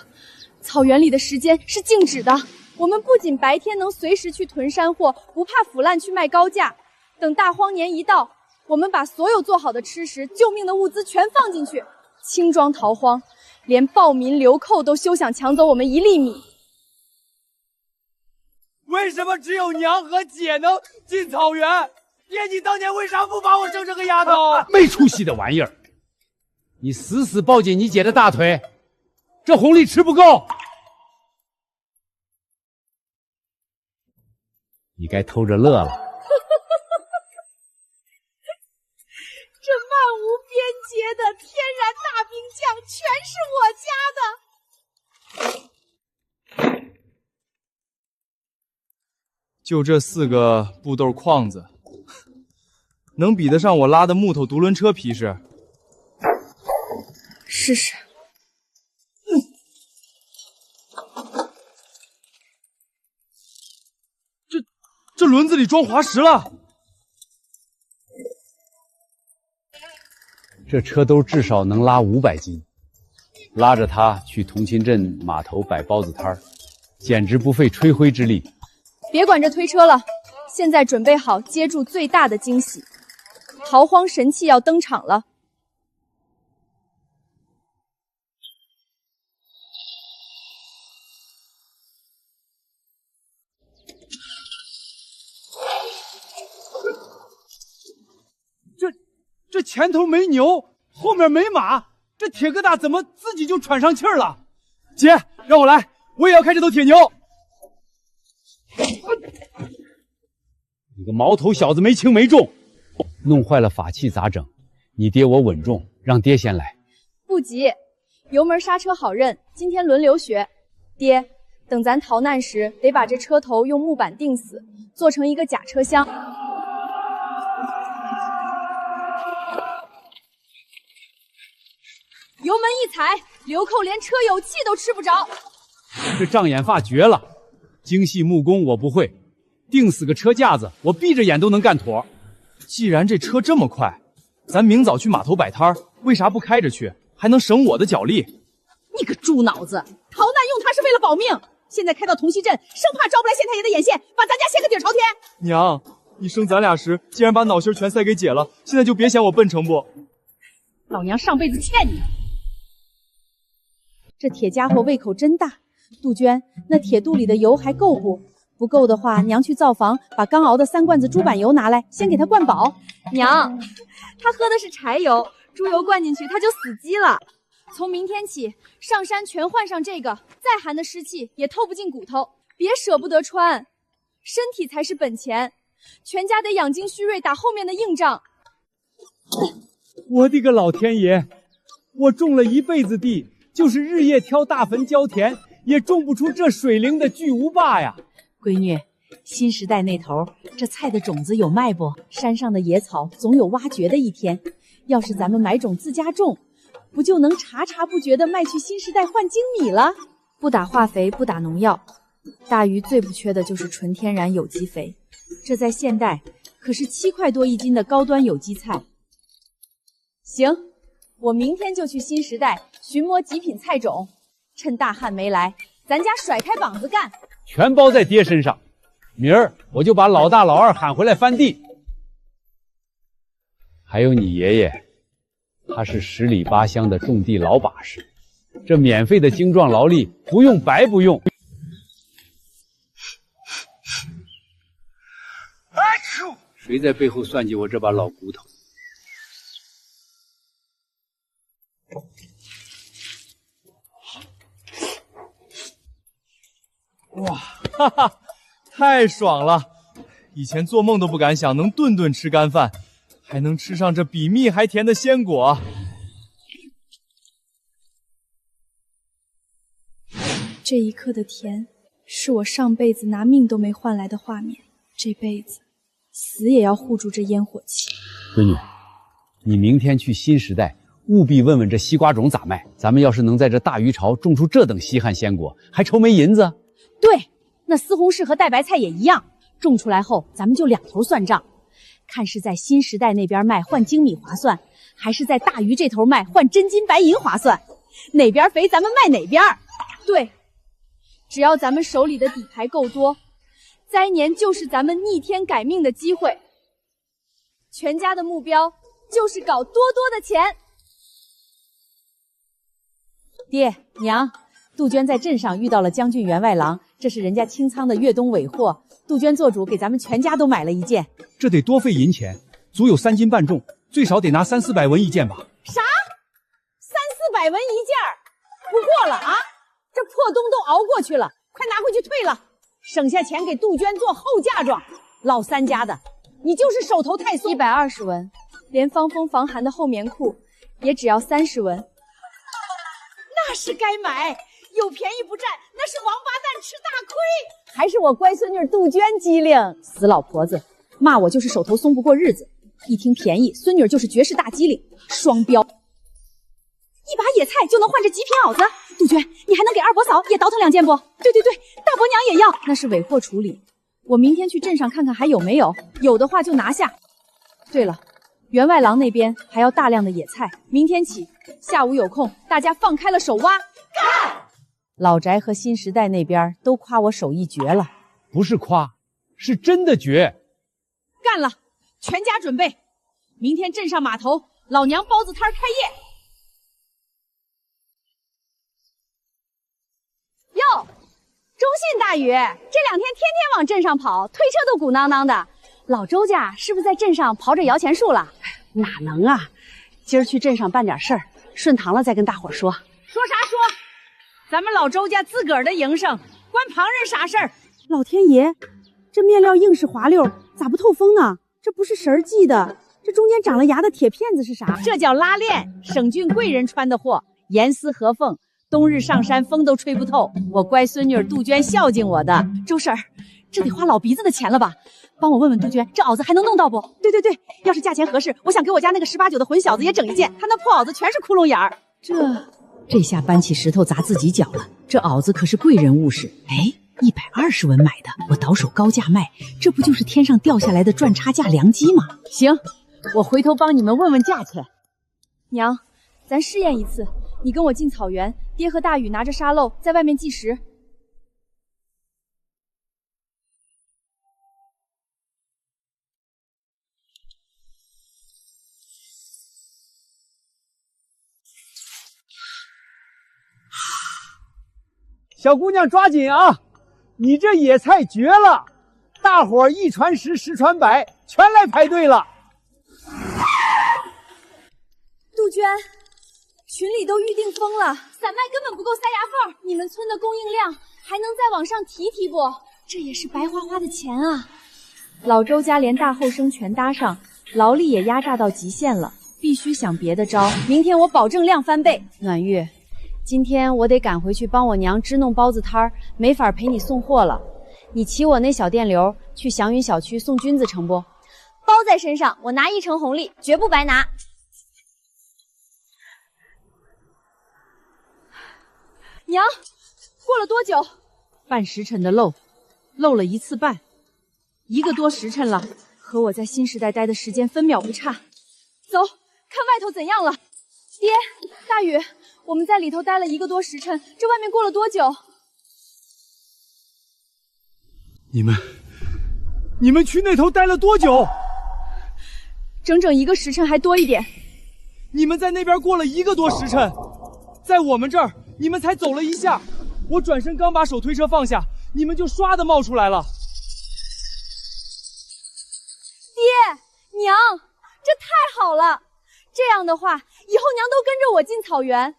草原里的时间是静止的。我们不仅白天能随时去囤山货，不怕腐烂去卖高价，等大荒年一到，我们把所有做好的吃食、救命的物资全放进去，轻装逃荒，连暴民流寇都休想抢走我们1粒米。为什么只有娘和姐能进草原？爹，你当年为啥不把我生成个丫头？没出息的玩意儿！你死死抱紧你姐的大腿，这红利吃不够。你该偷着乐了。这漫无边界的天然大冰酱全是我家的。就这4个布豆框子，能比得上我拉的木头独轮车皮实？试试。这轮子里装滑石了。这车兜至少能拉500斤，拉着它去同勤镇码头摆包子摊儿，简直不费吹灰之力。别管这推车了，现在准备好接住最大的惊喜，逃荒神器要登场了。这前头没牛，后面没马，这铁疙瘩怎么自己就喘上气儿了？姐，让我来，我也要开这头铁牛。你个毛头小子，没轻没重，弄坏了法器咋整？你爹我稳重，让爹先来。不急，油门刹车好认，今天轮流学。爹，等咱逃难时，得把这车头用木板钉死，做成一个假车厢。油门一踩，流寇连车友气都吃不着。这障眼法绝了，精细木工我不会，钉死个车架子，我闭着眼都能干妥。既然这车这么快，咱明早去码头摆摊儿，为啥不开着去？还能省我的脚力。你个猪脑子！逃难用它是为了保命，现在开到同溪镇，生怕招不来县太爷的眼线，把咱家掀个底朝天。娘，你生咱俩时竟然把恼心全塞给姐了，现在就别嫌我笨成不？老娘上辈子欠你。这铁家伙胃口真大。杜鹃，那铁肚里的油还够不？不够的话，娘去灶房把刚熬的3罐子猪板油拿来，先给他灌饱。娘，他喝的是柴油，猪油灌进去他就死机了。从明天起，上山全换上这个，再寒的湿气也透不进骨头。别舍不得穿，身体才是本钱，全家得养精蓄锐，打后面的硬仗。我的个老天爷！我种了一辈子地，就是日夜挑大坟浇田，也种不出这水灵的巨无霸呀！闺女，新时代那头，这菜的种子有卖不？山上的野草总有挖掘的一天，要是咱们买种自家种，不就能查查不觉地卖去新时代换精米了？不打化肥，不打农药，大鱼最不缺的就是纯天然有机肥，这在现代可是7块多1斤的高端有机菜。行，我明天就去新时代寻摸极品菜种，趁大旱没来，咱家甩开膀子干，全包在爹身上。明儿我就把老大老二喊回来翻地。还有你爷爷，他是10里8乡的种地老把式，这免费的精壮劳力不用白不用。谁在背后算计我这把老骨头？哇，哈哈，太爽了！以前做梦都不敢想能顿顿吃干饭，还能吃上这比蜜还甜的鲜果。这一刻的甜，是我上辈子拿命都没换来的画面，这辈子死也要护住这烟火气。闺女，你明天去新时代，务必问问这西瓜种咋卖。咱们要是能在这大鱼巢种出这等稀罕鲜果，还愁没银子？对，那丝红柿和带白菜也一样，种出来后咱们就两头算账，看是在新时代那边卖换精米划算，还是在大鱼这头卖换真金白银划算，哪边肥咱们卖哪边。对，只要咱们手里的底牌够多，灾年就是咱们逆天改命的机会。全家的目标就是搞多多的钱。爹娘，杜鹃在镇上遇到了将军员外郎，这是人家清仓的越冬尾货，杜鹃做主给咱们全家都买了一件。这得多费银钱，足有3斤半重，最少得拿300-400文一件吧？啥？300-400文一件？不过了啊！这破冬都熬过去了，快拿回去退了，省下钱给杜鹃做后嫁妆。老三家的，你就是手头太松。120文，连防风防寒的厚棉裤也只要30文。那是该买，有便宜不占，那是王八蛋吃大亏。还是我乖孙女杜鹃机灵，死老婆子，骂我就是手头松不过日子，一听便宜，孙女就是绝世大机灵，双标。一把野菜就能换这极品袄子，杜鹃，你还能给二伯嫂也倒腾2件不？对对对，大伯娘也要。那是尾货处理，我明天去镇上看看还有没有，有的话就拿下。对了，员外郎那边还要大量的野菜，明天起下午有空，大家放开了手挖。干！老宅和新时代那边都夸我手艺绝了，不是夸，是真的绝。干了，全家准备，明天镇上码头老娘包子摊开业。哟，周信大宇，这2天天天往镇上跑，推车都鼓囊囊的。老周家是不是在镇上刨着摇钱树了？哪能啊，今儿去镇上办点事儿，顺堂了再跟大伙说。说啥说，咱们老周家自个儿的营生，关旁人啥事儿？老天爷，这面料硬是滑溜，咋不透风呢？这不是神儿系的，这中间长了牙的铁片子是啥？这叫拉链，省郡贵人穿的货，严丝合缝。冬日上山风都吹不透，我乖孙女杜鹃孝敬我的。周婶儿，这得花老鼻子的钱了吧？帮我问问杜鹃，这袄子还能弄到不？对对对，要是价钱合适，我想给我家那个18、9的混小子也整一件，他那破袄子全是窟窿眼儿。这下搬起石头砸自己脚了。这袄子可是贵人物事，哎，120文买的，我倒手高价卖，这不就是天上掉下来的赚差价良机吗？行，我回头帮你们问问价钱。娘，咱试验一次，你跟我进草原，爹和大禹拿着沙漏在外面计时。小姑娘抓紧啊！你这野菜绝了，大伙儿1传10，10传100，全来排队了。杜鹃，群里都预定疯了，散卖根本不够塞牙缝，你们村的供应量还能再往上提不？这也是白花花的钱啊！老周家连大后生全搭上，劳力也压榨到极限了，必须想别的招。明天我保证量翻倍。暖玉，今天我得赶回去帮我娘支弄包子摊儿，没法陪你送货了。你骑我那小电流去祥云小区送菌子成不？包在身上，我拿1成红利，绝不白拿。娘，过了多久？半时辰的漏了1次半，1个多时辰了，和我在新时代待的时间分秒不差。走，看外头怎样了。爹，大禹，我们在里头待了1个多时辰，这外面过了多久？你们去那头待了多久？整整1个时辰还多一点。你们在那边过了1个多时辰，在我们这儿你们才走了1下，我转身刚把手推车放下，你们就唰的冒出来了。爹娘，这太好了！这样的话，以后娘都跟着我进草原，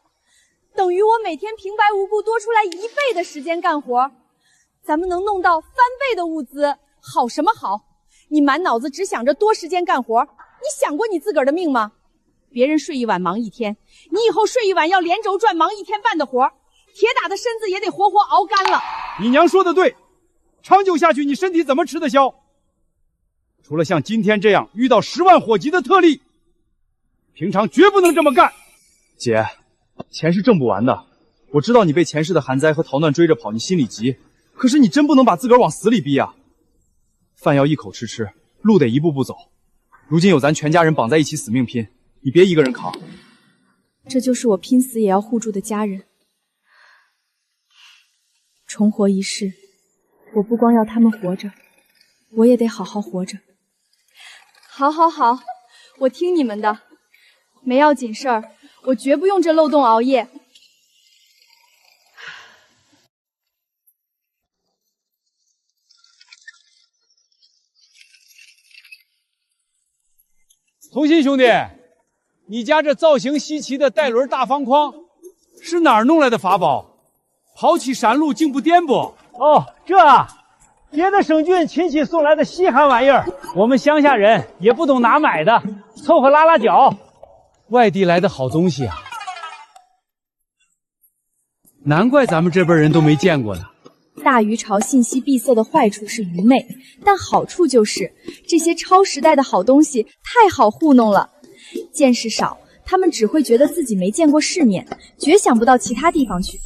等于我每天平白无故多出来1倍的时间干活，咱们能弄到翻倍的物资，好什么好？你满脑子只想着多时间干活，你想过你自个儿的命吗？别人睡1晚忙1天，你以后睡1晚要连轴转忙1天半的活，铁打的身子也得活活熬干了。你娘说的对，长久下去你身体怎么吃得消？除了像今天这样遇到10万火急的特例，平常绝不能这么干。姐，钱是挣不完的，我知道你被前世的寒灾和逃难追着跑，你心里急，可是你真不能把自个儿往死里逼啊！饭要一口吃，路得一步步走。如今有咱全家人绑在一起死命拼，你别一个人扛。这就是我拼死也要护住的家人。重活一世，我不光要他们活着，我也得好好活着。好，我听你们的，没要紧事儿，我绝不用这漏洞熬夜。同心兄弟，你家这造型稀奇的带轮大方筐是哪儿弄来的法宝？跑起山路竟不颠簸？哦，这别的省郡亲戚送来的稀罕玩意儿，我们乡下人也不懂哪买的，凑合拉拉脚。外地来的好东西啊，难怪咱们这辈人都没见过呢。大禹朝信息闭塞的坏处是愚昧，但好处就是这些超时代的好东西太好糊弄了。见识少，他们只会觉得自己没见过世面，绝想不到其他地方去。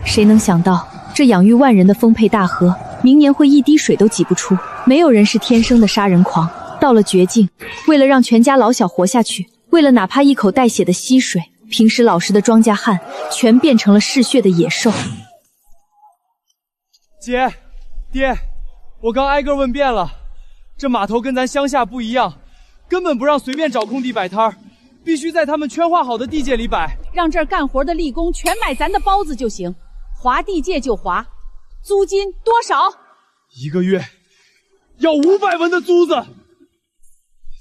谁能想到，这养育万人的丰沛大河，明年会一滴水都挤不出。没有人是天生的杀人狂，到了绝境，为了让全家老小活下去，为了哪怕一口带血的溪水，平时老实的庄稼汉，全变成了嗜血的野兽。姐，爹，我刚挨个问遍了，这码头跟咱乡下不一样，根本不让随便找空地摆摊儿，必须在他们圈划好的地界里摆。让这儿干活的力工全买咱的包子就行，划地界就划。租金多少？1个月要500文的租子。你的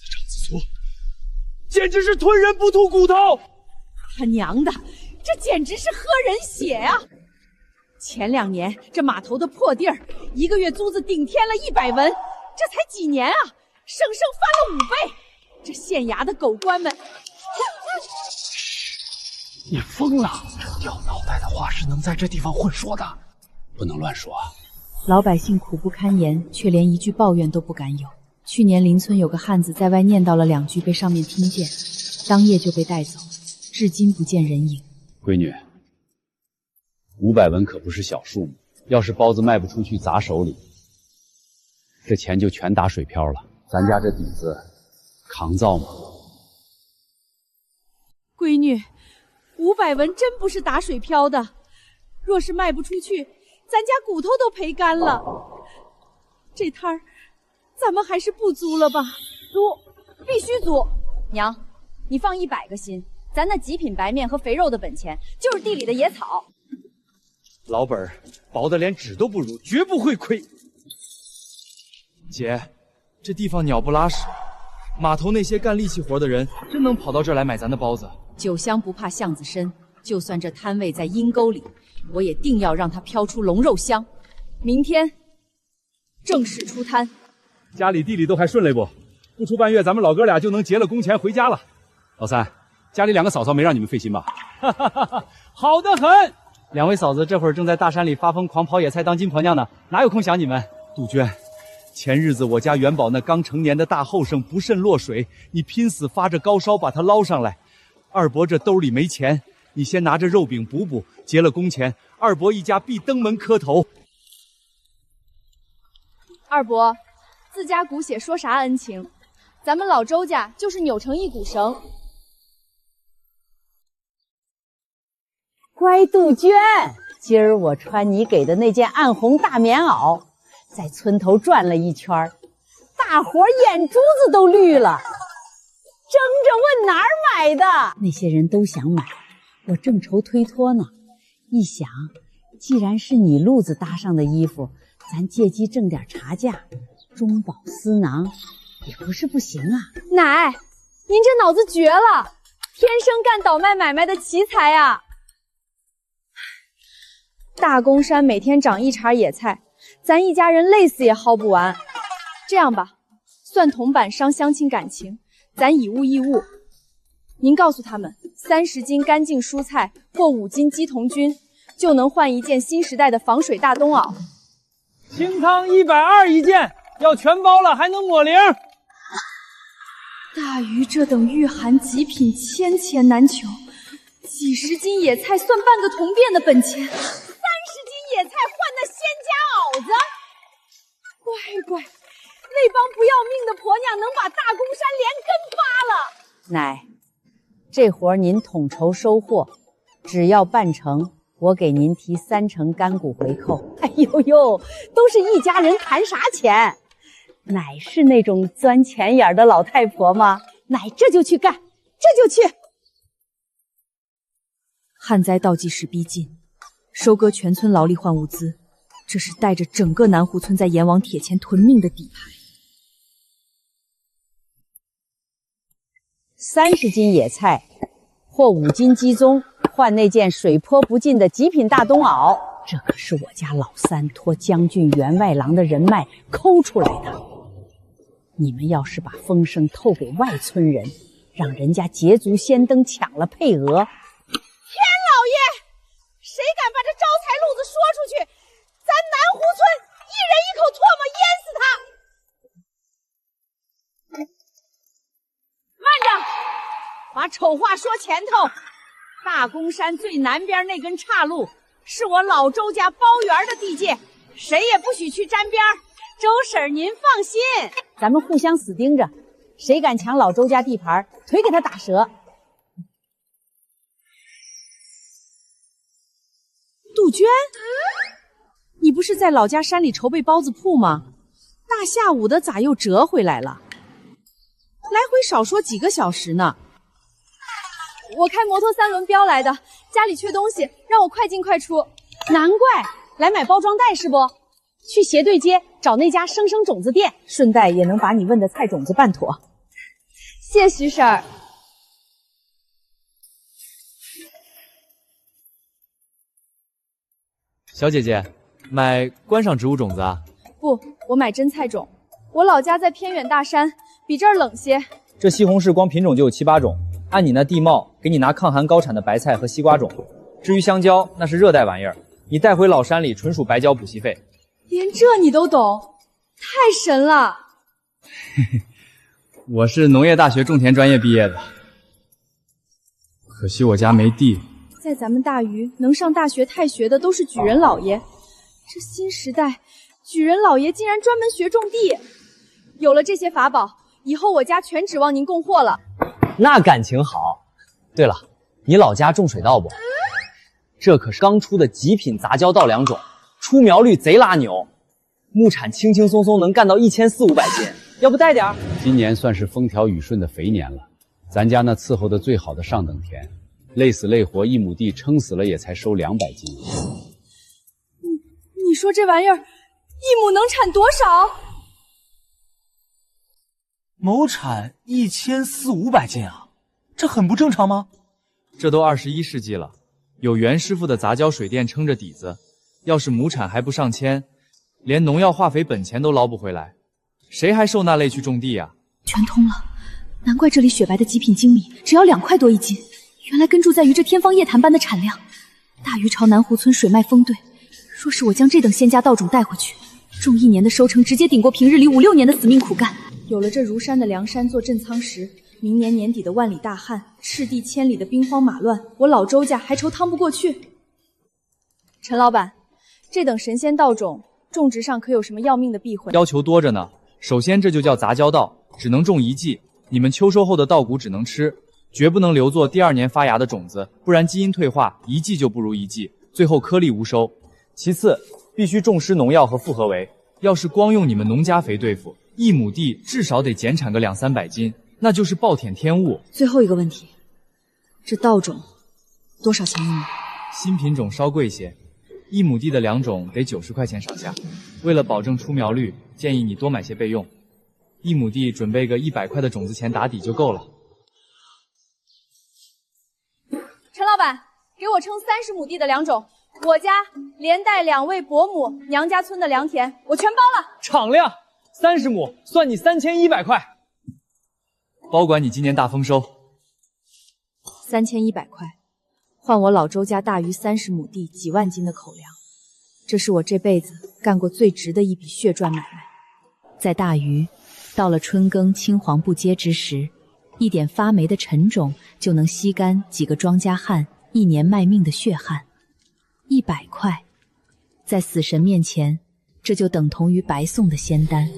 长子族简直是吞人不吐骨头！他娘的，这简直是喝人血啊！前2年这码头的破地儿，1个月租子顶天了100文，这才几年啊，生生翻了5倍！这县衙的狗官们，你疯了！掉脑袋的话是能在这地方混说的，不能乱说啊！老百姓苦不堪言，却连一句抱怨都不敢有。去年邻村有个汉子在外念叨了2句，被上面听见，当夜就被带走，至今不见人影。闺女，500文可不是小数目，要是包子卖不出去砸手里，这钱就全打水漂了。咱家这底子扛造吗？闺女，500文真不是打水漂的，若是卖不出去，咱家骨头都赔干了。这摊儿，咱们还是不租了吧？租，必须租。娘，你放100个心，咱那极品白面和肥肉的本钱就是地里的野草。老本薄的连纸都不如，绝不会亏。姐，这地方鸟不拉屎，码头那些干力气活的人真能跑到这儿来买咱的包子？酒香不怕巷子深，就算这摊位在阴沟里，我也定要让它飘出龙肉香。明天正式出摊。家里地里都还顺利不？不出半月，咱们老哥俩就能结了工钱回家了。老三，家里2个嫂嫂没让你们费心吧？好得很。2位嫂子这会儿正在大山里发疯狂跑野菜当金婆娘呢，哪有空想你们？杜鹃，前日子我家元宝那刚成年的大后生不慎落水，你拼死发着高烧把他捞上来。二伯这兜里没钱，你先拿着肉饼补补，结了工钱，二伯一家必登门磕头。二伯，自家骨血说啥恩情？咱们老周家就是扭成一股绳。乖杜鹃，今儿我穿你给的那件暗红大棉袄，在村头转了一圈，大伙眼珠子都绿了，争着问哪儿买的。那些人都想买，我正愁推脱呢。一想，既然是你路子搭上的衣服，咱借机挣点茶价，中饱私囊也不是不行啊。奶，您这脑子绝了，天生干倒卖买卖的奇才啊！大公山每天长1茬野菜，咱一家人累死也薅不完。这样吧，算铜板伤乡亲感情，咱以物易物。您告诉他们，30斤干净蔬菜或5斤鸡同菌，就能换一件新时代的防水大冬袄。清汤120一件，要全包了还能抹零。大鱼这等御寒极品，千钱难求。几十斤野菜算半个铜变的本钱，30斤野菜换那仙家袄子。乖乖，那帮不要命的婆娘能把大公山连根扒了。奶，这活您统筹收获，只要办成，我给您提3成干股回扣。哎呦呦，都是一家人，谈啥钱？奶是那种钻钱眼的老太婆吗？奶这就去干，这就去。旱灾倒计时逼近，收割全村劳力换物资，这是带着整个南湖村在阎王铁前囤命的底牌。30斤野菜或5斤鸡枞，换那件水泼不进的极品大冬袄。这可是我家老三托将军员外郎的人脉抠出来的。你们要是把风声透给外村人，让人家捷足先登抢了配额，天老爷，谁敢把这招财路子说出去，咱南湖村一人一口唾沫淹死他！慢着，把丑话说前头。大公山最南边那根岔路是我老周家包圆的地界，谁也不许去沾边。周婶您放心，咱们互相死盯着，谁敢抢老周家地盘，腿给他打折。杜鹃，你不是在老家山里筹备包子铺吗？大下午的咋又折回来了？来回少说几个小时呢。我开摩托3轮飙来的，家里缺东西，让我快进快出。难怪来买包装袋是不？去斜对街找那家生生种子店，顺带也能把你问的菜种子办妥。谢徐婶儿。小姐姐，买观赏植物种子啊？不，我买真菜种。我老家在偏远大山，比这儿冷些。这西红柿光品种就有7、8种，按你那地貌，给你拿抗寒高产的白菜和西瓜种。至于香蕉，那是热带玩意儿，你带回老山里纯属白交补习费。连这你都懂，太神了！我是农业大学种田专业毕业的，可惜我家没地。在咱们大余，能上大学太学的都是举人老爷，这新时代，举人老爷竟然专门学种地，有了这些法宝，以后我家全指望您供货了。那感情好。对了，你老家种水稻不？这可是刚出的极品杂交稻2种，出苗率贼拉牛，亩产轻轻松松能干到1400-1500斤，要不带点？今年算是风调雨顺的肥年了，咱家那伺候的最好的上等田，累死累活1亩地撑死了也才收200斤。你说这玩意儿1亩能产多少？亩产1400-1500斤啊，这很不正常吗？这都21世纪了，有袁师傅的杂交水电撑着底子，要是亩产还不上千，连农药化肥本钱都捞不回来，谁还受那累去种地啊？全通了，难怪这里雪白的极品精米只要2块多1斤，原来根住在于这天方夜谭般的产量。大鱼朝南湖村水脉丰兑，若是我将这等仙家稻种带回去，种1年的收成直接顶过平日里5-6年的死命苦干。有了这如山的梁山做镇仓石，明年年底的万里大旱，赤地千里的兵荒马乱，我老周家还愁趟不过去。陈老板，这等神仙稻种种植上可有什么要命的避讳？要求多着呢。首先，这就叫杂交稻，只能种1季，你们秋收后的稻谷只能吃，绝不能留作第2年发芽的种子，不然基因退化，1季就不如1季，最后颗粒无收。其次，必须重施农药和复合肥，要是光用你们农家肥对付，1亩地至少得减产个200-300斤，那就是暴殄天物。最后一个问题，这稻种多少钱1亩？新品种稍贵些，1亩地的2种得90块钱上下。为了保证出苗率，建议你多买些备用。1亩地准备个100块的种子钱打底就够了。陈老板，给我称30亩地的2种，我家连带2位伯母娘家村的良田，我全包了。敞亮，30亩算你3100块，包管你今年大丰收。3100块，换我老周家大于30亩地几万斤的口粮，这是我这辈子干过最值的一笔血赚买卖。在大余，到了春耕青黄不接之时，一点发霉的陈种就能吸干几个庄稼汉1年卖命的血汗。100块，在死神面前，这就等同于白送的仙丹。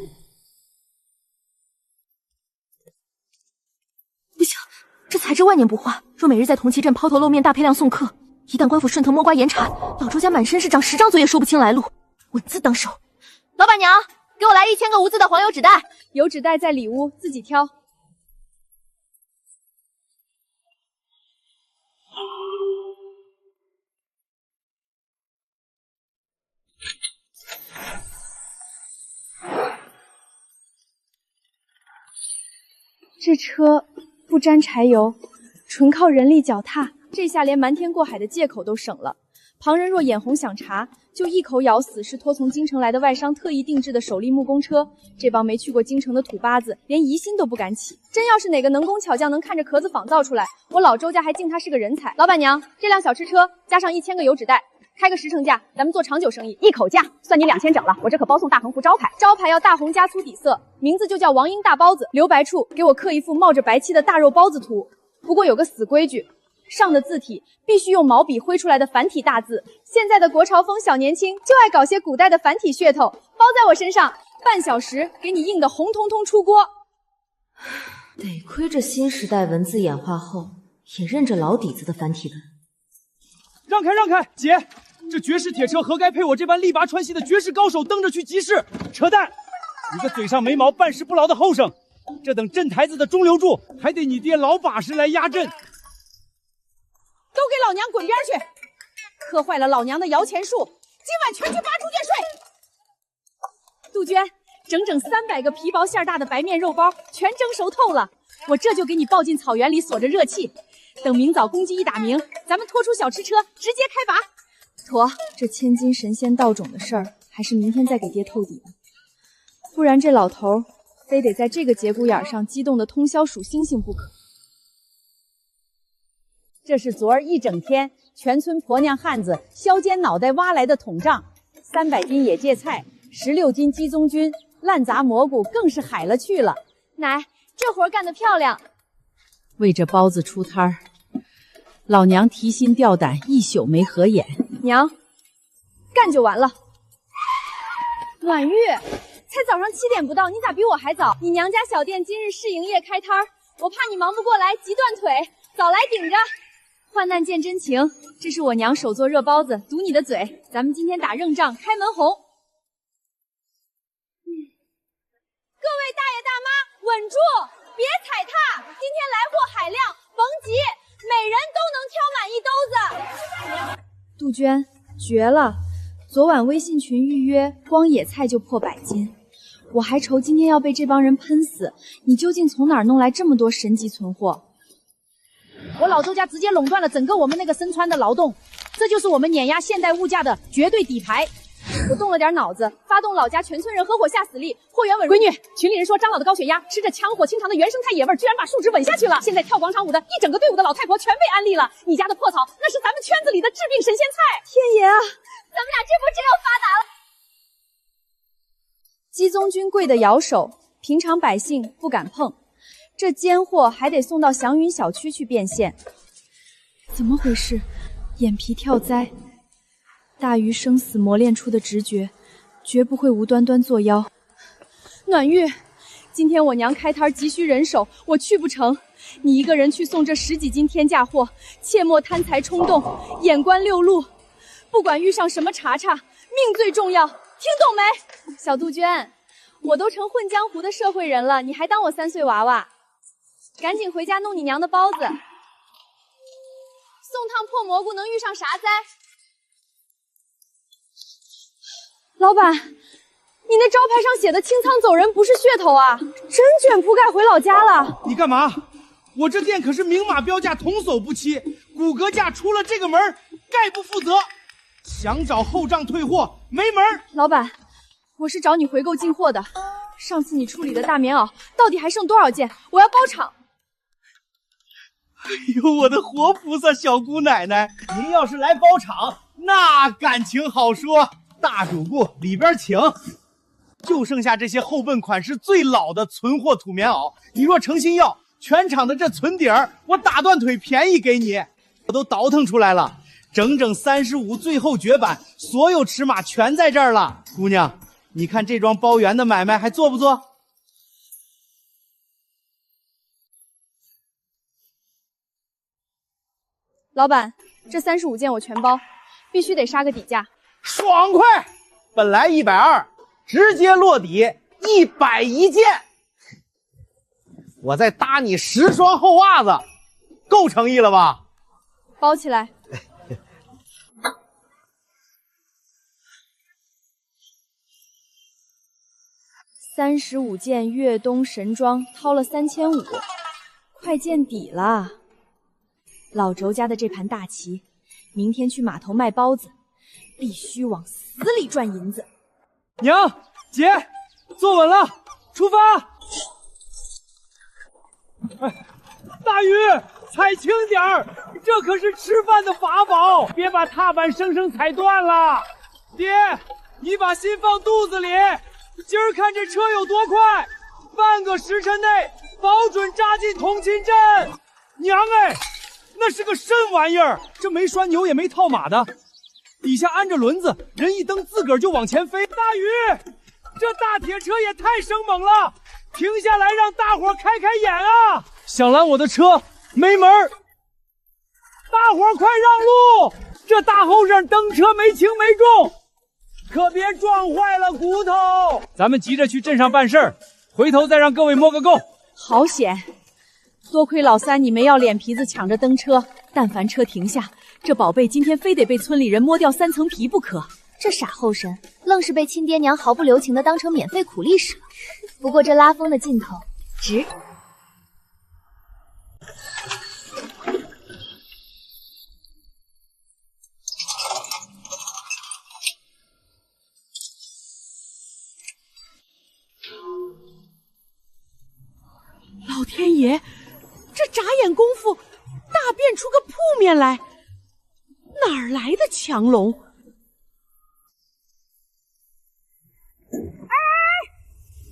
不行，这材质万年不化，若每日在铜旗镇抛头露面大批量送客，一旦官府顺藤摸瓜严查，老周家满身是长10张嘴也说不清来路，稳字当手。老板娘，给我来1000个无字的黄油纸袋，油纸袋在里屋，自己挑。这车不沾柴油，纯靠人力脚踏，这下连瞒天过海的借口都省了。旁人若眼红想查，就一口咬死是托从京城来的外商特意定制的手力木工车。这帮没去过京城的土巴子连疑心都不敢起。真要是哪个能工巧匠能看着壳子仿造出来，我老周家还敬他是个人才。老板娘，这辆小吃车加上1000个油纸袋，开个10成价，咱们做长久生意。一口价算你2000整了，我这可包送大横幅招牌，招牌要大红加粗底色，名字就叫王英大包子。留白处给我刻一副冒着白气的大肉包子图。不过有个死规矩，上的字体必须用毛笔挥出来的繁体大字。现在的国潮风小年轻就爱搞些古代的繁体噱头，包在我身上，半小时给你印得红彤彤出锅。得亏这新时代文字演化后，也认着老底子的繁体文。让开让开，姐，这绝世铁车何该配我这般力拔川西的绝世高手蹬着去集市？扯淡！你个嘴上没毛办事不牢的后生，这等镇台子的中流柱还得你爹老把式来压阵。都给老娘滚边去！磕坏了老娘的摇钱树，今晚全去拔出电税！杜鹃，整整300个皮薄馅大的白面肉包全蒸熟透了，我这就给你抱进草原里锁着热气。等明早公鸡一打鸣，咱们拖出小吃车直接开拔。妥，这千金神仙稻种的事儿，还是明天再给爹透底吧，不然这老头非得在这个节骨眼上激动的通宵数星星不可。这是昨儿一整天全村婆娘汉子削尖脑袋挖来的桶账，300斤野芥菜，16斤鸡枞菌，烂杂蘑菇更是海了去了。奶，这活干得漂亮。为这包子出摊儿，老娘提心吊胆一宿没合眼。娘，干就完了。暖玉，才才早上7点不到，你咋比我还早？你娘家小店今日试营业开摊儿，我怕你忙不过来，急断腿，早来顶着。患难见真情，这是我娘手做热包子，堵你的嘴。咱们今天打硬仗，开门红。各位大爷大妈，稳住，别踩踏！今天来货海量，甭急，每人都能挑满1兜子。杜鹃，绝了！昨晚微信群预约，光野菜就破100斤，我还愁今天要被这帮人喷死。你究竟从哪儿弄来这么多神级存货？我老周家直接垄断了整个我们那个身川的劳动，这就是我们碾压现代物价的绝对底牌。我动了点脑子，发动老家全村人合伙下死力，货源稳。闺女，群里人说张老的高血压，吃着枪火清肠的原生态野味，居然把数值稳下去了。现在跳广场舞的一整个队伍的老太婆全被安利了。你家的破草，那是咱们圈子里的治病神仙菜。天爷啊，咱们俩这不真要发达了！鸡枞菌贵得摇手，平常百姓不敢碰。这奸货还得送到祥云小区去变现，怎么回事？眼皮跳灾，大鱼生死磨练出的直觉，绝不会无端端作妖。暖玉，今天我娘开摊急需人手，我去不成，你一个人去送这10几斤天价货，切莫贪财冲动，眼观六路，不管遇上什么茬茬，命最重要，听懂没？小杜鹃，我都成混江湖的社会人了，你还当我3岁娃娃？赶紧回家弄你娘的包子。送趟破蘑菇能遇上啥灾？老板，你那招牌上写的清仓走人不是噱头啊，真卷铺盖回老家了。你干嘛？我这店可是明码标价，童叟不欺，骨骼价出了这个门，概不负责。想找后账退货没门。老板，我是找你回购进货的。上次你处理的大棉袄到底还剩多少件？我要包场。哎呦，我的活菩萨小姑奶奶，您要是来包场，那感情好说。大主顾里边请。就剩下这些后奔款式最老的存货土棉袄，你若诚心要，全场的这存底儿，我打断腿便宜给你。我都倒腾出来了，整整35最后绝版，所有尺码全在这儿了。姑娘，你看这桩包圆的买卖还做不做？老板，这35件我全包，必须得杀个底价。爽快！本来120，直接落底110件。我再搭你10双厚袜子，够诚意了吧？包起来。35件越冬神装，掏了3500，快见底了。老周家的这盘大棋，明天去码头卖包子，必须往死里赚银子。娘，姐，坐稳了，出发！哎，大鱼，踩轻点儿，这可是吃饭的法宝，别把踏板生生踩断了。爹，你把心放肚子里，今儿看这车有多快，半个时辰内保准扎进同心镇。娘哎！那是个甚玩意儿，这没拴牛也没套马的，底下安着轮子，人一蹬自个儿就往前飞。大鱼，这大铁车也太生猛了，停下来让大伙开开眼啊！想拦我的车没门儿，大伙快让路！这大后生蹬车没轻没重，可别撞坏了骨头。咱们急着去镇上办事儿，回头再让各位摸个够。好险！多亏老三你没要脸皮子抢着蹬车，但凡车停下，这宝贝今天非得被村里人摸掉3层皮不可。这傻后生愣是被亲爹娘毫不留情的当成免费苦力使了。不过这拉风的劲头值。老天爷！这眨眼功夫，大变出个铺面来，哪儿来的强龙？哎，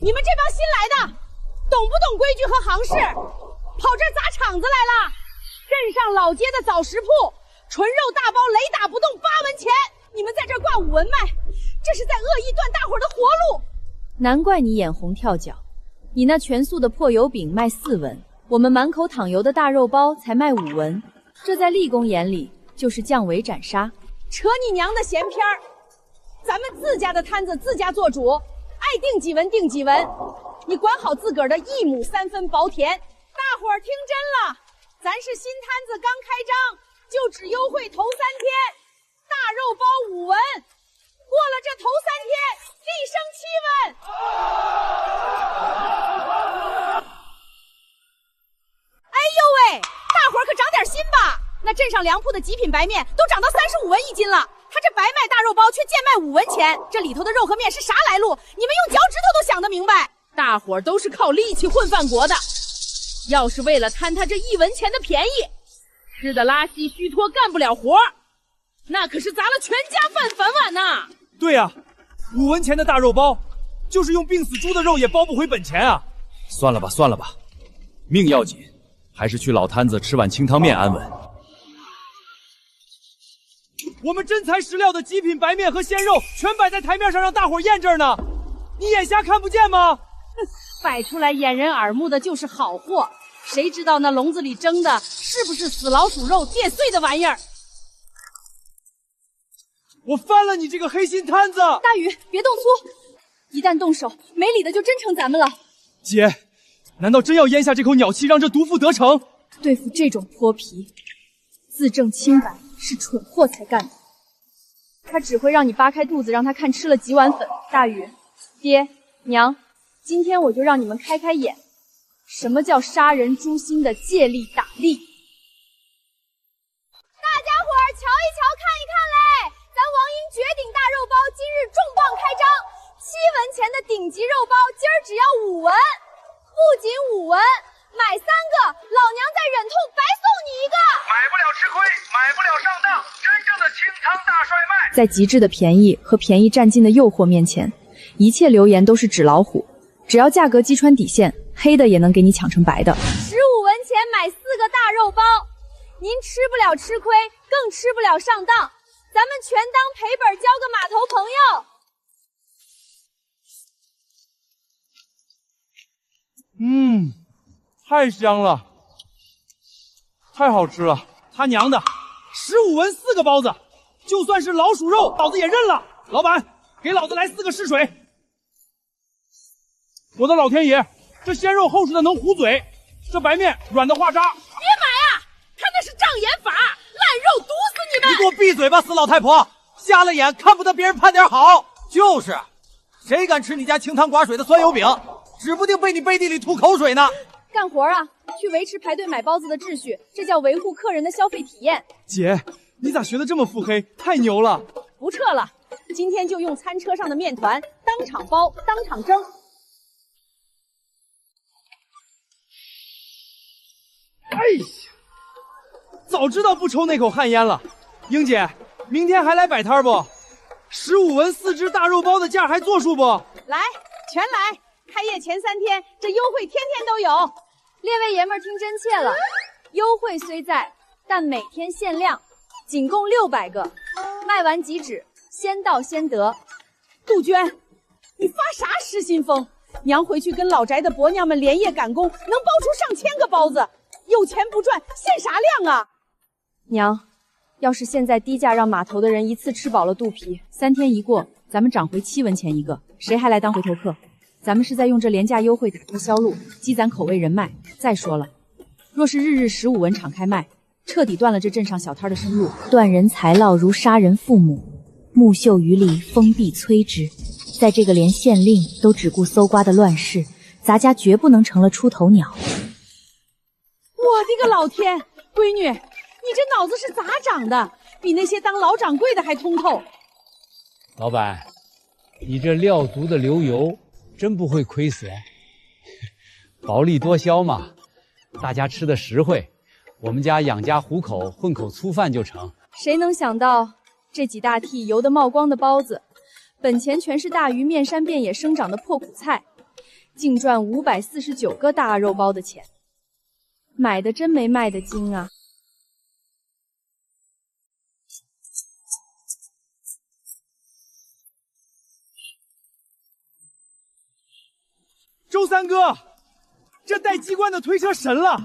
你们这帮新来的，懂不懂规矩和行事？跑这儿砸场子来了？镇上老街的早食铺，纯肉大包，雷打不动，8文钱。你们在这儿挂5文卖，这是在恶意断大伙的活路。难怪你眼红跳脚。你那全素的破油饼卖4文，我们满口淌油的大肉包才卖5文，这在厉公眼里就是降维斩杀。扯你娘的闲篇儿！咱们自家的摊子自家做主，爱定几文定几文，你管好自个儿的1亩3分薄田。大伙儿听真了，咱是新摊子刚开张，就只优惠头3天，大肉包5文，过了这头3天立升7文。哎呦喂，大伙儿可长点心吧！那镇上粮铺的极品白面都涨到35文1斤了，他这白卖大肉包却贱卖5文钱，这里头的肉和面是啥来路？你们用脚趾头都想得明白。大伙儿都是靠力气混饭国的，要是为了贪他这1文钱的便宜，吃的拉稀虚脱干不了活，那可是砸了全家饭碗呐！对呀，5文钱的大肉包，就是用病死猪的肉也包不回本钱啊！算了吧，算了吧，命要紧，还是去老摊子吃碗清汤面安稳。我们真材实料的极品白面和鲜肉全摆在台面上，让大伙验证呢，你眼瞎看不见吗？摆出来掩人耳目的就是好货，谁知道那笼子里蒸的是不是死老鼠肉跌碎的玩意儿？我翻了你这个黑心摊子！大宇，别动粗，一旦动手，没理的就真成咱们了。姐，难道真要咽下这口鸟气，让这毒妇得逞？对付这种泼皮，自证清白是蠢货才干的。他只会让你扒开肚子，让他看吃了几碗粉。大宇，爹娘，今天我就让你们开开眼，什么叫杀人诛心的借力打力？大家伙儿瞧一瞧，看一看嘞！咱王英绝顶大肉包今日重磅开张，7文钱的顶级肉包，今儿只要5文，不仅5文，买3个，老娘再忍痛白送你一个。买不了吃亏，买不了上当，真正的清仓大帅卖。在极致的便宜和便宜占尽的诱惑面前，一切流言都是纸老虎。只要价格击穿底线，黑的也能给你抢成白的。15文钱买4个大肉包，您吃不了吃亏，更吃不了上当。咱们全当赔本，交个码头朋嗯，友。太香了，太好吃了！他娘的，15文4个包子，就算是老鼠肉，老子也认了。老板，给老子来4个试水。我的老天爷，这鲜肉厚实的能糊嘴，这白面软的化渣。别买啊！他那是障眼法，烂肉毒死你们！你给我闭嘴吧，死老太婆！瞎了眼，看不得别人盼点好。就是，谁敢吃你家清汤寡水的酸油饼，指不定被你背地里吐口水呢。干活啊，去维持排队买包子的秩序，这叫维护客人的消费体验。姐，你咋学得这么腹黑？太牛了！不撤了，今天就用餐车上的面团，当场包，当场蒸。哎呀，早知道不抽那口旱烟了。英姐，明天还来摆摊不？15文4只大肉包的价还作数不？来，全来！开业前3天，这优惠天天都有。列位爷们儿听真切了，优惠虽在，但每天限量，仅供600个，卖完即止，先到先得。杜鹃，你发啥失心疯？娘回去跟老宅的伯娘们连夜赶工，能包出上千个包子，有钱不赚，限啥量啊？娘，要是现在低价让码头的人一次吃饱了肚皮，3天一过，咱们涨回7文钱一个，谁还来当回头客？咱们是在用这廉价优惠打通销路，积攒口味人脉。再说了，若是日日15文敞开卖，彻底断了这镇上小摊的生路。断人财路如杀人父母，木秀于林，风必摧之。在这个连县令都只顾搜刮的乱世，咱家绝不能成了出头鸟。我的个老天，闺女，你这脑子是咋长的？比那些当老掌柜的还通透。老板，你这料足的流油真不会亏死哎，薄利多销嘛，大家吃的实惠，我们家养家糊口，混口粗饭就成。谁能想到这几大屉油得冒光的包子，本钱全是大鱼面山遍野生长的破苦菜，净赚549个大肉包的钱，买的真没卖的精啊！周三哥，这带机关的推车神了，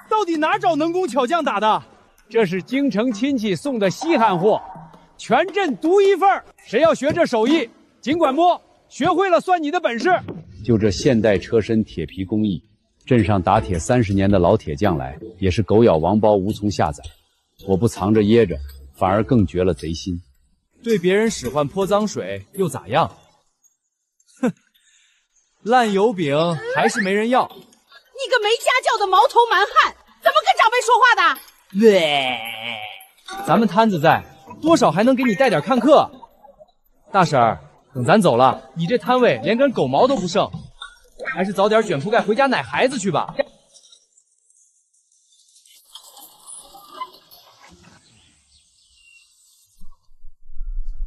到底哪找能工巧匠打的？这是京城亲戚送的稀罕货，全镇独一份。谁要学这手艺，尽管摸，学会了算你的本事。就这现代车身铁皮工艺，镇上打铁30年的老铁匠来，也是狗咬王包无从下载。我不藏着掖着，反而更绝了贼心。对别人使唤泼脏水又咋样？哼，烂油饼还是没人要。你个没家教的毛头蛮汉，怎么跟长辈说话的？咱们摊子在，多少还能给你带点看客。大婶儿，等咱走了，你这摊位连根狗毛都不剩，还是早点卷铺盖回家奶孩子去吧。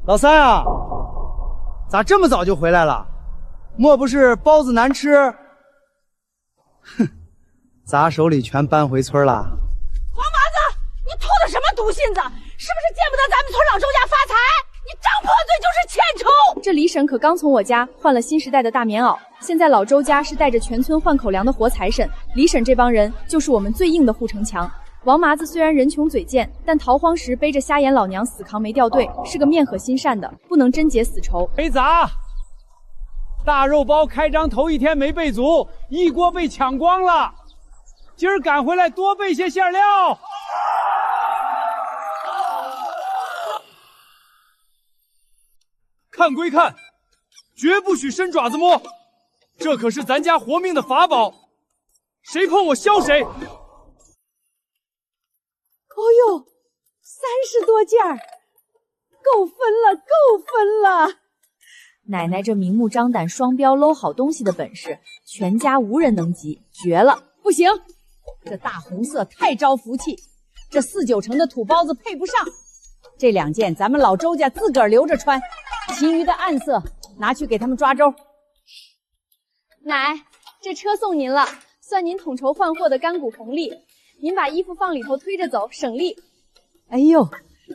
老三啊，咋这么早就回来了？莫不是包子难吃？哼，咱手里全搬回村了。王麻子，你吐的什么毒信子？是不是见不得咱们村老周家发财？你张破嘴就是欠抽！这李婶可刚从我家换了新时代的大棉袄，现在老周家是带着全村换口粮的活财神。李婶这帮人就是我们最硬的护城墙。王麻子虽然人穷嘴贱，但逃荒时背着瞎眼老娘死扛没掉队，是个面和心善的，不能真结死仇。没砸，大肉包开张头1天没备足，一锅被抢光了。今儿赶回来多备些馅料。看归看，绝不许伸爪子摸，这可是咱家活命的法宝，谁碰我削谁。哦呦，30多件儿，够分了，够分了！奶奶这明目张胆双标搂好东西的本事，全家无人能及，绝了！不行，这大红色太招福气，这4、9成的土包子配不上。这2件咱们老周家自个儿留着穿，其余的暗色拿去给他们抓周。奶，这车送您了，算您统筹换货的干股红利。您把衣服放里头推着走，省力。哎呦，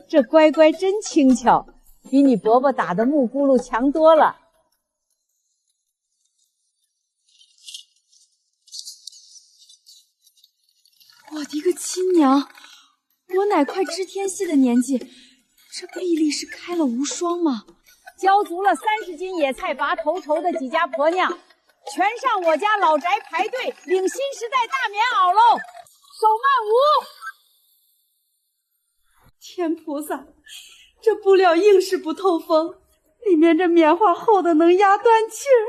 这乖乖真轻巧，比你伯伯打的木轱辘强多了。我的个亲娘！我奶快知天戏的年纪，这臂力是开了无双吗？交足了30斤野菜拔头筹的几家婆娘，全上我家老宅排队领新时代大棉袄喽！手慢无。天菩萨，这布料硬是不透风，里面这棉花厚的能压断气儿。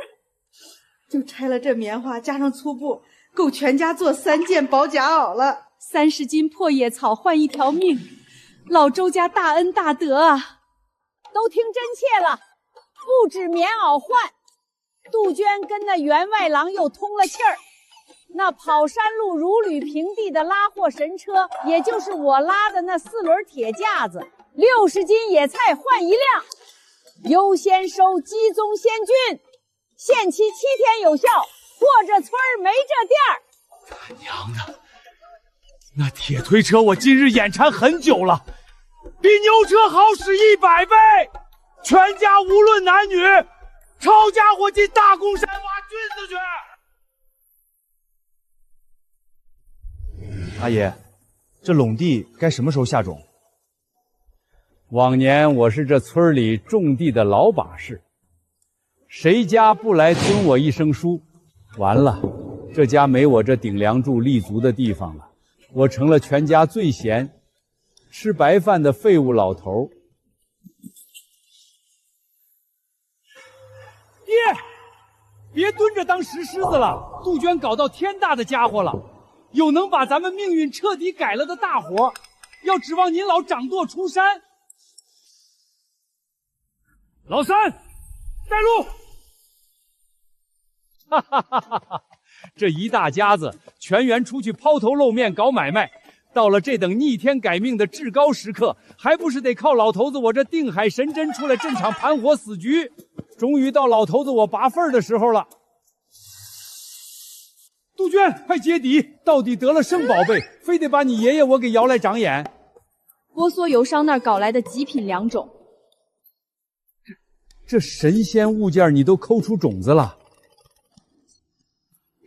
就拆了这棉花，加上粗布，够全家做3件薄夹袄了。30斤破野草换1条命，老周家大恩大德啊！都听真切了，不止棉袄换，杜鹃跟那员外郎又通了气儿。那跑山路如履平地的拉货神车，也就是我拉的那4轮铁架子，60斤野菜换1辆，优先收鸡枞鲜菌，限期7天有效，过这村没这店儿。他娘的，那铁推车我今日眼馋很久了，比牛车好使100倍，全家无论男女，抄家伙进大公山挖菌子去。阿爷，这垄地该什么时候下种？往年我是这村里种地的老把式，谁家不来遵我一声书，完了，这家没我这顶梁柱立足的地方了，我成了全家最闲、吃白饭的废物老头。爹，别蹲着当石狮子了，杜鹃搞到天大的家伙了。有能把咱们命运彻底改了的大活，要指望您老掌舵出山。老三，带路！哈哈哈哈哈！这一大家子全员出去抛头露面搞买卖，到了这等逆天改命的至高时刻，还不是得靠老头子我这定海神针出来镇场盘活死局？终于到老头子我拔份的时候了。杜鹃，快接底！到底得了圣宝贝，非得把你爷爷我给摇来长眼。波梭油商那儿搞来的极品良种。这神仙物件你都抠出种子了？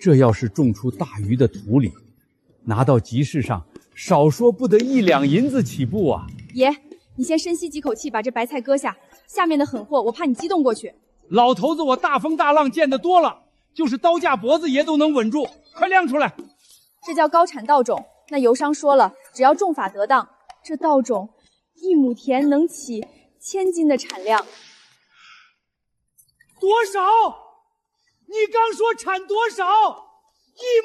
这要是种出大鱼的土里，拿到集市上，少说不得1两银子起步啊！爷，你先深吸几口气，把这白菜割下，下面的狠货我怕你激动过去。老头子，我大风大浪见得多了，就是刀架脖子爷都能稳住，快亮出来！这叫高产稻种。那游商说了，只要种法得当，这稻种1亩田能起1000斤的产量。多少？你刚说产多少？1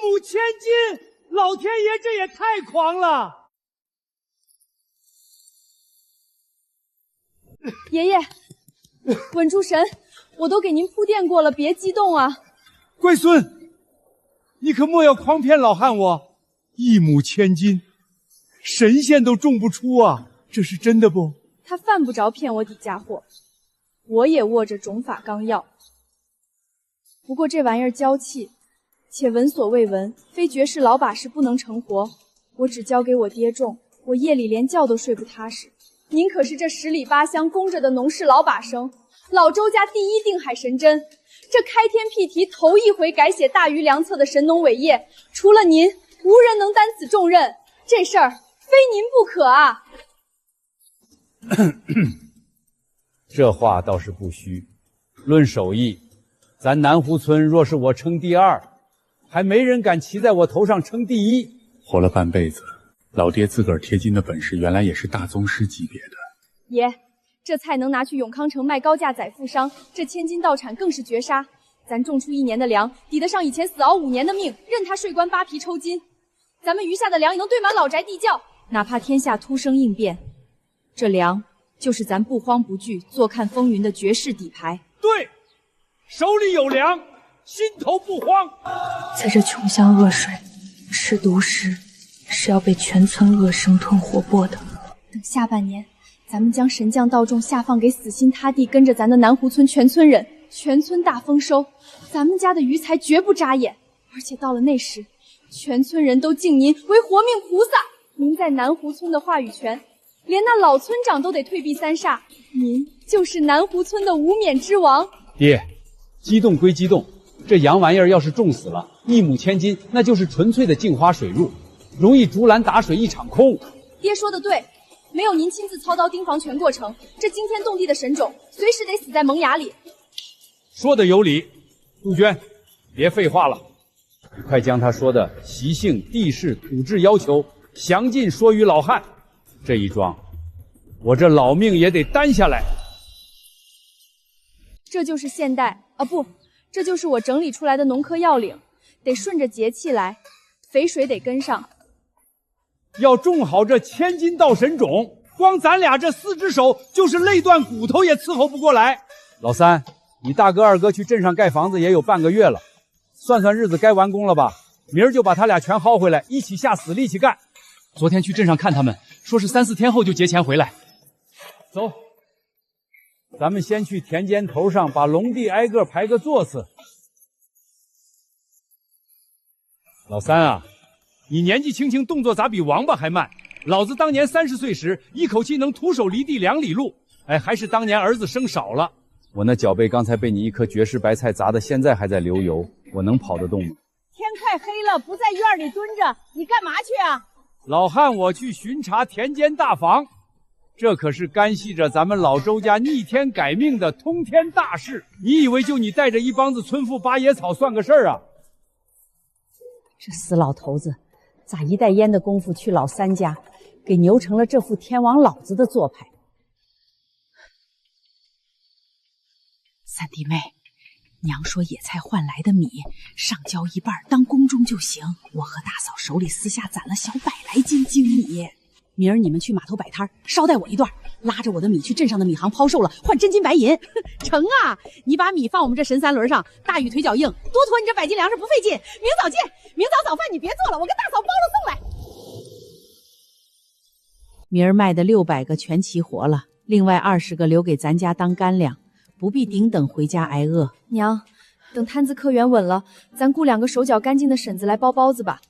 亩1000斤！老天爷，这也太狂了！爷爷，稳住神，我都给您铺垫过了，别激动啊！乖孙，你可莫要诓骗老汉我，1亩1000斤，神仙都种不出啊！这是真的不？他犯不着骗我底价货，我也握着种法纲要。不过这玩意儿娇气，且闻所未闻，非绝世老把式不能成活。我只交给我爹种，我夜里连觉都睡不踏实。您可是这10里8乡供着的农事老把生，老周家第一定海神针。这开天辟地头一回改写大禹良策的神农伟业，除了您，无人能担此重任。这事儿非您不可啊！这话倒是不虚。论手艺，咱南湖村若是我称第2，还没人敢骑在我头上称第1。活了半辈子，老爹自个儿贴金的本事，原来也是大宗师级别的。爷，这菜能拿去永康城卖高价宰富商，这1000斤稻产更是绝杀。咱种出1年的粮，抵得上以前死熬5年的命，任他税官扒皮抽筋。咱们余下的粮也能堆满老宅地窖，哪怕天下突生应变，这粮就是咱不慌不惧、坐看风云的绝世底牌。对，手里有粮，心头不慌。在这穷乡恶水，吃独食是要被全村恶生吞活剥的。等下半年，咱们将神将稻种下放给死心塌地跟着咱的南湖村全村人，全村大丰收，咱们家的余财绝不眨眼。而且到了那时，全村人都敬您为活命菩萨，您在南湖村的话语权，连那老村长都得退避3煞。您就是南湖村的无冕之王。爹，激动归激动，这洋玩意儿要是种死了，1亩1000斤，那就是纯粹的镜花水入，容易竹篮打水一场空。爹说的对，没有您亲自操刀盯防全过程，这惊天动地的神种随时得死在萌芽里。说的有理，杜鹃，别废话了，你快将他说的习性、地势、土质要求详尽说与老汉。这一桩，我这老命也得担下来。这就是现代啊，不，这就是我整理出来的农科要领，得顺着节气来，肥水得跟上。要种好这1000斤稻神种，光咱俩这4只手，就是累断骨头也伺候不过来。老三，你大哥二哥去镇上盖房子也有半个月了，算算日子该完工了吧？明儿就把他俩全薅回来，一起下死力气干。昨天去镇上看他们，说是3、4天后就结钱回来。走，咱们先去田间头上把农地挨个排个座次。老三啊，你年纪轻轻，动作咋比王八还慢？老子当年30岁时，一口气能徒手犁地2里路。哎，还是当年儿子生少了。我那脚背刚才被你一颗绝世白菜砸的，现在还在流油，我能跑得动吗？天快黑了，不在院里蹲着，你干嘛去啊？老汉，我去巡查田间大房，这可是干系着咱们老周家逆天改命的通天大事。你以为就你带着一帮子村妇拔野草算个事儿啊？这死老头子，咋一袋烟的功夫去老三家，给牛成了这副天王老子的做派？三弟妹，娘说野菜换来的米上交一半当公中就行，我和大嫂手里私下攒了小100来斤精米，明儿你们去码头摆摊，捎带我一段，拉着我的米去镇上的米行抛售了，换真金白银。成啊！你把米放我们这神3轮上，大禹腿脚硬，多驮你这100斤粮食不费劲。明早见，明早早饭你别做了，我跟大嫂包了送来。明儿卖的600个全齐活了，另外20个留给咱家当干粮，不必顶等回家挨饿。娘，等摊子客源稳了，咱雇2个手脚干净的婶子来包包子吧。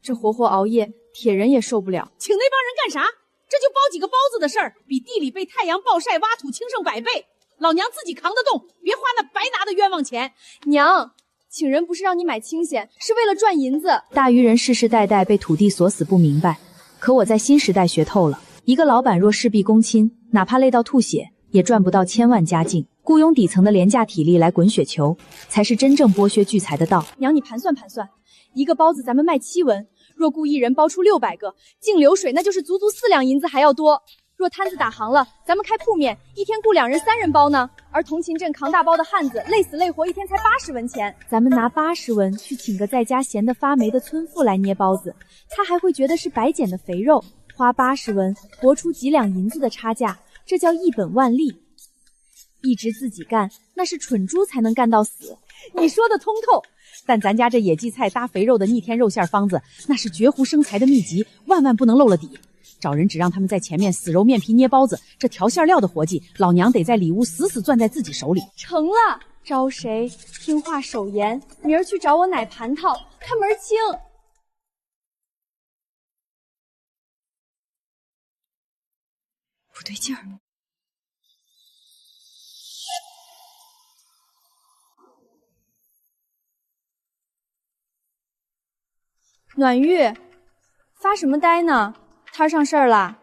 这活熬夜，铁人也受不了。请那帮人干啥？这就包几个包子的事儿，比地里被太阳暴晒挖土轻胜100倍。老娘自己扛得动，别花那白拿的冤枉钱。娘，请人不是让你买清闲，是为了赚银子。大鱼人世世代代被土地锁死，不明白。可我在新时代学透了，一个老板若事必躬亲，哪怕累到吐血，也赚不到千万家境。雇佣底层的廉价体力来滚雪球，才是真正剥削聚财的道。娘，你盘算盘算，一个包子咱们卖7文，若雇一人包出600个，净流水那就是足足4两银子还要多。若摊子打行了，咱们开铺面，一天雇2人3人包呢。而同勤镇扛大包的汉子，累死累活一天才80文钱。咱们拿80文去请个在家闲得发霉的村妇来捏包子，他还会觉得是白捡的肥肉。花80文博出几两银子的差价，这叫一本万利。一直自己干，那是蠢猪才能干到死。你说的通透，但咱家这野荠菜搭肥肉的逆天肉馅方子，那是绝户生财的秘籍，万万不能漏了底。找人只让他们在前面死揉面皮捏包子，这调馅料的活计，老娘得在里屋死死攥在自己手里。成了，招谁听话守严，明儿去找我奶蟠桃，看门清。不对劲儿。暖玉，发什么呆呢？摊上事儿啦？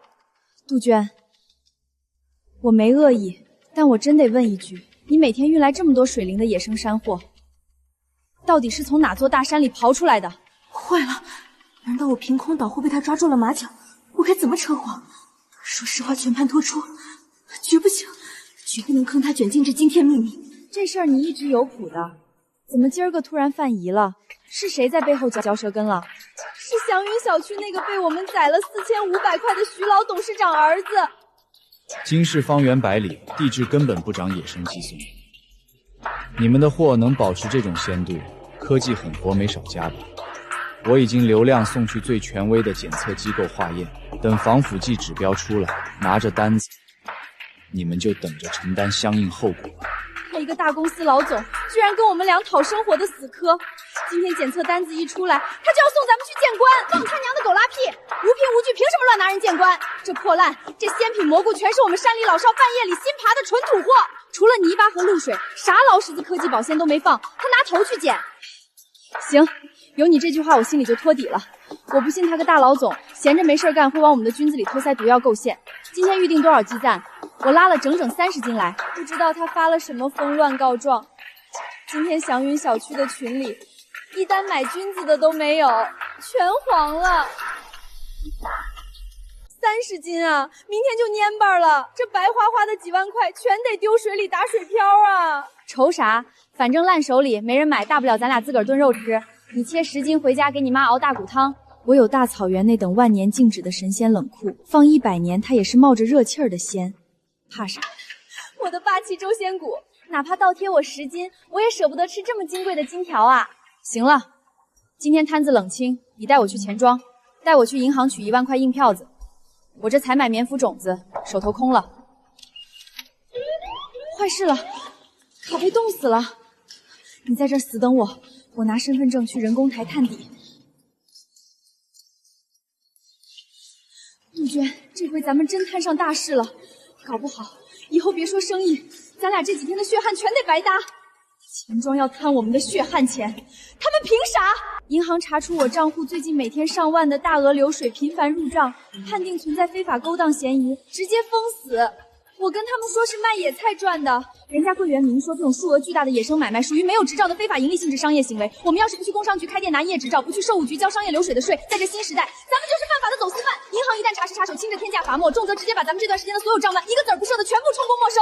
杜鹃，我没恶意，但我真得问一句，你每天运来这么多水灵的野生山货，到底是从哪座大山里刨出来的？坏了，难道我凭空捣货被他抓住了马脚？我该怎么扯谎？说实话全盘托出，绝不行，绝不能坑他卷进这惊天秘密。这事儿你一直有谱的，怎么今儿个突然犯疑了？是谁在背后嚼舌根了？是祥云小区那个被我们宰了4500块的徐老董事长儿子。京市方圆100里，地质根本不长野生鸡枞。你们的货能保持这种鲜度，科技狠活没少加吧？我已经流量送去最权威的检测机构化验，等防腐剂指标出来，拿着单子，你们就等着承担相应后果吧。他一个大公司老总，居然跟我们俩讨生活的死磕。今天检测单子一出来，他就要送咱们去见官，放他娘的狗拉屁！无凭无据，凭什么乱拿人见官？这破烂，这鲜品蘑菇全是我们山里老少半夜里新爬的纯土货，除了泥巴和露水，啥老屎子科技保鲜都没放，他拿头去捡。行，有你这句话，我心里就托底了。我不信他个大老总闲着没事干会往我们的军子里偷塞毒药构陷。今天预定多少鸡蛋？我拉了整整30斤来，不知道他发了什么疯乱告状。今天祥云小区的群里，一单买菌子的都没有，全黄了。30斤啊，明天就蔫巴了。这白花花的几万块，全得丢水里打水漂啊！愁啥？反正烂手里没人买，大不了咱俩自个儿炖肉吃。你切10斤回家给你妈熬大骨汤。我有大草原那等万年静止的神仙冷库，放100年它也是冒着热气儿的鲜。怕啥？我的霸气周仙骨，哪怕倒贴我10斤，我也舍不得吃这么金贵的金条啊！行了，今天摊子冷清，你带我去钱庄，带我去银行取1万块硬票子。我这采买棉服种子，手头空了。坏事了，卡被冻死了。你在这死等我，我拿身份证去人工台探底。杜鹃，这回咱们真摊上大事了，搞不好以后别说生意，咱俩这几天的血汗全得白搭。钱庄要贪我们的血汗钱，他们凭啥？银行查出我账户最近每天上万的大额流水频繁入账，判定存在非法勾当嫌疑，直接封死。我跟他们说是卖野菜赚的，人家柜员明说这种数额巨大的野生买卖属于没有执照的非法盈利性质商业行为。我们要是不去工商局开店拿业执照，不去售务局交商业流水的税，在这新时代，咱们就是犯法的走私犯。银行一旦查实插手，轻则天价罚没，重则直接把咱们这段时间的所有账单一个子儿不剩的全部充公没收。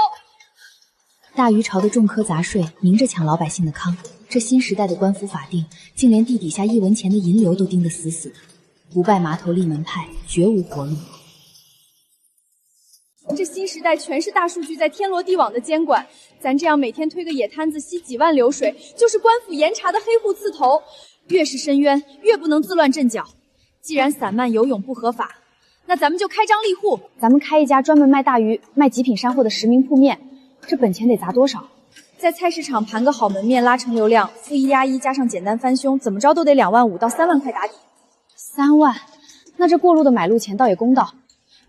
大鱼朝的重科杂税，明着抢老百姓的糠。这新时代的官府法定，竟连地底下1文钱的银流都盯得死死的，不拜码头立门派，绝无活路。这新时代全是大数据在天罗地网的监管，咱这样每天推个野摊子吸几万流水，就是官府严查的黑户刺头。越是深渊，越不能自乱阵脚。既然散漫游泳不合法，那咱们就开张立户，咱们开一家专门卖大鱼、卖极品山货的实名铺面。这本钱得砸多少？在菜市场盘个好门面，拉成流量，付1押1加上简单翻胸，怎么着都得2万5到3万块打底。3万，那这过路的买路钱倒也公道。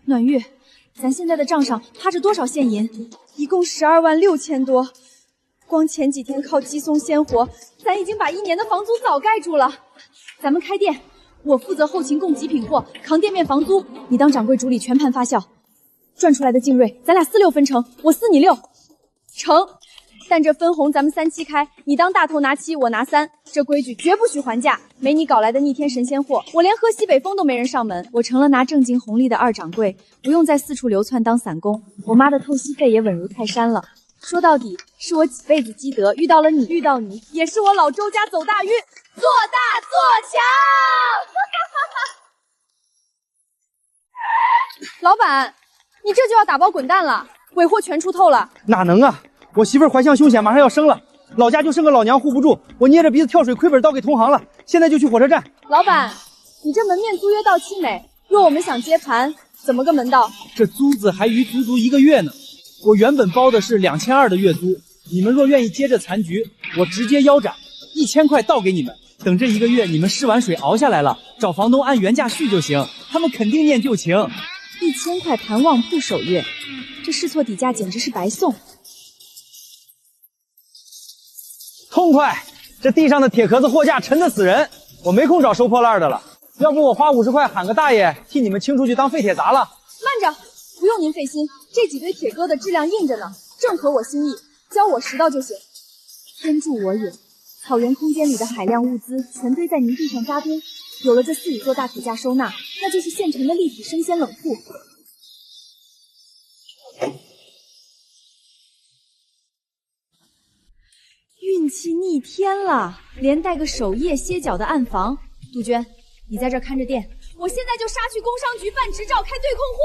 暖玉，咱现在的账上趴着多少现银？一共12万6千多，光前几天靠鸡松鲜活，咱已经把1年的房租早盖住了。咱们开店，我负责后勤供极品货，扛店面房租，你当掌柜主理全盘发酵，赚出来的净锐咱俩4-6分成，我4你6，成。但这分红咱们3期开，你当大头拿7，我拿3，这规矩绝不许还价。没你搞来的逆天神仙货，我连喝西北风都没人上门。我成了拿正经红利的2掌柜，不用再四处流窜当散工。我妈的透析费也稳如泰山了。说到底，是我几辈子积德，遇到你，也是我老周家走大运，做大做强。老板，你这就要打包滚蛋了，尾货全出透了。哪能啊！我媳妇儿怀象凶险，马上要生了，老家就剩个老娘护不住，我捏着鼻子跳水亏本倒给同行了，现在就去火车站。老板，你这门面租约到期没？若我们想接盘，怎么个门道？这租子还余足1个月呢，我原本包的是2200的月租，你们若愿意接这残局，我直接腰斩，1000块倒给你们。等这1个月你们试完水熬下来了，找房东按原价续就行，他们肯定念旧情。1000块盘旺铺首月，这试错底价简直是白送。痛快！这地上的铁壳子货架沉得死人，我没空找收破烂的了。要不我花50块喊个大爷替你们清出去当废铁砸了。慢着，不用您费心，这几堆铁疙瘩质量硬着呢，正合我心意，教我10道就行。天助我也！草原空间里的海量物资全堆在泥地上扎堆，有了这4-5座大铁架收纳，那就是现成的立体生鲜冷库。运气逆天了，连带个守夜歇脚的暗房。杜鹃，你在这看着店，我现在就杀去工商局办执照开对空户。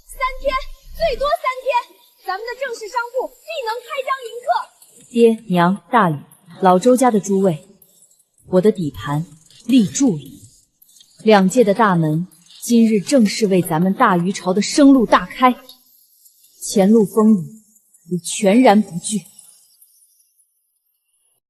3天，最多3天，咱们的正式商铺必能开张迎客。爹娘大禹，老周家的诸位，我的底盘立住了。2界的大门今日正式为咱们大禹朝的生路大开，前路风雨，我全然不惧。